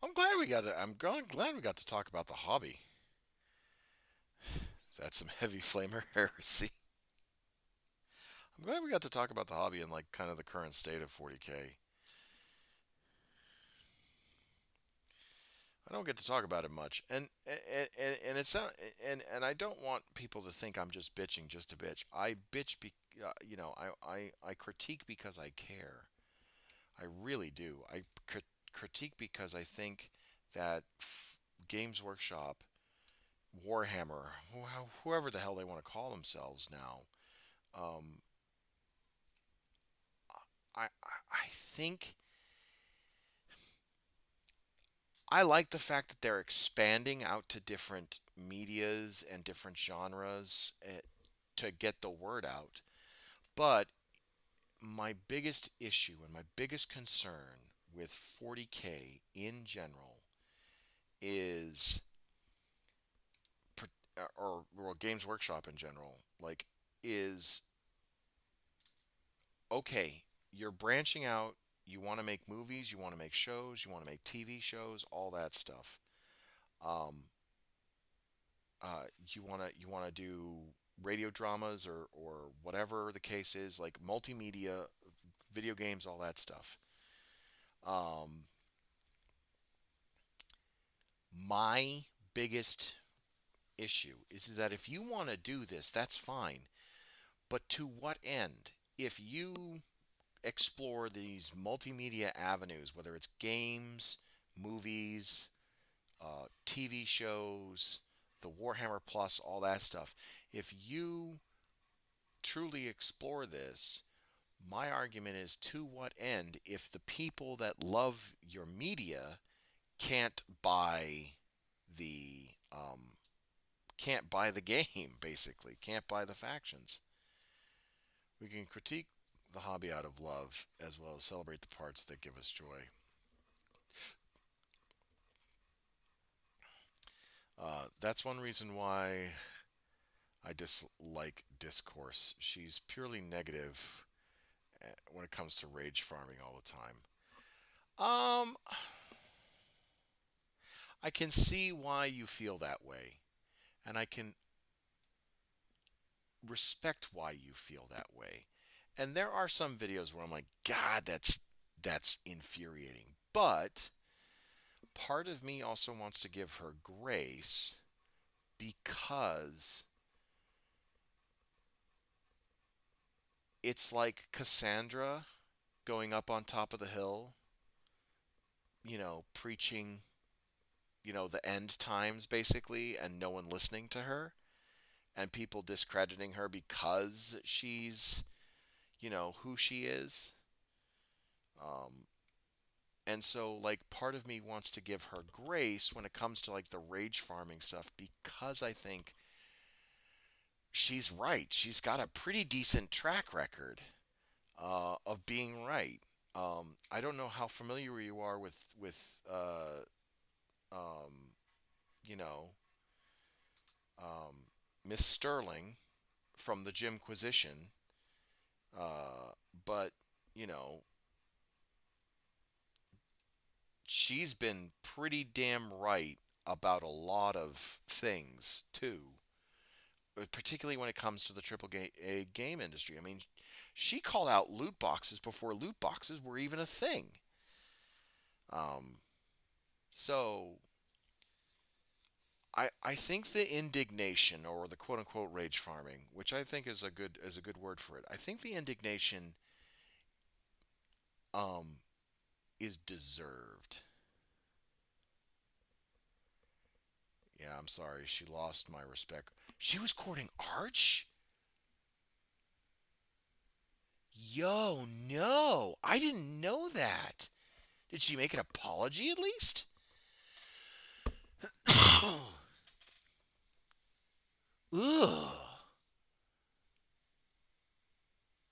I'm glad we got to talk about the hobby. That's some heavy flamer heresy. I'm glad we got to talk about the hobby and like kind of the current state of 40K. I don't get to talk about it much, and it's not, and I don't want people to think I'm just bitching just to bitch. I bitch, I critique because I care. I really do. I critique because I think that Games Workshop, Warhammer, whoever the hell they want to call themselves now, um, I think I like the fact that they're expanding out to different medias and different genres to get the word out. But my biggest issue and my biggest concern with 40K in general is, or Games Workshop in general, like, is okay, you're branching out. You want to make movies, you want to make shows, you want to make TV shows, all that stuff. Um, you want to do radio dramas or whatever the case is, like multimedia, video games, all that stuff. Um, my biggest issue is that if you want to do this, that's fine. But to what end? If you explore these multimedia avenues, whether it's games, movies, TV shows, the Warhammer Plus, all that stuff, if you truly explore this, my argument is to what end if the people that love your media can't buy the can't buy the game, basically can't buy the factions. We can critique the hobby out of love as well as celebrate the parts that give us joy. That's one reason why I dislike Discourse. She's purely negative when it comes to rage farming all the time. Um, I can see why you feel that way, and I can respect why you feel that way. And there are some videos where I'm like, God, that's infuriating. But part of me also wants to give her grace because it's like Cassandra going up on top of the hill, preaching, the end times basically, and no one listening to her, and people discrediting her because she's, who she is. Um, and so, like, part of me wants to give her grace when it comes to, like, the rage farming stuff because I think she's right. She's got a pretty decent track record of being right. I don't know how familiar you are with um, you know Miss Sterling from the Jimquisition, uh, but you know she's been pretty damn right about a lot of things too, particularly when it comes to the AAA game industry. I mean, she called out loot boxes before loot boxes were even a thing. Um, so I think the indignation or the quote unquote rage farming, which I think is a good word for it. I think the indignation um, is deserved. Yeah, I'm sorry. She lost my respect. She was courting Arch? Yo, no. I didn't know that. Did she make an apology at least? Ugh.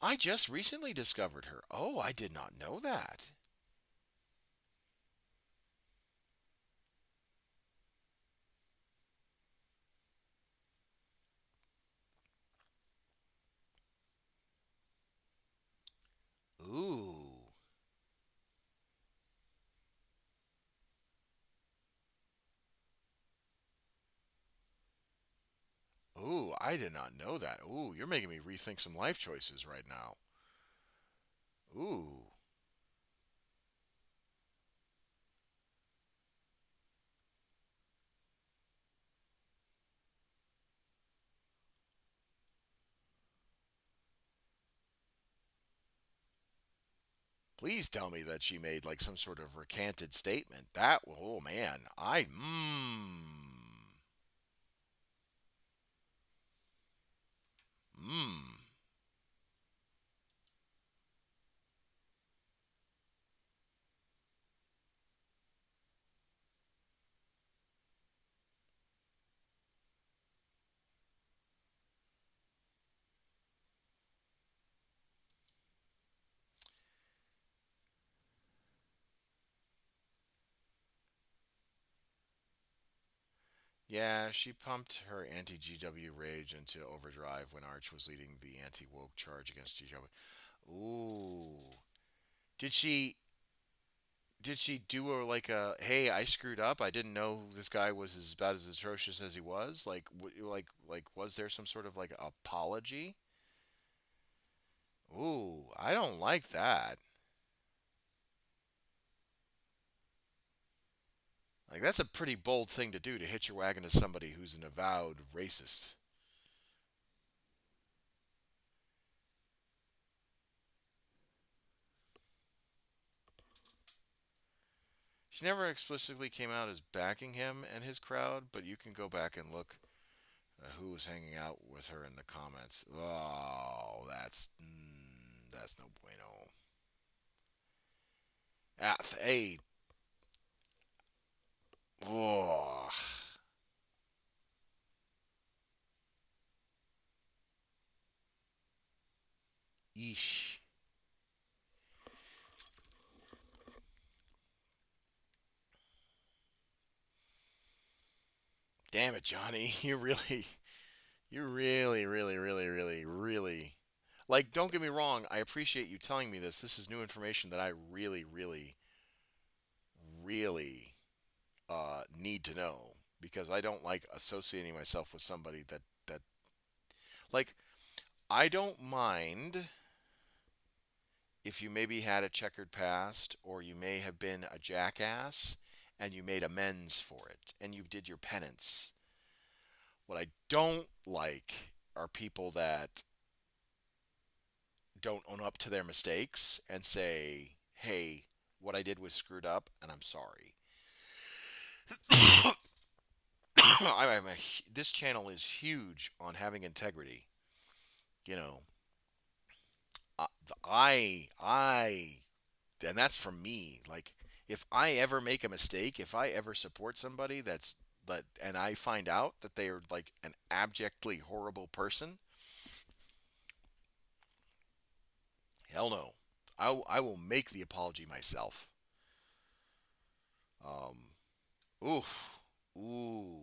I just recently discovered her. Oh, I did not know that. Ooh. Ooh, I did not know that. Ooh, you're making me rethink some life choices right now. Ooh. Please tell me that she made like some sort of recanted statement. That, oh man, mmm. Yeah, she pumped her anti-GW rage into overdrive when Arch was leading the anti-woke charge against GW. Ooh. Did she did she do a like a hey, I screwed up. I didn't know this guy was as bad as atrocious as he was. Like was there some sort of like apology? Ooh, I don't like that. Like that's a pretty bold thing to do to hitch your wagon to somebody who's an avowed racist. She never explicitly came out as backing him and his crowd, but you can go back and look at who was hanging out with her in the comments. Oh, that's no bueno. Ah, hey, oh, yeesh. Damn it, Johnny. You really. Like, don't get me wrong. I appreciate you telling me this. This is new information that I really need to know because I don't like associating myself with somebody that like. I don't mind if you maybe had a checkered past or you may have been a jackass and you made amends for it and you did your penance. What I don't like are people that don't own up to their mistakes and say, hey, what I did was screwed up and I'm sorry. This channel is huge on having integrity. You know, I, I, and that's from me. Like, if I ever make a mistake, if I ever support somebody and I find out that they are like an abjectly horrible person, hell no. I will make the apology myself. Um, oof, ooh,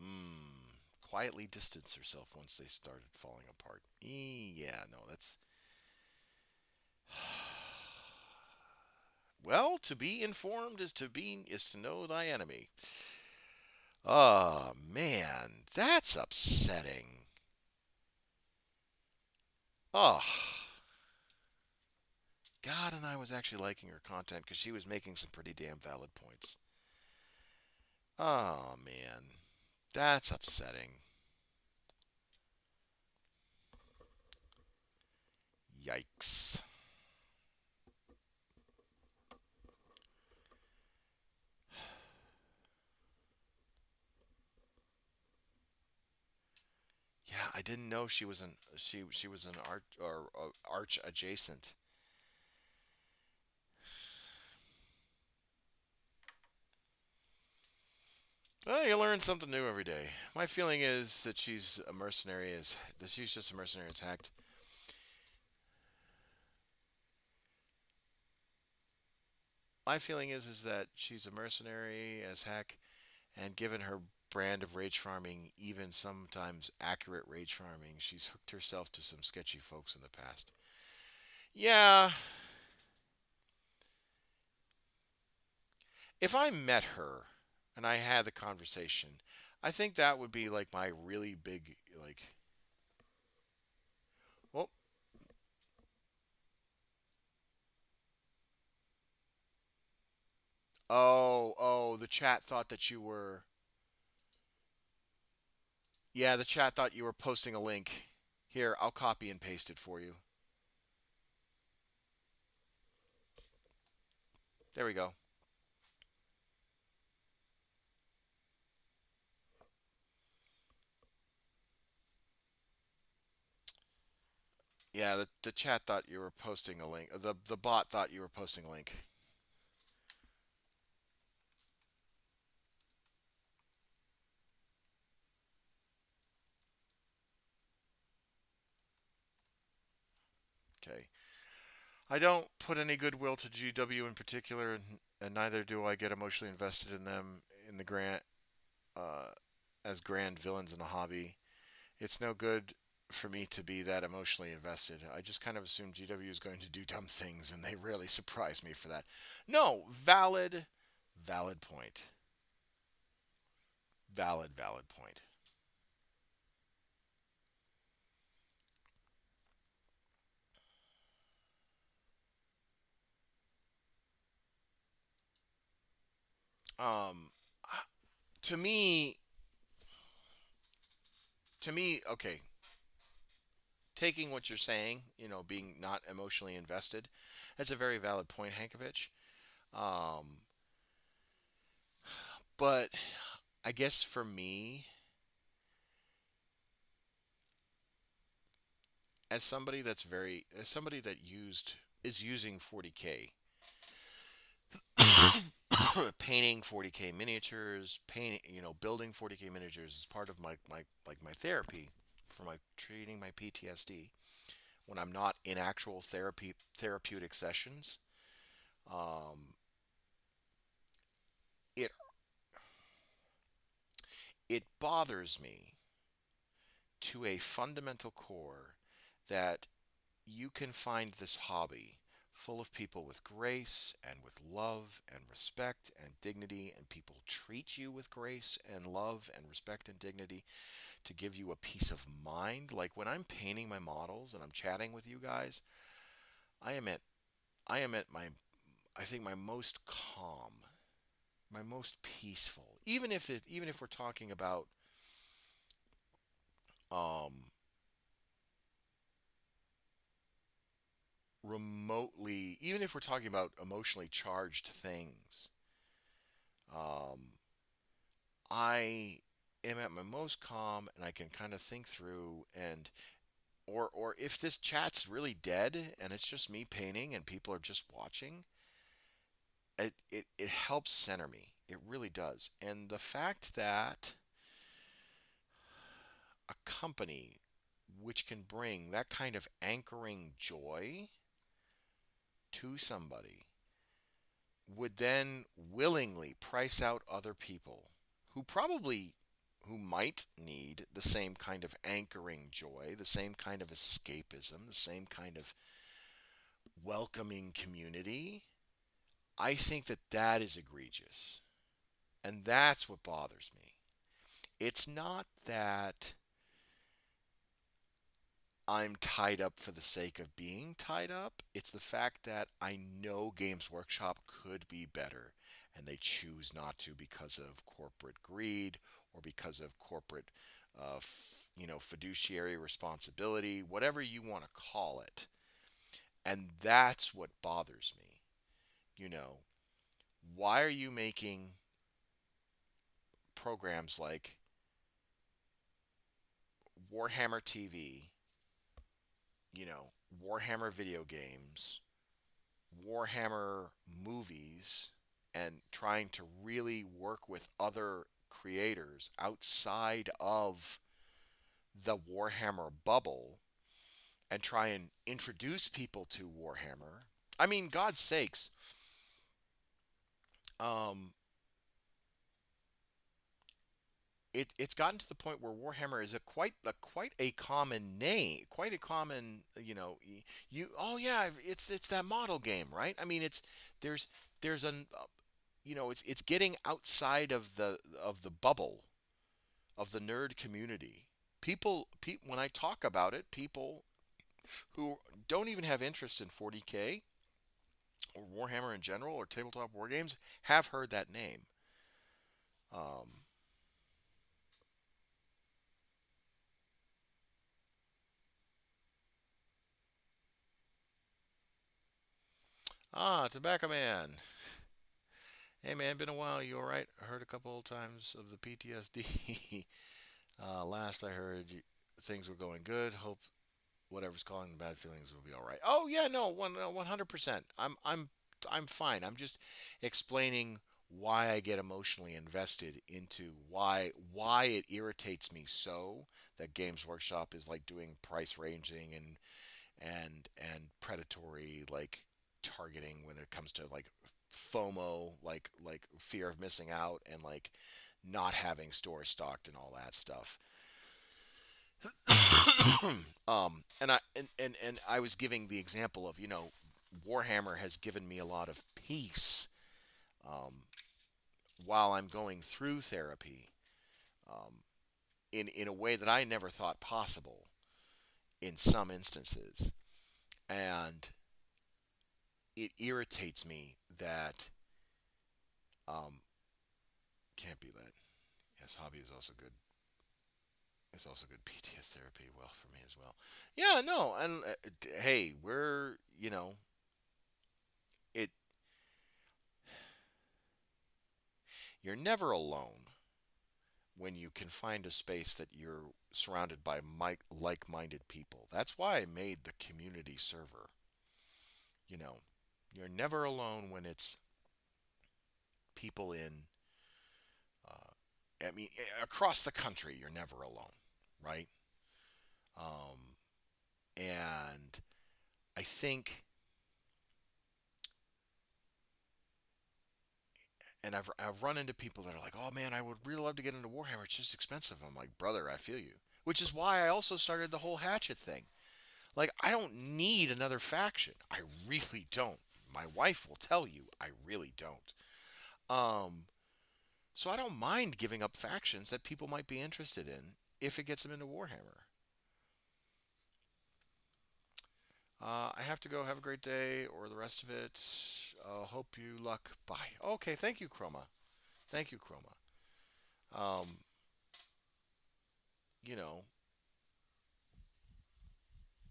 mmm. Quietly distance herself once they started falling apart. Yeah, no, that's. Well, to be informed is to know thy enemy. Oh man, that's upsetting. Oh, God, and I was actually liking her content because she was making some pretty damn valid points. Oh man, that's upsetting. Yikes. Yeah, I didn't know she was an art or arch adjacent. Well, you learn something new every day. My feeling is that she's a mercenary. Is that she's just a mercenary as Hecht. My feeling is that she's a mercenary as heck, and given her brand of rage farming, even sometimes accurate rage farming, she's hooked herself to some sketchy folks in the past. Yeah, if I met her and I had the conversation, I think that would be like my really big like. Oh, oh, the chat thought that you were. Yeah, the chat thought you were posting a link. Here, I'll copy and paste it for you. There we go. Yeah, the chat thought you were posting a link. The bot thought you were posting a link. Okay. I don't put any goodwill to GW in particular, and neither do I get emotionally invested in them in the grant uh, as grand villains in the hobby. It's no good for me to be that emotionally invested. I just kind of assume GW is going to do dumb things, and they rarely surprise me for that. No, valid point. Valid point. Um, to me, okay, taking what you're saying, being not emotionally invested, that's a very valid point, Hankovich. Um, but I guess for me, as somebody that is using 40K, painting 40K miniatures, building 40K miniatures is part of my therapy for my treating my PTSD when I'm not in actual therapeutic sessions. Um, it it bothers me to a fundamental core that you can find this hobby full of people with grace and with love and respect and dignity, and people treat you with grace and love and respect and dignity to give you a peace of mind. Like when I'm painting my models and I'm chatting with you guys, I am at my I think my most calm, my most peaceful. Even if we're talking about um remotely, even if we're talking about emotionally charged things, um, I am at my most calm and I can kind of think through or if this chat's really dead and it's just me painting and people are just watching, it helps center me. It really does. And the fact that a company which can bring that kind of anchoring joy to somebody would then willingly price out other people who probably who might need the same kind of anchoring joy, the same kind of escapism, the same kind of welcoming community. I think that that is egregious. And that's what bothers me. It's not that I'm tied up for the sake of being tied up. It's the fact that I know Games Workshop could be better, and they choose not to because of corporate greed or because of corporate, fiduciary responsibility, whatever you want to call it. And that's what bothers me. You know, why are you making programs like Warhammer TV, Warhammer video games, Warhammer movies, and trying to really work with other creators outside of the Warhammer bubble and try and introduce people to Warhammer. I mean, God's sakes, um, it's gotten to the point where Warhammer is quite a common name, quite a common oh yeah, it's that model game, right? I mean, there's an it's getting outside of the bubble of the nerd community. When I talk about it, people who don't even have interest in 40K or Warhammer in general or tabletop war games have heard that name. Um, Tobacco Man. Hey man, been a while. You all right? I heard a couple times of the PTSD. Last I heard, things were going good. Hope whatever's causing the bad feelings will be all right. Oh yeah, no, 100%. I'm fine. I'm just explaining why I get emotionally invested into why it irritates me so that Games Workshop is like doing price ranging and predatory like targeting when it comes to like FOMO, like fear of missing out and like not having stores stocked and all that stuff. And I was giving the example of Warhammer has given me a lot of peace um, while I'm going through therapy in a way that I never thought possible in some instances, and it irritates me that um, can't be that. Yes, hobby is also good. It's also good PTS therapy. Well, for me as well. Yeah, no, and hey, we're it. You're never alone when you can find a space that you're surrounded by like-minded people. That's why I made the community server. You know, you're never alone when it's people in. I mean, across the country, you're never alone, right? Um, and I think, and I've run into people that are like, "Oh man, I would really love to get into Warhammer. It's just expensive." I'm like, "Brother, I feel you." Which is why I also started the whole Hatchet thing. Like, I don't need another faction. I really don't. My wife will tell you, I really don't. Um, so I don't mind giving up factions that people might be interested in if it gets them into Warhammer. I have to go. Have a great day or the rest of it. Hope you luck. Bye. Okay, thank you, Chroma. Thank you, Chroma. Um, you know,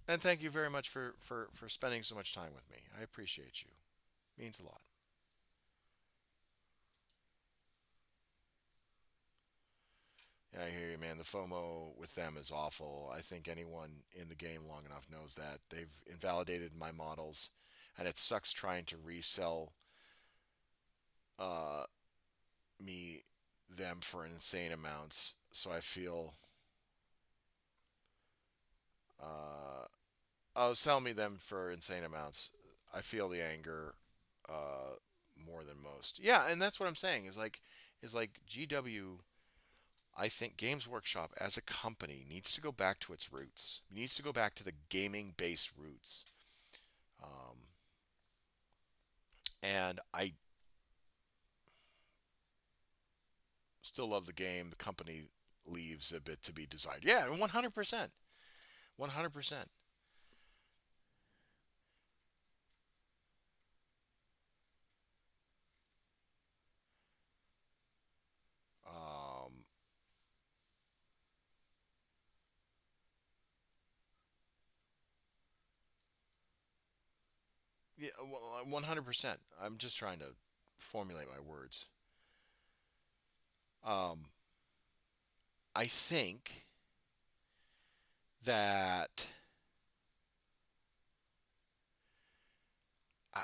and thank you very much for spending so much time with me. I appreciate you. Means a lot. Yeah, I hear you, man. The FOMO with them is awful. I think anyone in the game long enough knows that. They've invalidated my models, and it sucks trying to resell uh, me them for insane amounts. So I feel, uh, oh, sell me them for insane amounts. I feel the anger uh, more than most. Yeah, and that's what I'm saying. Is like GW. I think Games Workshop as a company needs to go back to its roots. It needs to go back to the gaming based roots. Um, and I still love the game. The company leaves a bit to be desired. Yeah, 100%. 100%. Um, yeah, 100%. I'm just trying to formulate my words. Um, I think that I,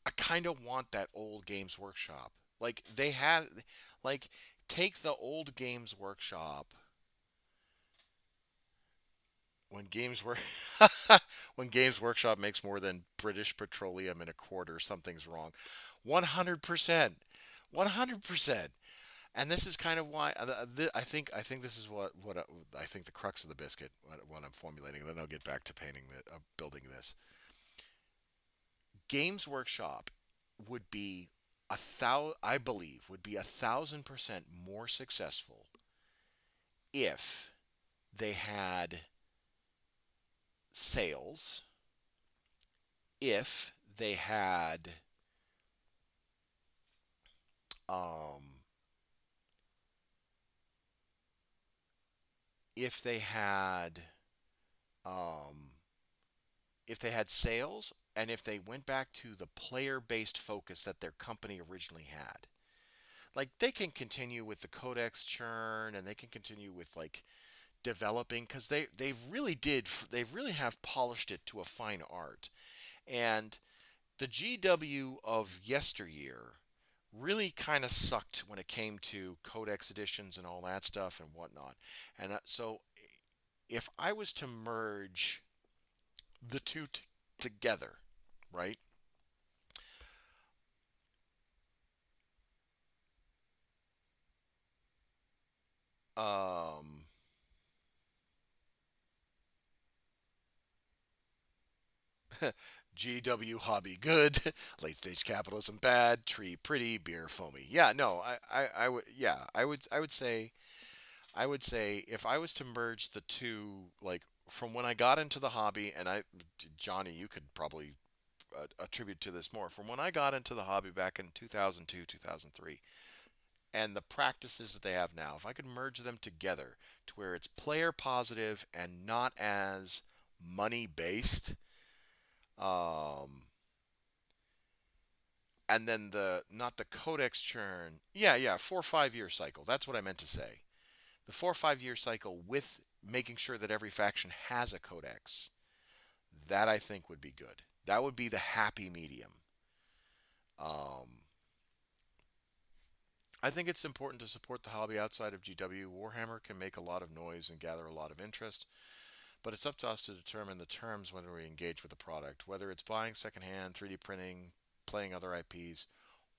I kind of want that old Games Workshop. Like they had, like take the old Games Workshop when Games Work when Games Workshop makes more than British Petroleum in a quarter, something's wrong. 100%. 100%. And this is kind of why I think this is I think the crux of the biscuit what I'm formulating. Then I'll get back to painting the building this. Games Workshop would be I believe would be 1,000% more successful if they had sales, if they had um, if they had um, if they had sales and if they went back to the player-based focus that their company originally had. Like they can continue with the codex churn and they can continue with like developing because they really have polished it to a fine art. And the GW of yesteryear really kind of sucked when it came to codex editions and all that stuff and whatnot. And so if I was to merge the two together, right? Um, GW hobby good, late stage capitalism bad, tree pretty, beer foamy. Yeah, no, I would yeah, I would say if I was to merge the two, like from when I got into the hobby, and Johnny, you could probably attribute to this more. From when I got into the hobby back in 2002, 2003, and the practices that they have now, if I could merge them together to where it's player positive and not as money based, um, and then the not the codex churn, yeah, 4 or 5 year cycle. That's what I meant to say. The 4 or 5 year cycle with making sure that every faction has a codex. That I think would be good. That would be the happy medium. Um, I think it's important to support the hobby outside of GW. Warhammer can make a lot of noise and gather a lot of interest, but it's up to us to determine the terms when we engage with the product, whether it's buying secondhand, 3D printing, playing other IPs,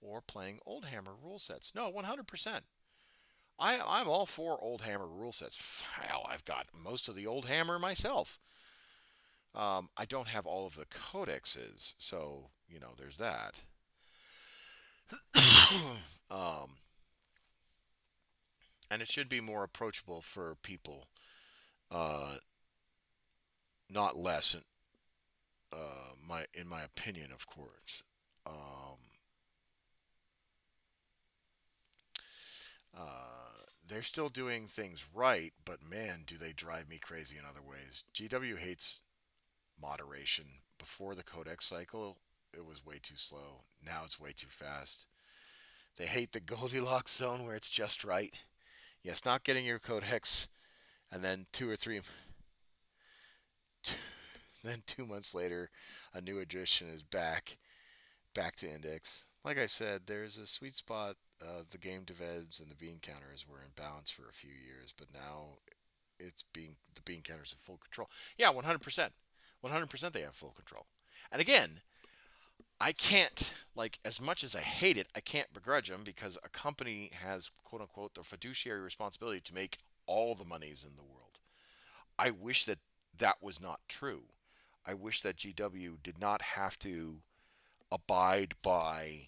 or playing Old Hammer rule sets. No, 100%. I'm all for Old Hammer rule sets. Hell, I've got most of the Old Hammer myself. I don't have all of the codexes, so, there's that. um, and it should be more approachable for people, uh, not less. In my opinion, of course. Um, they're still doing things right, but man, do they drive me crazy in other ways. GW hates moderation. Before the codex cycle, it was way too slow. Now it's way too fast. They hate the Goldilocks zone where it's just right. Yes, not getting your codex, and then two, then 2 months later, a new edition is back to index. Like I said, there's a sweet spot. The game devs and the bean counters were in balance for a few years, but now the bean counters in full control. Yeah, 100%. 100% they have full control. And again, I can't, like, as much as I hate it, I can't begrudge them because a company has, quote unquote, the fiduciary responsibility to make all the monies in the world. I wish that that was not true. I wish that GW did not have to abide by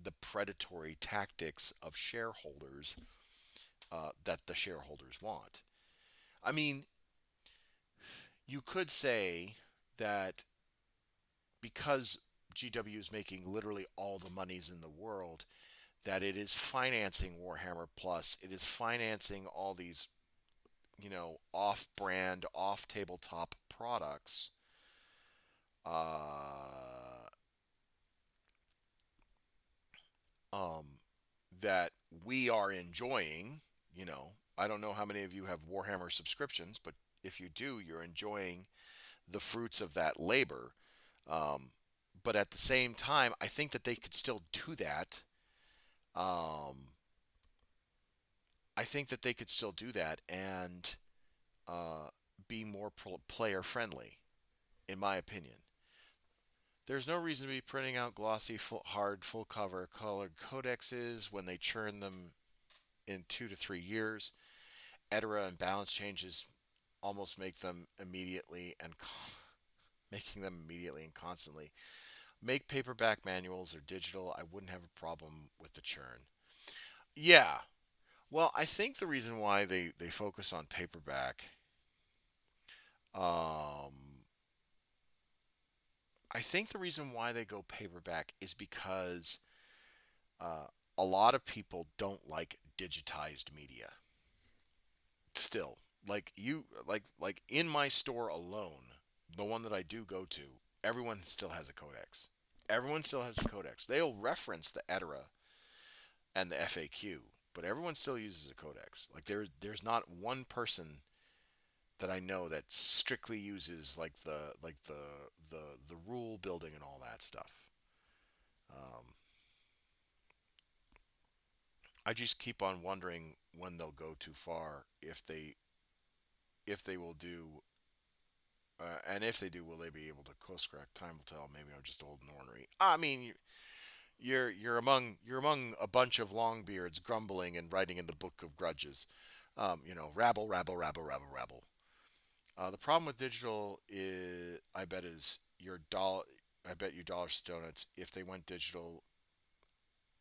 the predatory tactics of shareholders that the shareholders want. I mean, you could say that because GW is making literally all the monies in the world, that it is financing Warhammer Plus. It is financing all these, off brand, off tabletop products uh, um, that we are enjoying. I don't know how many of you have Warhammer subscriptions, but if you do, you're enjoying the fruits of that labor. Um, but at the same time, I think that they could still do that. Um, I think that they could still do that and uh, be more player friendly, in my opinion. There's no reason to be printing out glossy, hard, full cover colored codexes when they churn them in 2 to 3 years. Etera and balance changes almost make them immediately and making them immediately and constantly. Make paperback manuals or digital. I wouldn't have a problem with the churn. Yeah. Well, I think the reason why they focus on paperback, um, I think the reason why they go paperback is because uh, a lot of people don't like digitized media. Still, like in my store alone, the one that I do go to, everyone still has a codex. Everyone still has a codex. They'll reference the Etera and the FAQ, but everyone still uses a codex. Like there's not one person that I know that strictly uses the rule building and all that stuff. Um, I just keep on wondering when they'll go too far, if they will do, and if they do, will they be able to course correct? Time will tell. Maybe I'm just old and ornery. I mean, you're among a bunch of longbeards grumbling and writing in the book of grudges. Rabble, rabble, rabble, rabble, rabble. The problem with digital is, I bet, is your dollar. I bet you dollars to donuts. If they went digital,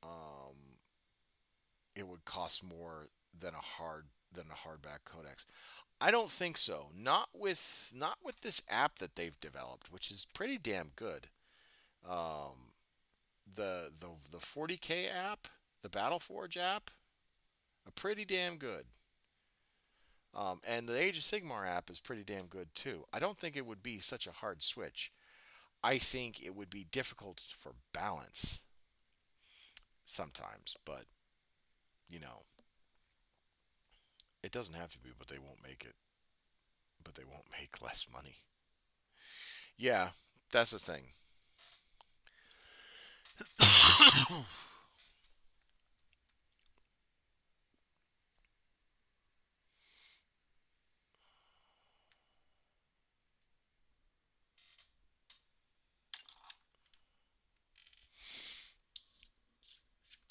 um, it would cost more than a hardback codex. I don't think so. Not with this app that they've developed, which is pretty damn good. Um, the 40K app, the Battleforge app, are pretty damn good. And the Age of Sigmar app is pretty damn good too. I don't think it would be such a hard switch. I think it would be difficult for balance sometimes, but you know, it doesn't have to be. But they won't make it. But they won't make less money. Yeah, that's the thing.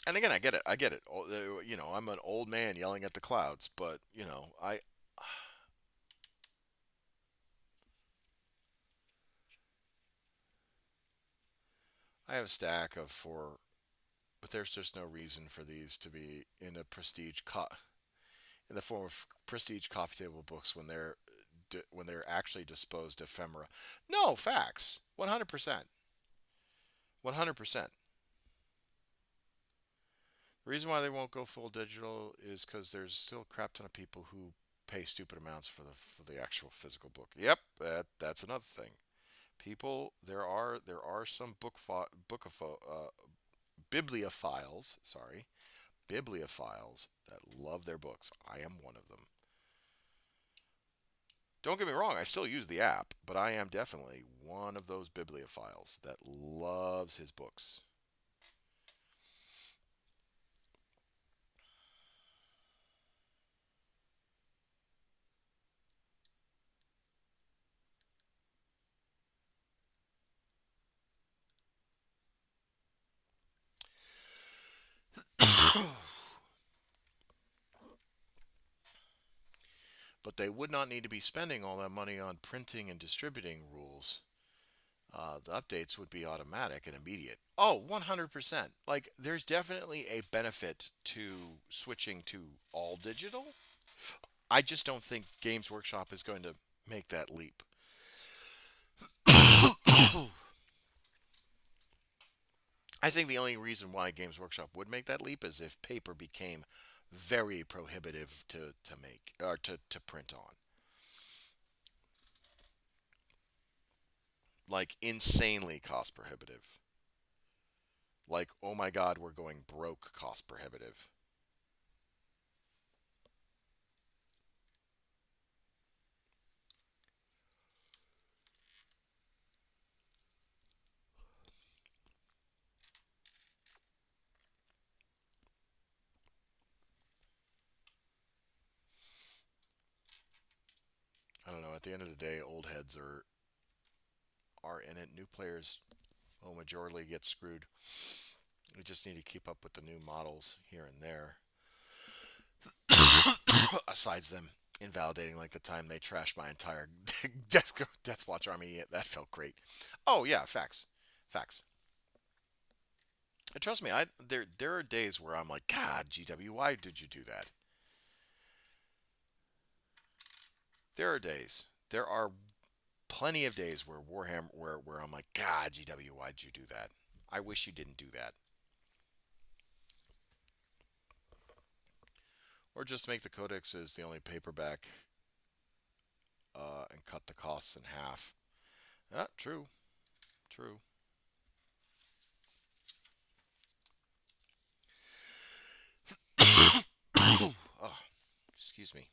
And again, I get it. I get it. I'm an old man yelling at the clouds, but I have a stack of four, but there's just no reason for these to be in a in the form of prestige coffee table books when they're actually disposed ephemera. No, facts. 100%. 100%. The reason why they won't go full digital is because there's still a crap ton of people who pay stupid amounts for the actual physical book. Yep, that's another thing. People, there are some bibliophiles, sorry, bibliophiles that love their books. I am one of them. Don't get me wrong, I still use the app, but I am definitely one of those bibliophiles that loves his books. But they would not need to be spending all that money on printing and distributing rules. The updates would be automatic and immediate. Oh, 100%. Like, there's definitely a benefit to switching to all digital. I just don't think Games Workshop is going to make that leap. I think the only reason why Games Workshop would make that leap is if paper became very prohibitive to make or to print on. Like insanely cost prohibitive. Like, oh my god, we're going broke cost prohibitive. at the end of the day, old heads are in it. New players will majorly get screwed. We just need to keep up with the new models here and there. Asides them invalidating like the time they trashed my entire Death Watch army. That felt great. Oh yeah, facts, facts. And trust me, there are days where I'm like, God, GW, why did you do that? There are days. There are plenty of days where Warhammer, where I'm like, God, GW, why'd you do that? I wish you didn't do that. Or just make the codexes the only paperback and cut the costs in half. Ah, true, true. Oh, excuse me.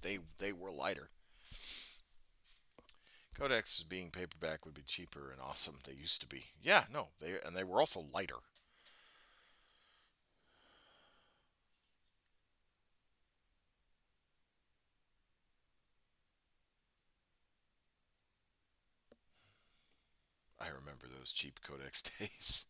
They they were lighter. Codex being paperback would be cheaper and awesome. They used to be. Yeah, no, they were also lighter. I remember those cheap Codex days.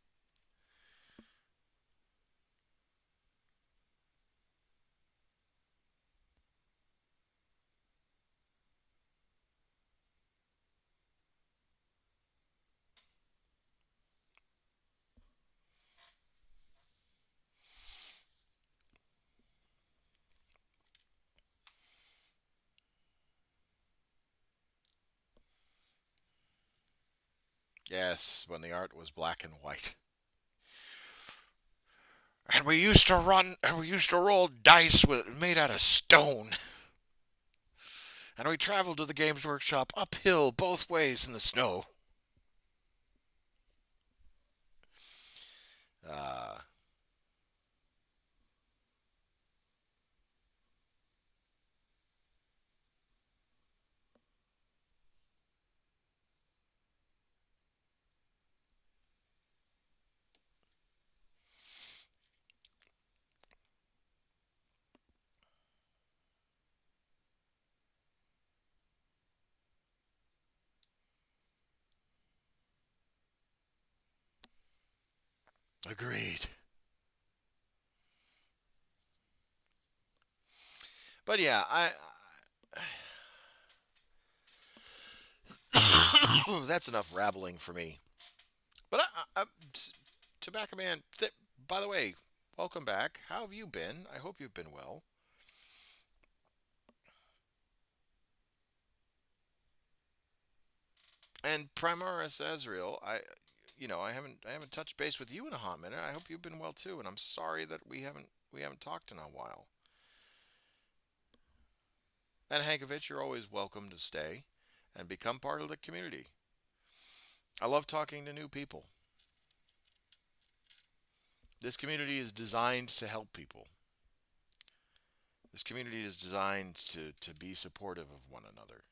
Yes, when the art was black and white. And we used to roll dice with made out of stone. And we traveled to the Games Workshop uphill both ways in the snow. Uh, Agreed. But yeah, that's enough rabbling for me. But Tobacco Man, by the way, welcome back. How have you been? I hope you've been well. And Primaris Azrael, I haven't touched base with you in a hot minute. I hope you've been well too, and I'm sorry that we haven't talked in a while. And Hankovich, you're always welcome to stay and become part of the community. I love talking to new people. This community is designed to help people. This community is designed to be supportive of one another.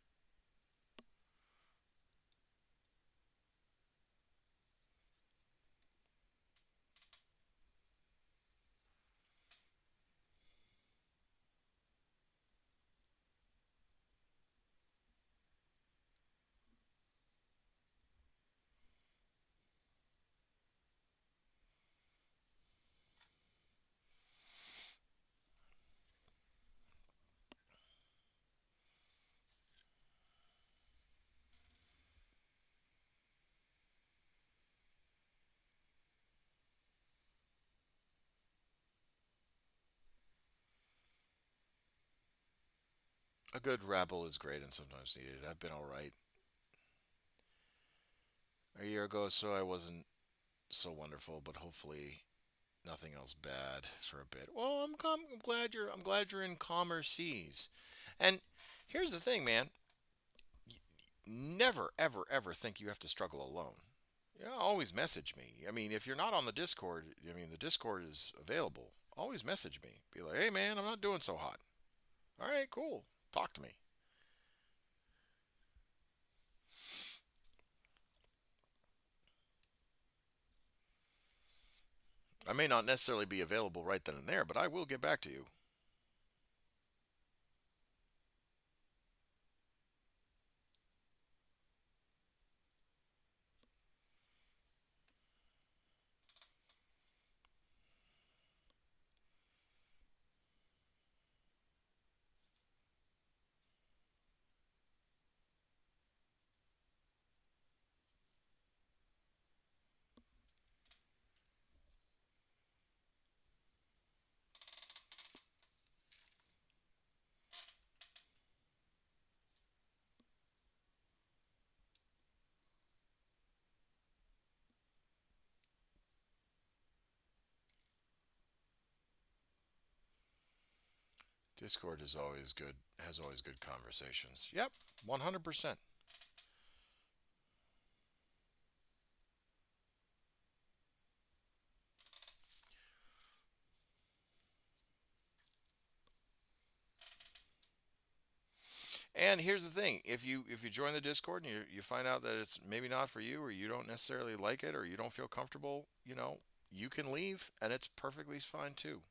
A good rabble is great and sometimes needed. I've been all right. A year ago, so I wasn't so wonderful, but hopefully nothing else bad for a bit. Well, I'm glad you're in calmer seas. And here's the thing, man. Never, ever, ever think you have to struggle alone. Yeah, always message me. I mean, if you're not on the Discord, I mean, the Discord is available. Always message me. Be like, hey, man, I'm not doing so hot. All right, cool. Talk to me. I may not necessarily be available right then and there, but I will get back to you. Discord is always good, has always good conversations. Yep, 100%. And here's the thing: if you join the Discord and you find out that it's maybe not for you, or you don't necessarily like it, or you don't feel comfortable, you can leave, and it's perfectly fine too.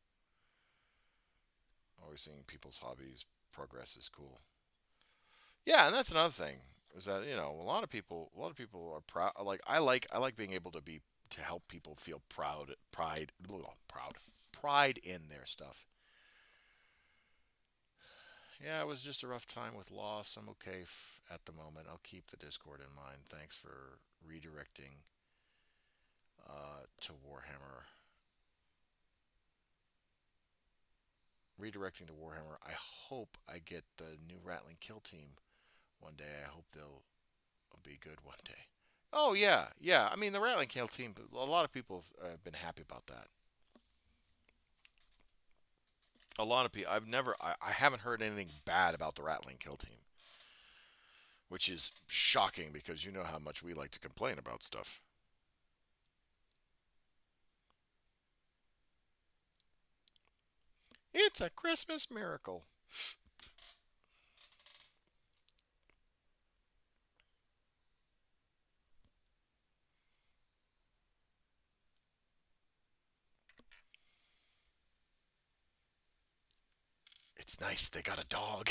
Always seeing people's hobbies progress is cool. Yeah, and that's another thing is that a lot of people are proud. I like being able to help people feel pride in their stuff. Yeah, it was just a rough time with loss. I'm okay at the moment. I'll keep the Discord in mind. Thanks for redirecting to Warhammer. Redirecting to Warhammer. I hope I get the new Rattling Kill team one day. I hope they'll be good one day. Oh yeah, yeah. I mean the Rattling Kill team. A lot of people have been happy about that. A lot of people. I haven't heard anything bad about the Rattling Kill team, which is shocking because you know how much we like to complain about stuff. It's a Christmas miracle. It's nice they got a dog.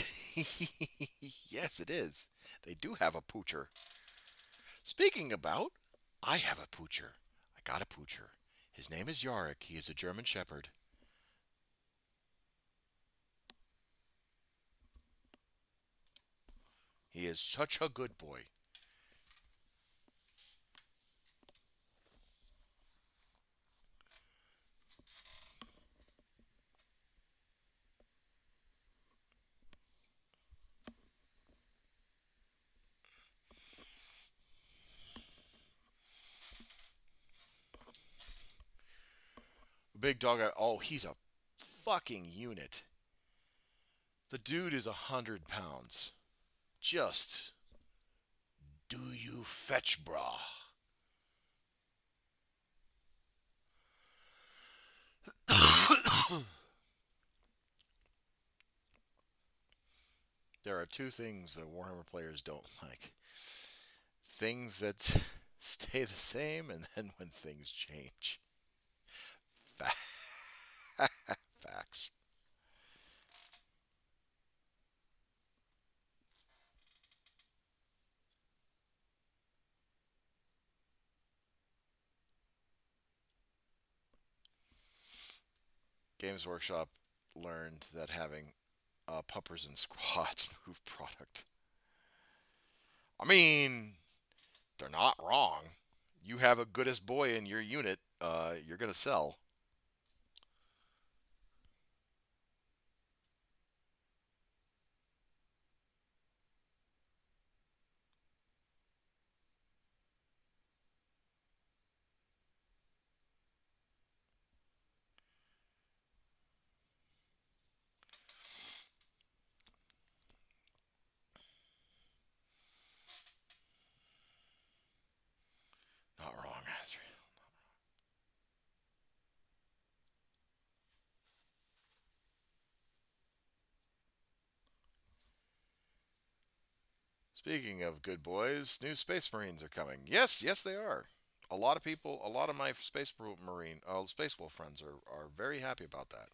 Yes, it is. They do have a poocher. Speaking about, I have a poocher. I got a poocher. His name is Yarick. He is a German Shepherd. He is such a good boy. Big dog. Oh, he's a fucking unit. The dude is 100 pounds. Just do you fetch, brah? There are two things that Warhammer players don't like: things that stay the same, and then when things change. Facts. Games Workshop learned that having puppers and squads move product. I mean, they're not wrong. You have a goodest boy in your unit, you're gonna sell. Not wrong, Azrael. Speaking of good boys, new Space Marines are coming. Yes, yes, they are. A lot of people, a lot of my Space Wolf friends are very happy about that.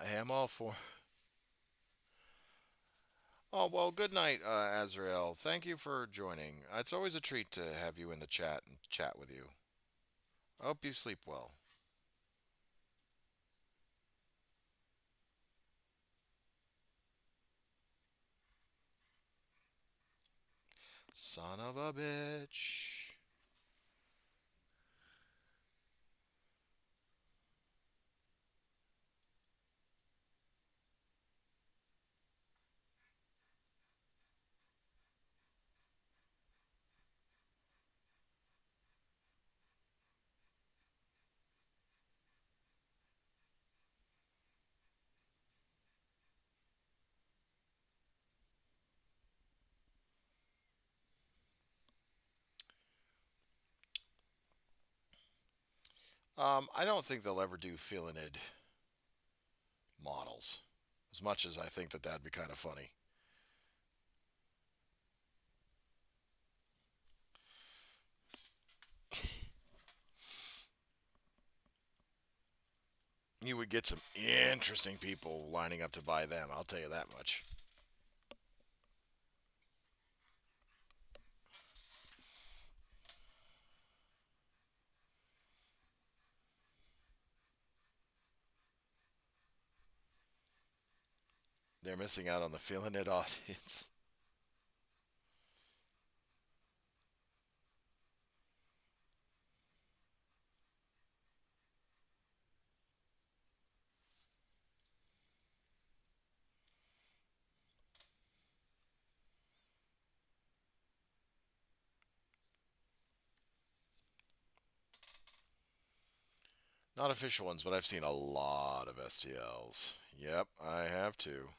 I am all for. Oh, well, good night, Azrael. Thank you for joining. It's always a treat to have you in the chat and chat with you. I hope you sleep well. Son of a bitch. I don't think they'll ever do Filinid models, as much as I think that that'd be kind of funny. You would get some interesting people lining up to buy them, I'll tell you that much. They're missing out on the Filinid audience. Not official ones, but I've seen a lot of STLs. Yep, I have too.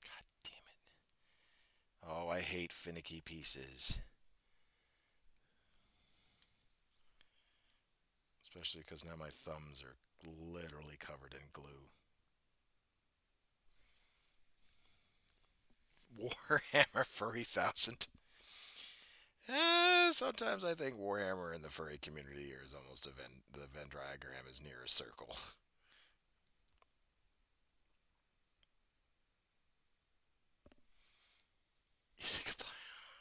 God damn it. Oh, I hate finicky pieces. Especially because now my thumbs are literally covered in glue. Warhammer Furry 1000. Sometimes I think Warhammer in the furry community is almost the Venn diagram is near a circle. You think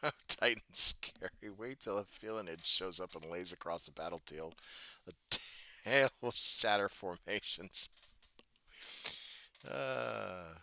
about Titan's scary. Wait till a Filinid shows up and lays across the battlefield. The tail will shatter formations. Uh,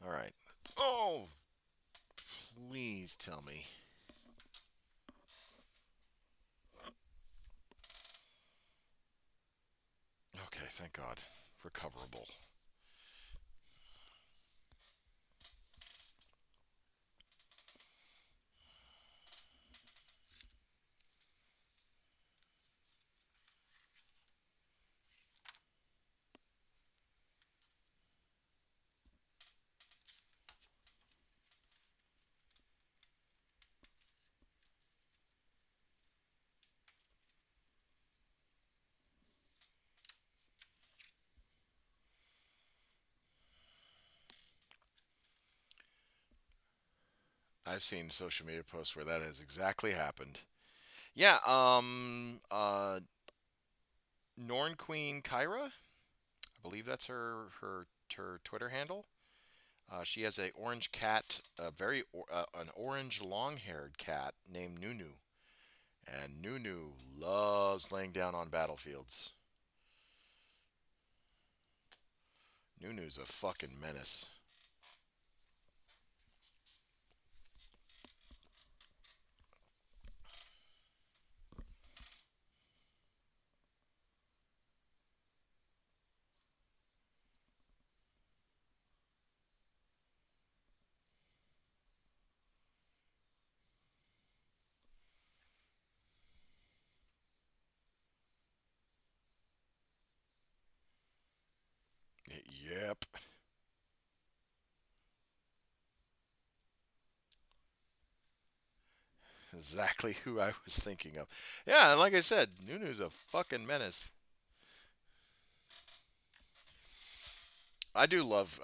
all right. Oh, please tell me. Okay, thank God. Recoverable. I've seen social media posts where that has exactly happened. Yeah, Norn Queen Kyra, I believe that's her Twitter handle. She has a orange cat, an orange long-haired cat named Nunu, and Nunu loves laying down on battlefields. Nunu's a fucking menace. Yep, exactly who I was thinking of. Yeah, and like I said, Nunu's a fucking menace. I do love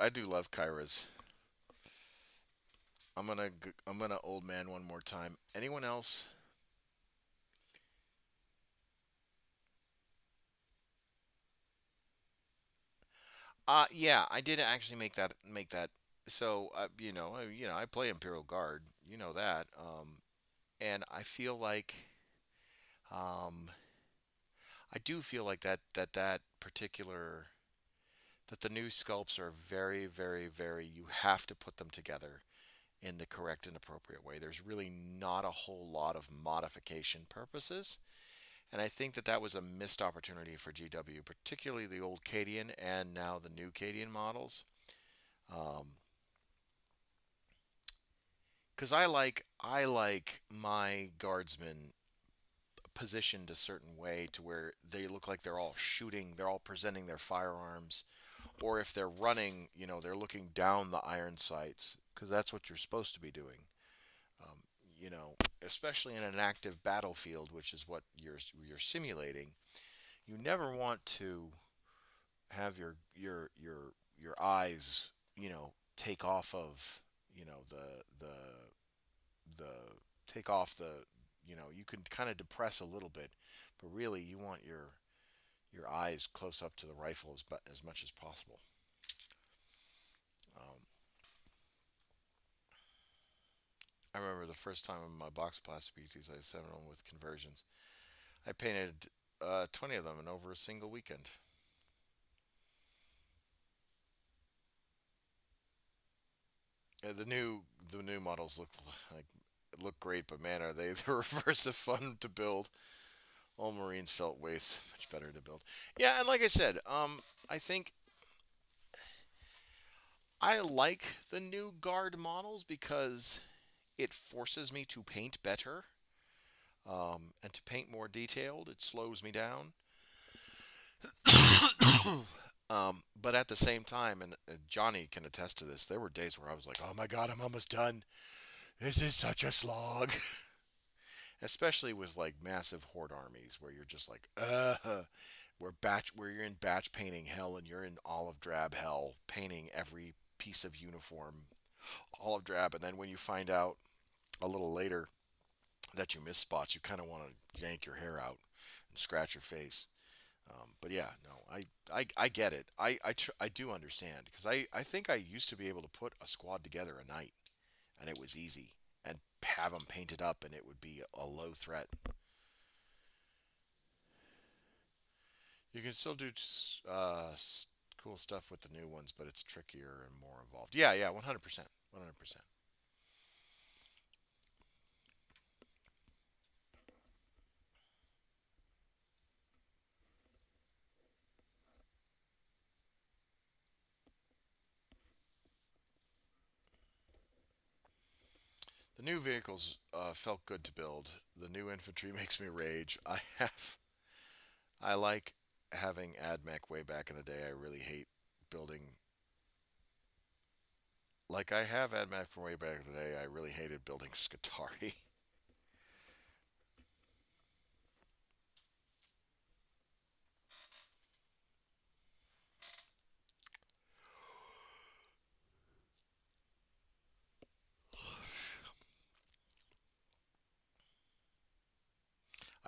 Kyra's. I'm gonna old man one more time. Anyone else? Yeah, I did actually make that. So I play Imperial Guard. You know that. And I feel like um, I do feel like that particular that the new sculpts are very, very, very. You have to put them together in the correct and appropriate way. There's really not a whole lot of modification purposes. And I think that was a missed opportunity for GW, particularly the old Cadian and now the new Cadian models. Um, because I like my guardsmen positioned a certain way to where they look like they're all shooting, they're all presenting their firearms, or if they're running, they're looking down the iron sights because that's what you're supposed to be doing. Um, you know, Especially in an active battlefield, which is what you're simulating. You never want to have your eyes, take off of, the take off the, you can kind of depress a little bit, but really you want your eyes close up to the rifle as much as possible. Um, I remember the first time in my box plastic BTs, I had 7 of them with conversions. I painted 20 of them in over a single weekend. The new models like look great, but man, are they the reverse of fun to build. All Marines felt way so much better to build. Yeah, and like I said, I think I like the new guard models because it forces me to paint better, and to paint more detailed. It slows me down. But at the same time, and Johnny can attest to this, there were days where I was like, "Oh my god, I'm almost done. This is such a slog." Especially with like massive horde armies, where you're just like, where you're in batch painting hell, and you're in olive drab hell, painting every piece of uniform olive drab, and then when you find out a little later that you miss spots, you kind of want to yank your hair out and scratch your face. But yeah, no, I get it. I do understand because I think I used to be able to put a squad together a night, and it was easy, and have them painted up, and it would be a low threat. You can still do cool stuff with the new ones, but it's trickier and more involved. Yeah, yeah, 100%, 100%. The new vehicles felt good to build. The new infantry makes me rage. I like having AdMech way back in the day. I really hate building. Like I have AdMech from way back in the day. I really hated building Scutari.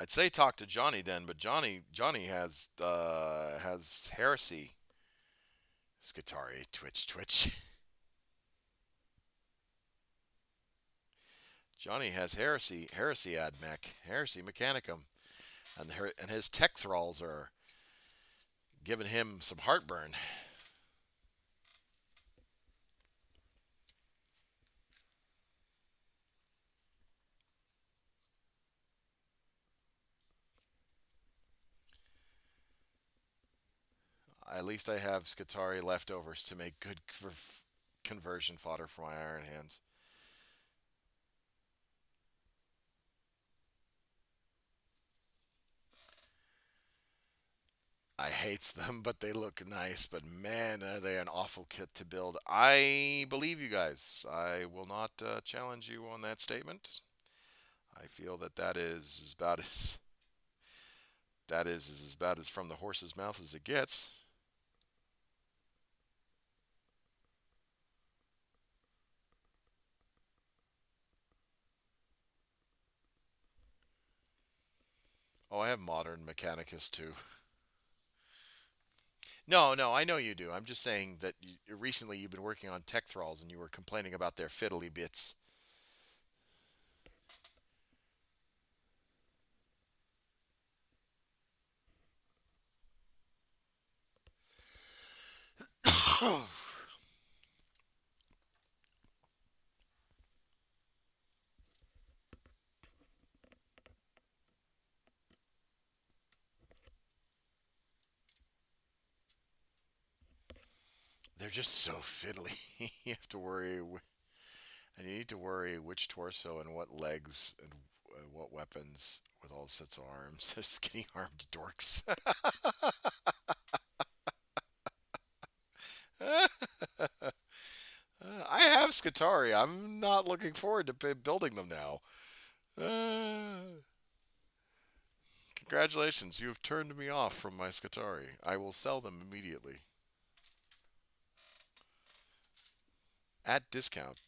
I'd say talk to Johnny then, but Johnny has heresy. Skitari, Twitch. Johnny has heresy ad mech, heresy mechanicum, and his tech thralls are giving him some heartburn. At least I have Skitari leftovers to make good conversion fodder for my Iron Hands. I hates them, but they look nice. But man, are they an awful kit to build. I believe you guys. I will not challenge you on that statement. I feel that that is as bad as from the horse's mouth as it gets. Oh, I have modern Mechanicus too. No, I know you do. I'm just saying that recently you've been working on tech thralls and you were complaining about their fiddly bits. They're just so fiddly. You have to worry, and you need to worry which torso and what legs and what weapons with all sets of arms. They're skinny armed dorks. I have Skitari. I'm not looking forward to building them now. Congratulations, you have turned me off from my Skitari. I will sell them immediately. At discount.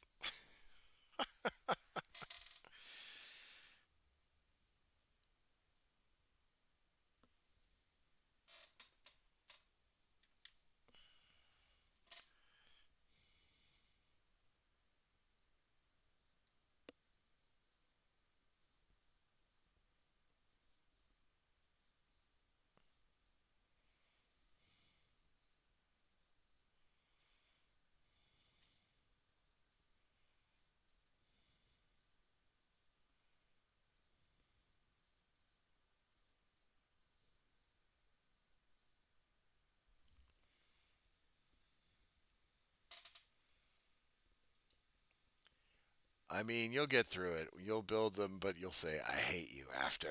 I mean, you'll get through it. You'll build them, but you'll say, I hate you after.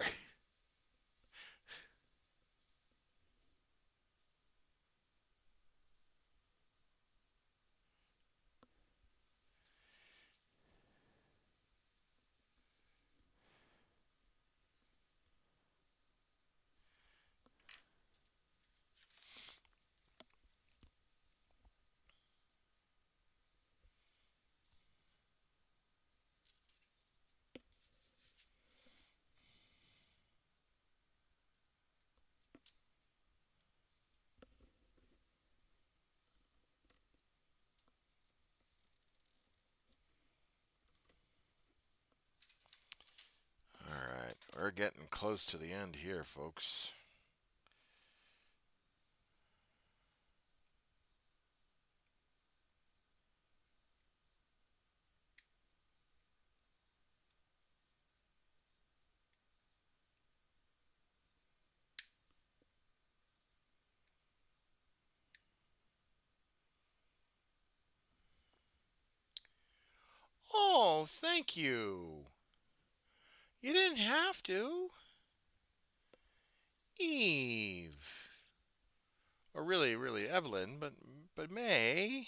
Alright, we're getting close to the end here, folks. Oh, thank you. You didn't have to. Eve. Or really, Evelyn, but May.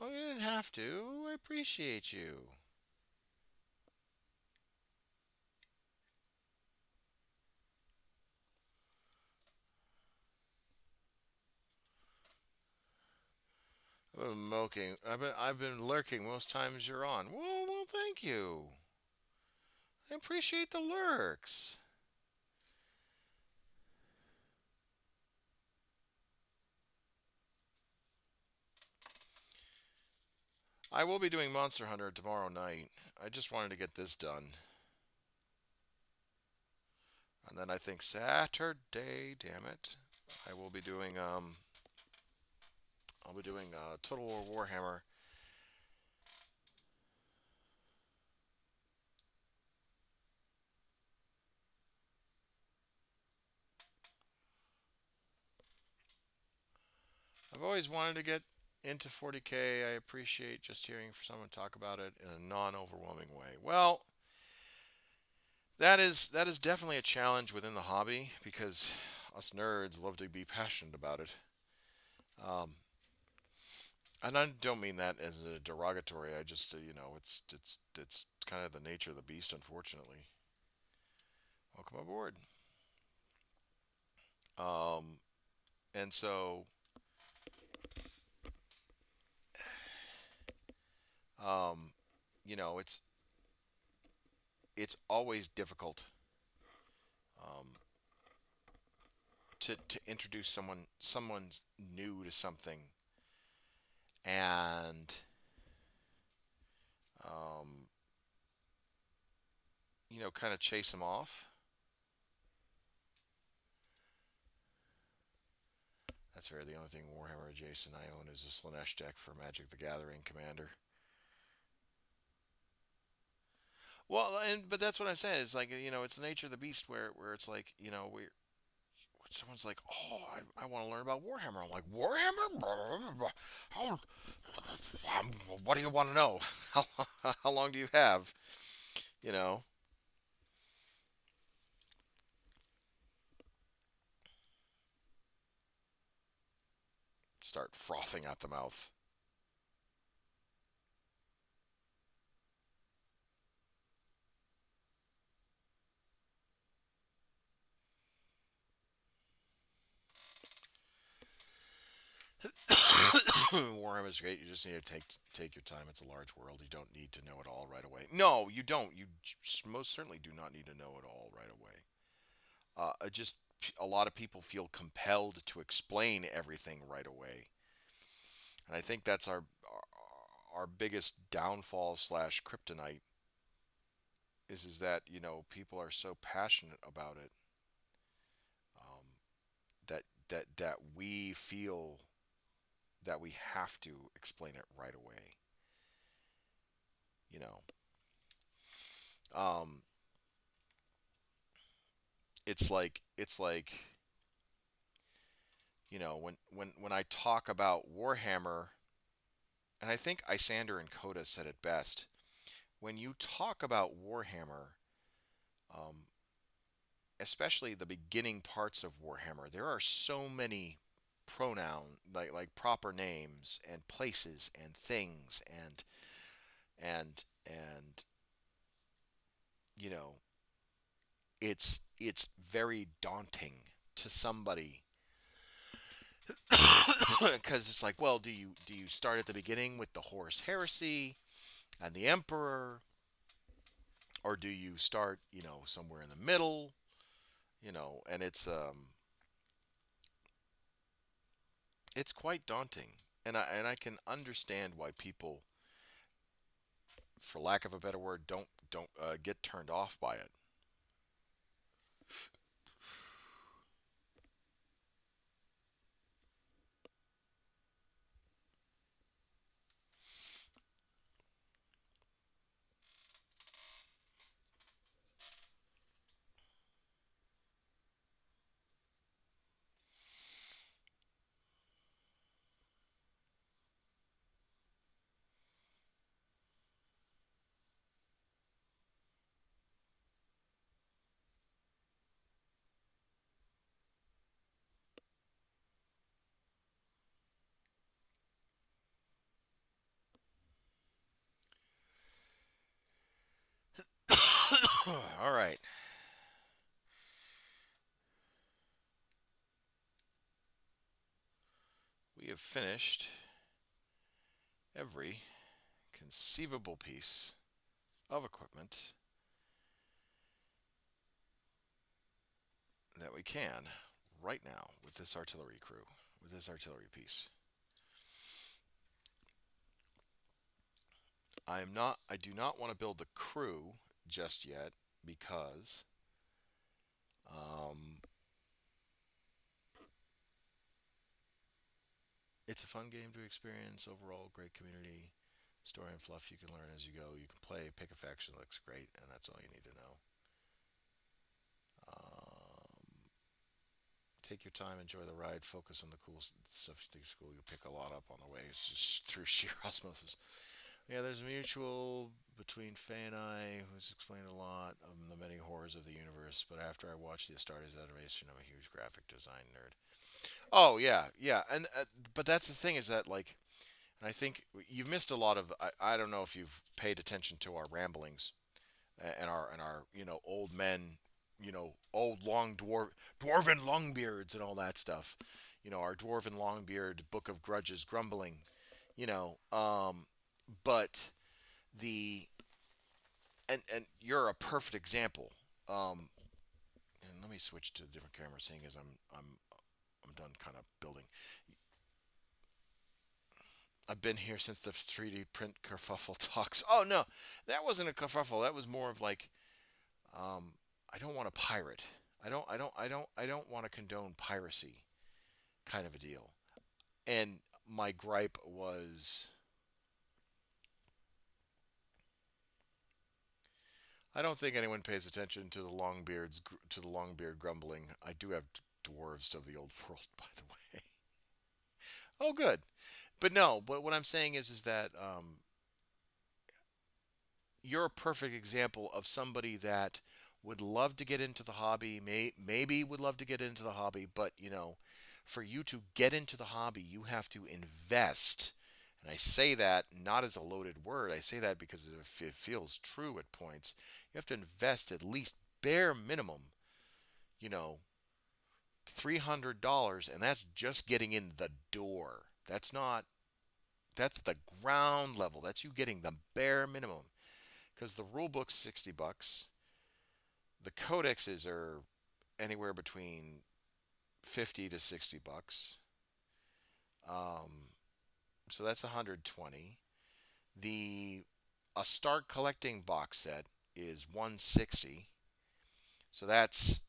Oh, you didn't have to. I appreciate you. Moking. I've been lurking most times you're on. Well, thank you. I appreciate the lurks. I will be doing Monster Hunter tomorrow night. I just wanted to get this done. And then I think Saturday, damn it, I will be doing I'll be doing Total War Warhammer. I've always wanted to get into 40K. I appreciate just hearing for someone talk about it in a non-overwhelming way. Well, that is definitely a challenge within the hobby because us nerds love to be passionate about it. Um, and I don't mean that as a derogatory. I just it's kind of the nature of the beast, unfortunately. Welcome aboard. Um, and so um, it's always difficult um, to introduce someone's new to something and um, kind of chase them off. That's fair. The only thing Warhammer adjacent I own is a Slanesh deck for Magic the Gathering Commander. Well, but that's what I'm saying. It's like it's the nature of the beast where it's like we someone's like, oh, I want to learn about Warhammer. I'm like, Warhammer? How, what do you want to know? How, how long do you have? You know, start frothing at the mouth. Warhammer is great. You just need to take your time. It's a large world. You don't need to know it all right away. No, you don't. You most certainly do not need to know it all right away. Just a lot of people feel compelled to explain everything right away, and I think that's our biggest downfall slash kryptonite is that people are so passionate about it um, that we feel that we have to explain it right away. You know, um, it's like when I talk about Warhammer, and I think Isander and Coda said it best. When you talk about Warhammer, um, especially the beginning parts of Warhammer, there are so many pronoun like proper names and places and things and you know it's very daunting to somebody because it's like, well, do you start at the beginning with the Horus Heresy and the Emperor, or do you start somewhere in the middle, and it's quite daunting, and I can understand why people, for lack of a better word, don't get turned off by it. All right. We have finished every conceivable piece of equipment that we can right now with this artillery crew, with this artillery piece. I do not want to build the crew just yet because um, it's a fun game to experience. Overall, great community, story and fluff you can learn as you go. You can play, pick a faction, looks great, and that's all you need to know. Um, Take your time, enjoy the ride, focus on the cool stuff you think is cool. You'll pick a lot up on the way. It's just through sheer osmosis. Yeah, there's a mutual between Faye and I who's explained a lot of the many horrors of the universe, but after I watched the Astartes animation, I'm a huge graphic design nerd. Oh, yeah, yeah. And but that's the thing is that, like, and I think you've missed a lot of I don't know if you've paid attention to our ramblings and our old men, old long dwarven longbeards and all that stuff. Our dwarven longbeard book of grudges grumbling, you know um but the and you're a perfect example. And let me switch to a different camera, seeing as I'm done kind of building. I've been here since the 3D print kerfuffle talks. Oh no, that wasn't a kerfuffle. That was more of like, um, I don't want to pirate. I don't want to condone piracy, kind of a deal. And my gripe was, I don't think anyone pays attention to the longbeard grumbling. I do have dwarves of the old world, by the way. Oh, good. But no, but what I'm saying is that you're a perfect example of somebody that would love to get into the hobby, maybe would love to get into the hobby, but for you to get into the hobby, you have to invest. And I say that not as a loaded word. I say that because it feels true at points. You have to invest at least bare minimum, you know, $300, and that's just getting in the door. That's the ground level. That's you getting the bare minimum. Because the rule book's $60. The codexes are anywhere between 50 to $60. Um, so that's 120. The A start collecting box set is 160. So that's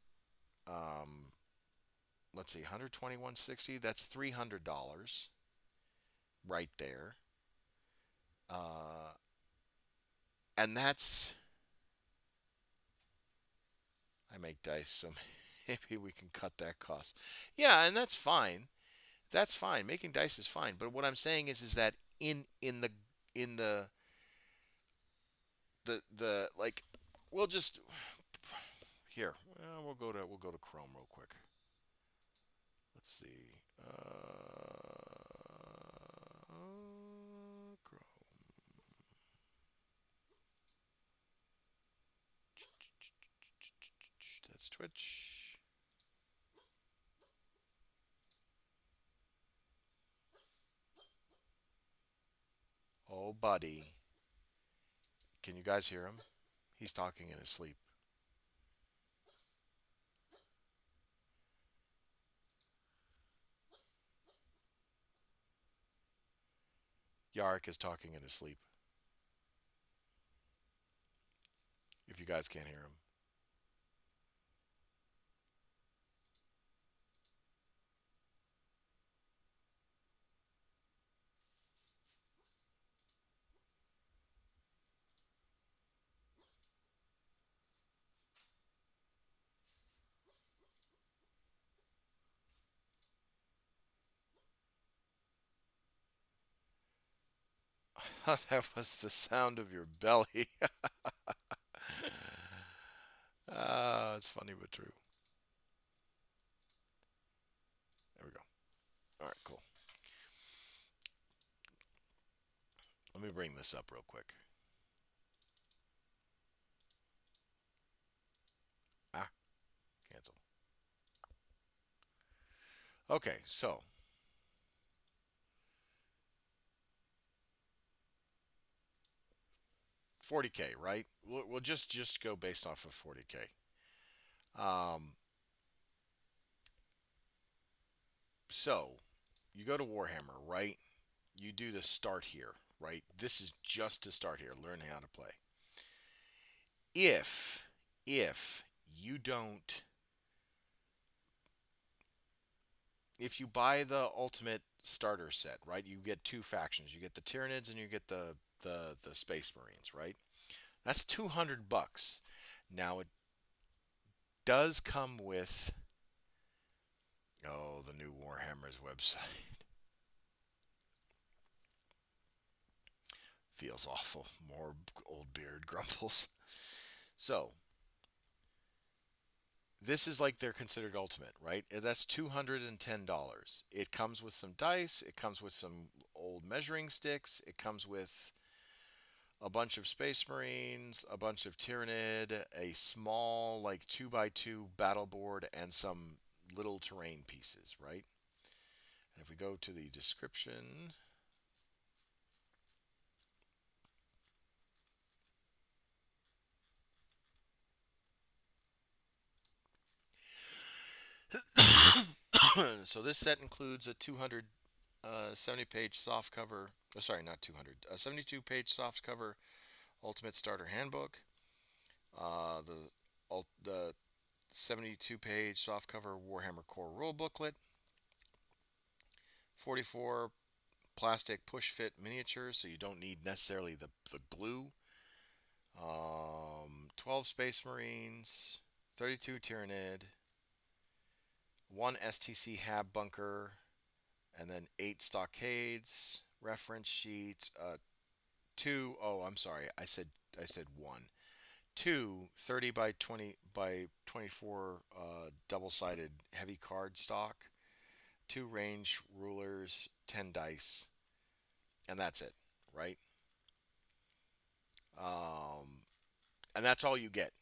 let's see, 120, 160. That's $300 right there. Uh, and that's I make dice, so maybe we can cut that cost. Yeah, and that's fine. That's fine. Making dice is fine. But what I'm saying is that in the like, we'll just here. We'll go to Chrome real quick. Let's see. Chrome. That's Twitch. Oh, buddy. Can you guys hear him? He's talking in his sleep. Yarrick is talking in his sleep. If you guys can't hear him. That was the sound of your belly. It's funny but true. There we go. All right, cool. Let me bring this up real quick. Ah, cancel. Okay, so 40K, right? We'll just go based off of 40K. Um, so you go to Warhammer, right? You do the start here, right? This is just to start here, learn how to play. If you don't, if you buy the ultimate starter set, right? You get two factions. You get the Tyranids and you get the Space Marines, right? That's $200. Now it does come with, oh, the new Warhammer's website. Feels awful. More old beard grumbles. So this is like they're considered ultimate, right? That's $210. It comes with some dice. It comes with some old measuring sticks. It comes with a bunch of Space Marines, a bunch of Tyranid, a small like 2x2 battle board, and some little terrain pieces, right? And if we go to the description, so this set includes a 270-page soft cover. Oh, sorry, not 200. A 72-page soft cover Ultimate Starter Handbook. The 72-page softcover Warhammer Core Rule Booklet. 44 plastic push fit miniatures, so you don't need necessarily the glue. 12 Space Marines, 32 Tyranid, 1 STC Hab bunker, and then 8 stockades, reference sheets, 2, oh, I'm sorry, I said 1. 2 30 by 20 by 24 double-sided heavy card stock, 2 range rulers, 10 dice, and that's it, right? And that's all you get.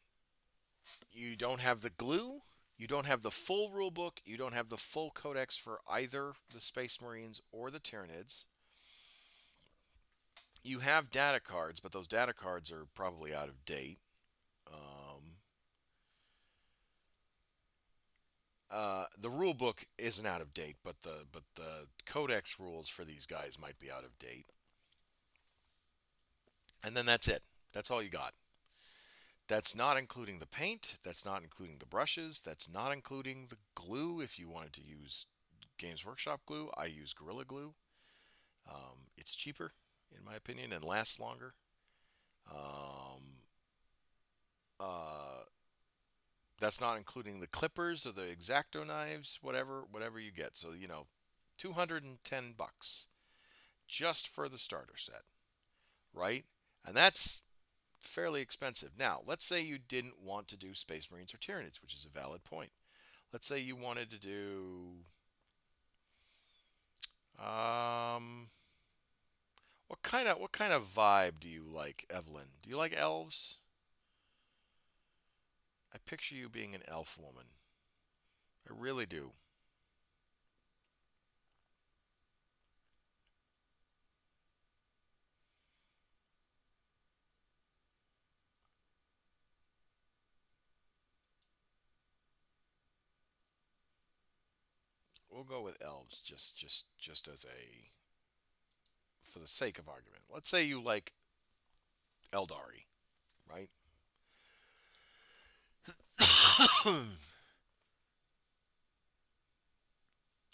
You don't have the glue. You don't have the full rule book. You don't have the full codex for either the Space Marines or the Tyranids. You have data cards, but those data cards are probably out of date. The rule book isn't out of date, but the codex rules for these guys might be out of date. And then that's it. That's all you got. That's not including the paint. That's not including the brushes. That's not including the glue. If you wanted to use Games Workshop glue, I use Gorilla Glue. It's cheaper, in my opinion, and lasts longer. That's not including the clippers or the X-Acto knives, whatever you get. So, $210 just for the starter set, right? And that's fairly expensive. Now, let's say you didn't want to do Space Marines or Tyranids, which is a valid point. Let's say you wanted to do what kind of vibe do you like, Evelyn? Do you like elves? I picture you being an elf woman. I really do. We'll go with elves just as a for the sake of argument. Let's say you like Eldari, right?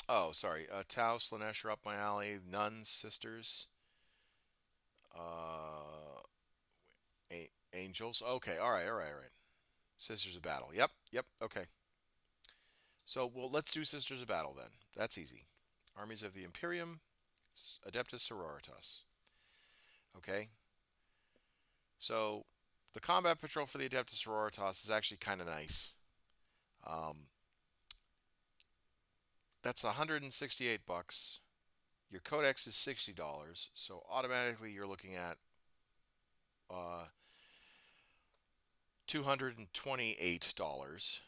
Oh, sorry. Tau, Slanesh are up my alley. Nuns, sisters, uh, angels. Okay, all right. Sisters of Battle. Yep. Okay. So, well, let's do Sisters of Battle then. That's easy. Armies of the Imperium, Adeptus Sororitas. Okay. So, the combat patrol for the Adeptus Sororitas is actually kind of nice. That's $168. Your codex is $60, so automatically you're looking at $228.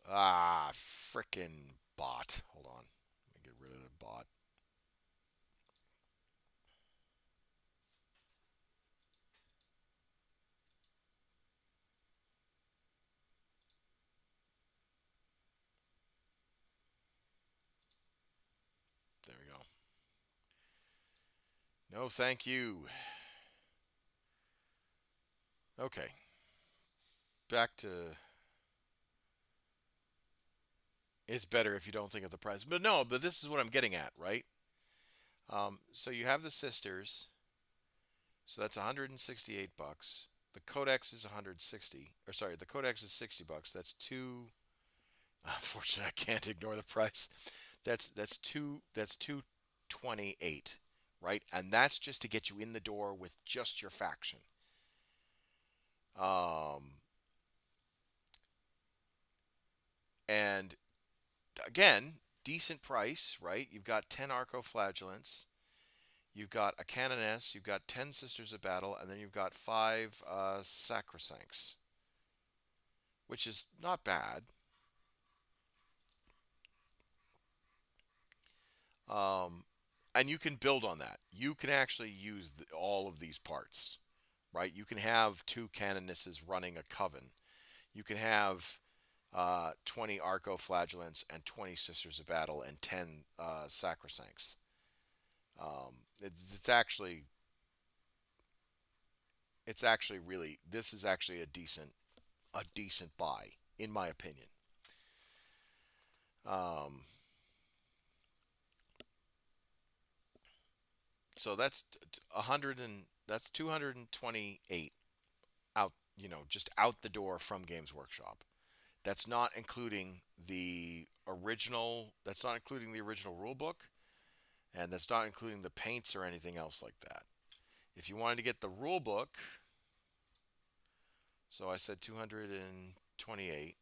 Ah, frickin' bot. Hold on. Let me get rid of the bot. No, thank you. Okay, back to. It's better if you don't think of the price. But no, but this is what I'm getting at, right? So you have the sisters. So that's 168 bucks. The codex is 160. Or sorry, the codex is 60 bucks. That's two. Unfortunately, I can't ignore the price. That's 228, right? And that's just to get you in the door with just your faction. Um, and again, decent price, right? You've got 10 arcoflagellants, you've got a canoness, you've got 10 sisters of battle, and then you've got 5 sacrosancts, which is not bad. Um, and you can build on that. You can actually use all of these parts, right? You can have 2 canonesses running a coven. You can have 20 arcoflagellants and 20 sisters of battle and 10 sacrosancts. It's actually really, this is actually a decent buy in my opinion. Um, so that's 228 out, just out the door from Games Workshop. That's not including the original. That's not including the original rule book, and that's not including the paints or anything else like that. If you wanted to get the rule book, so I said 228.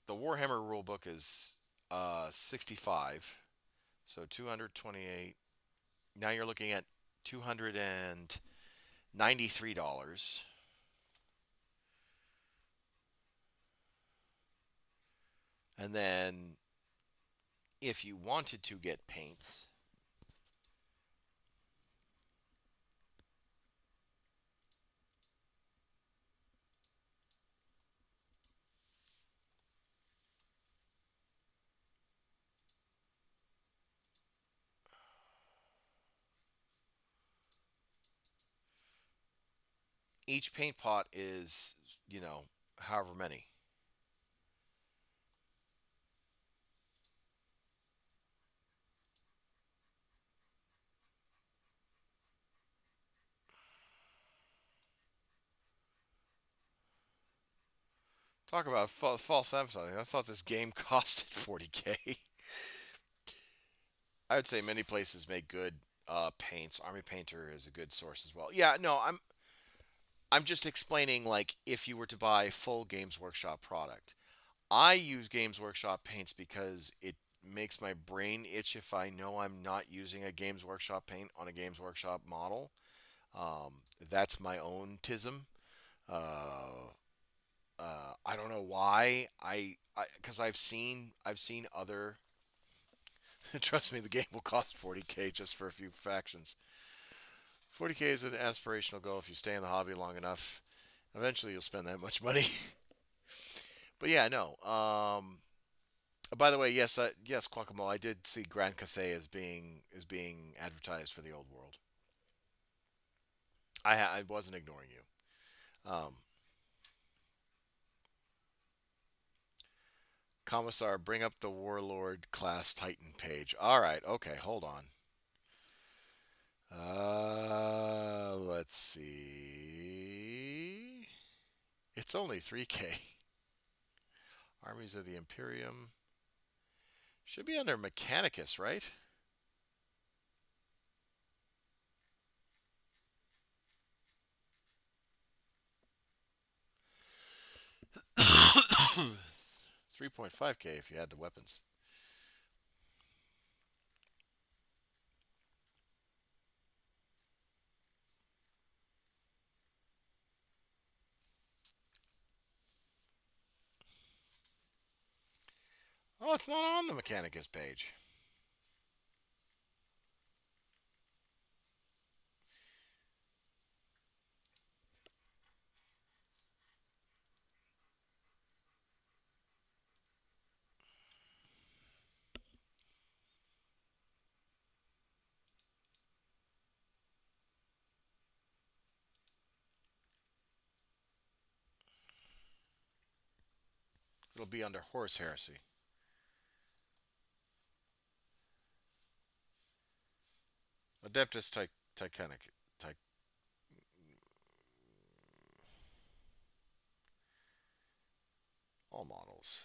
The Warhammer rulebook is 65, so 228. Now you're looking at $293, and then if you wanted to get paints, each paint pot is, however many. Talk about false advertising. I thought this game costed 40K. I would say many places make good paints. Army Painter is a good source as well. Yeah, no, I'm just explaining, like, if you were to buy full Games Workshop product. I use Games Workshop paints because it makes my brain itch if I know I'm not using a Games Workshop paint on a Games Workshop model. That's my own tism. Uh, I don't know why. Because I've seen other. Trust me, the game will cost 40K just for a few factions. 40K is an aspirational goal if you stay in the hobby long enough. Eventually, you'll spend that much money. But yeah, no. By the way, yes, Quackamo, I did see Grand Cathay as being advertised for the old world. I wasn't ignoring you. Commissar, bring up the Warlord class Titan page. All right, okay, hold on. Let's see. It's only 3K. Armies of the Imperium. Should be under Mechanicus, right? It's 3.5K if you had the weapons. Oh, it's not on the Mechanicus page. it'll be under horse heresy. Adeptus Titanic. All models.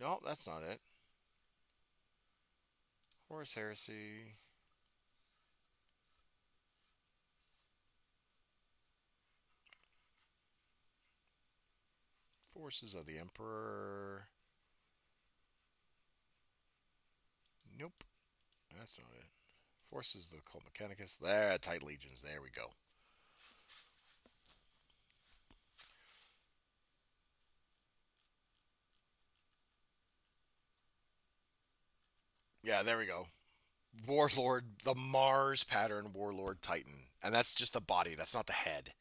No, that's not it. Horus Heresy. Forces of the Emperor. Nope. That's not it. Forces of the Cult Mechanicus. There, Tight Legions. There we go. Yeah, there we go. Warlord, the Mars pattern Warlord Titan. And that's just the body. That's not the head.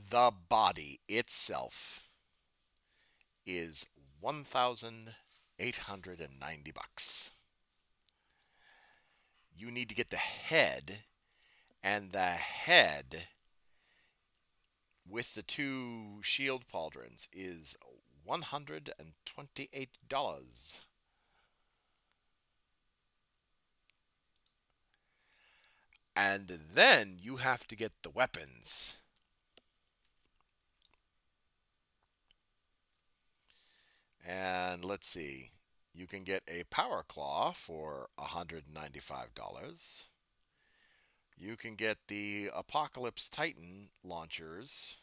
The body itself is $1,890. You need to get the head, and the head with the two shield pauldrons is $128. And then you have to get the weapons. And let's see. You can get a Power Claw for $195. You can get the Apocalypse Titan launchers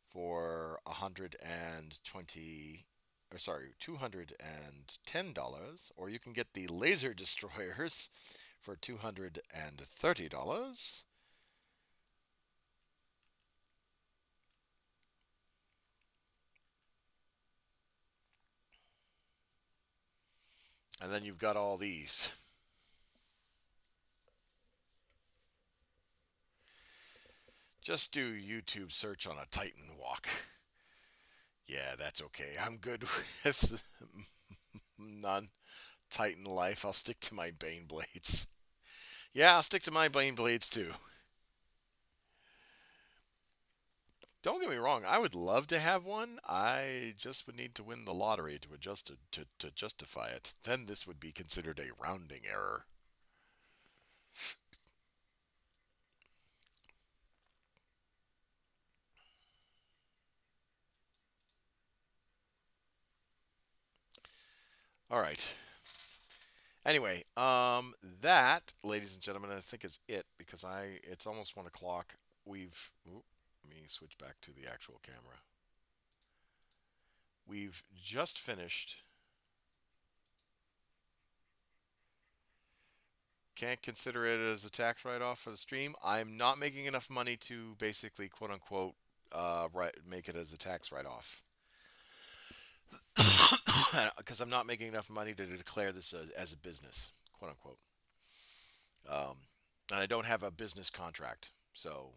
for $210, or you can get the laser destroyers for $230. And then you've got all these. Just do YouTube search on a Titan walk. Yeah, that's okay. I'm good with non-Titan life. I'll stick to my Bane Blades. Yeah, I'll stick to my Bane Blades too. Don't get me wrong, I would love to have one. I just would need to win the lottery to justify it. Then this would be considered a rounding error. All right. Anyway, that, ladies and gentlemen, I think is it because it's almost 1 o'clock. Let me switch back to the actual camera. We've just finished. Can't consider it as a tax write-off for the stream. I'm not making enough money to basically, quote unquote, make it as a tax write-off. Because I'm not making enough money to declare this as a business, quote unquote. And I don't have a business contract, so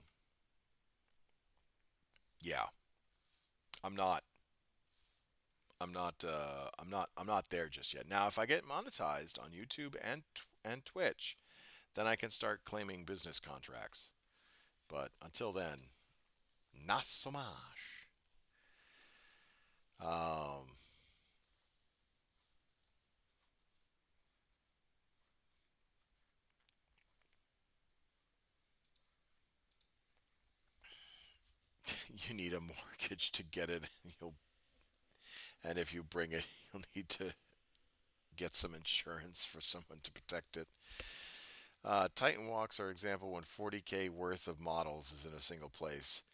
yeah, I'm not there just yet. Now, if I get monetized on YouTube and Twitch, then I can start claiming business contracts. But until then, not so much. You need a mortgage to get it. And if you bring it, you'll need to get some insurance for someone to protect it. Titan walks are an example when 40K worth of models is in a single place.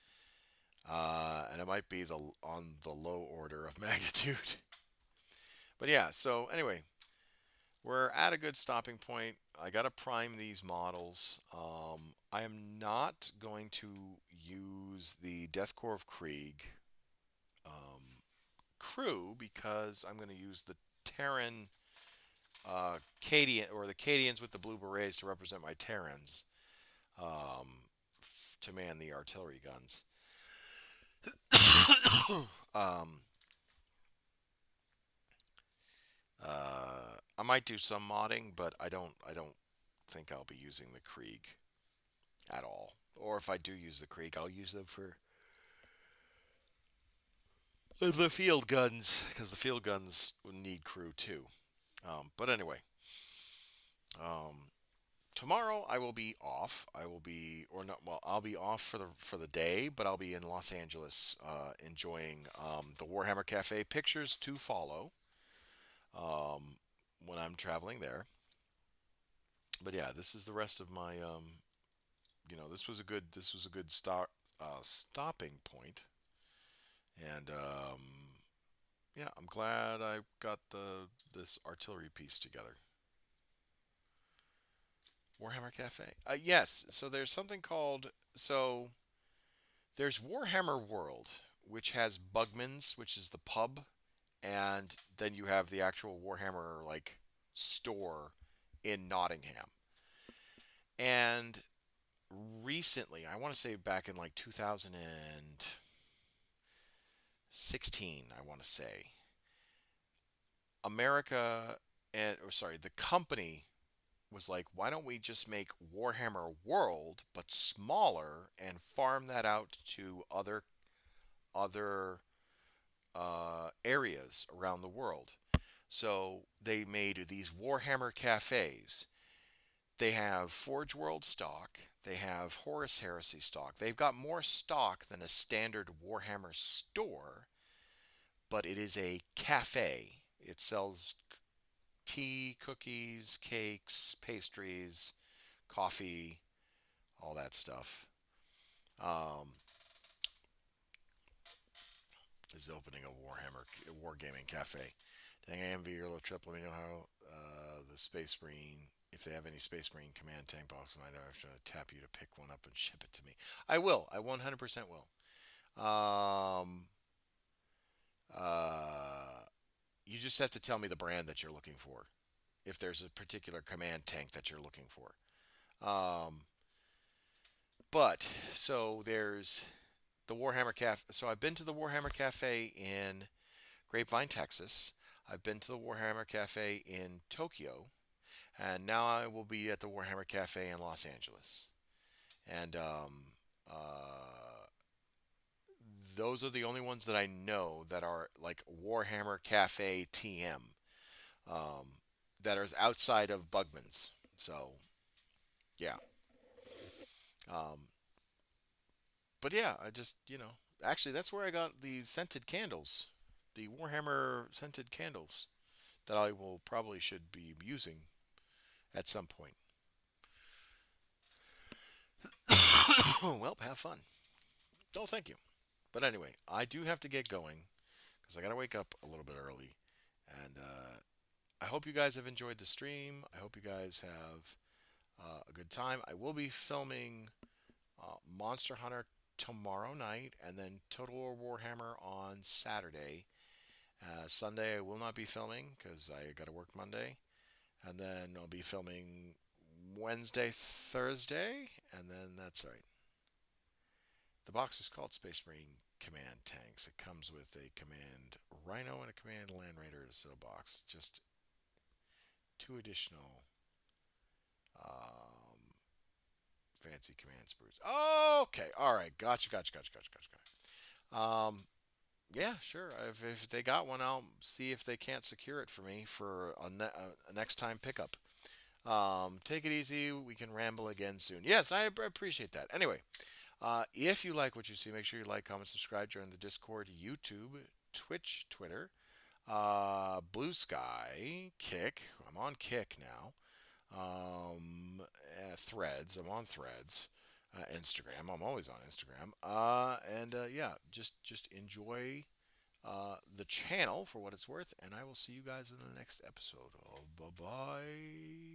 And it might be on the low order of magnitude. But yeah, so anyway, we're at a good stopping point. I got to prime these models. I am not going to use the Death Corps of Krieg crew because I'm going to use the Terran Cadian, or the Cadians with the blue berets to represent my Terrans to man the artillery guns. I might do some modding, but I don't think I'll be using the Krieg at all. Or if I do use the Krieg, I'll use them for the field guns, because the field guns would need crew too. But anyway, um, tomorrow I will be off. I will be, or not. Well, I'll be off for the day, but I'll be in Los Angeles enjoying the Warhammer Cafe. Pictures to follow um, when I'm traveling there. But yeah, this is the rest of my. This was a good stopping point, and yeah, I'm glad I got this artillery piece together. Warhammer Cafe. Yes, so there's something called so there's Warhammer World, which has Bugman's, which is the pub, and then you have the actual Warhammer like store in Nottingham. And recently, I want to say back in like 2016, I want to say, America or sorry, the company was like, why don't we just make Warhammer World but smaller and farm that out to other areas around the world? So they made these Warhammer cafes. They have Forge World stock. They have Horus Heresy stock. They've got more stock than a standard Warhammer store, but it is a cafe. It sells tea, cookies, cakes, pastries, coffee, all that stuff. Um, is opening a Warhammer Wargaming Cafe. Dang, I envy your little trip. Let me know how the Space Marine, if they have any Space Marine command tank box, I might have to tap you to pick one up and ship it to me. I will. I 100% will. Uh, you just have to tell me the brand that you're looking for. If there's a particular command tank that you're looking for. Um, but so there's the Warhammer Cafe. So I've been to the Warhammer Cafe in Grapevine, Texas. I've been to the Warhammer Cafe in Tokyo, and now I will be at the Warhammer Cafe in Los Angeles. And uh, those are the only ones that I know that are like Warhammer Cafe TM, um, that are outside of Bugman's. So yeah. Um, but yeah, I just actually that's where I got the scented candles, the Warhammer scented candles that I will probably should be using at some point. Well, have fun. Oh, thank you. But anyway, I do have to get going because I got to wake up a little bit early. And I hope you guys have enjoyed the stream. I hope you guys have a good time. I will be filming Monster Hunter tomorrow night and then Total War Warhammer on Saturday. Sunday I will not be filming because I got to work Monday. And then I'll be filming Wednesday, Thursday, and then that's right. The box is called Space Marine Command Tanks. It comes with a Command Rhino and a Command Land Raiders in a box. Just two additional um, fancy command sprues. Okay, all right, gotcha. Yeah, sure. If they got one, I'll see if they can't secure it for me for a next time pickup. Take it easy. We can ramble again soon. Yes, I appreciate that. Anyway, if you like what you see, make sure you like, comment, subscribe, join the Discord, YouTube, Twitch, Twitter, Blue Sky, Kick. I'm on Kick now. Threads. I'm on Threads. Instagram. I'm always on Instagram. And yeah, just enjoy the channel for what it's worth, and I will see you guys in the next episode. Oh, bye bye.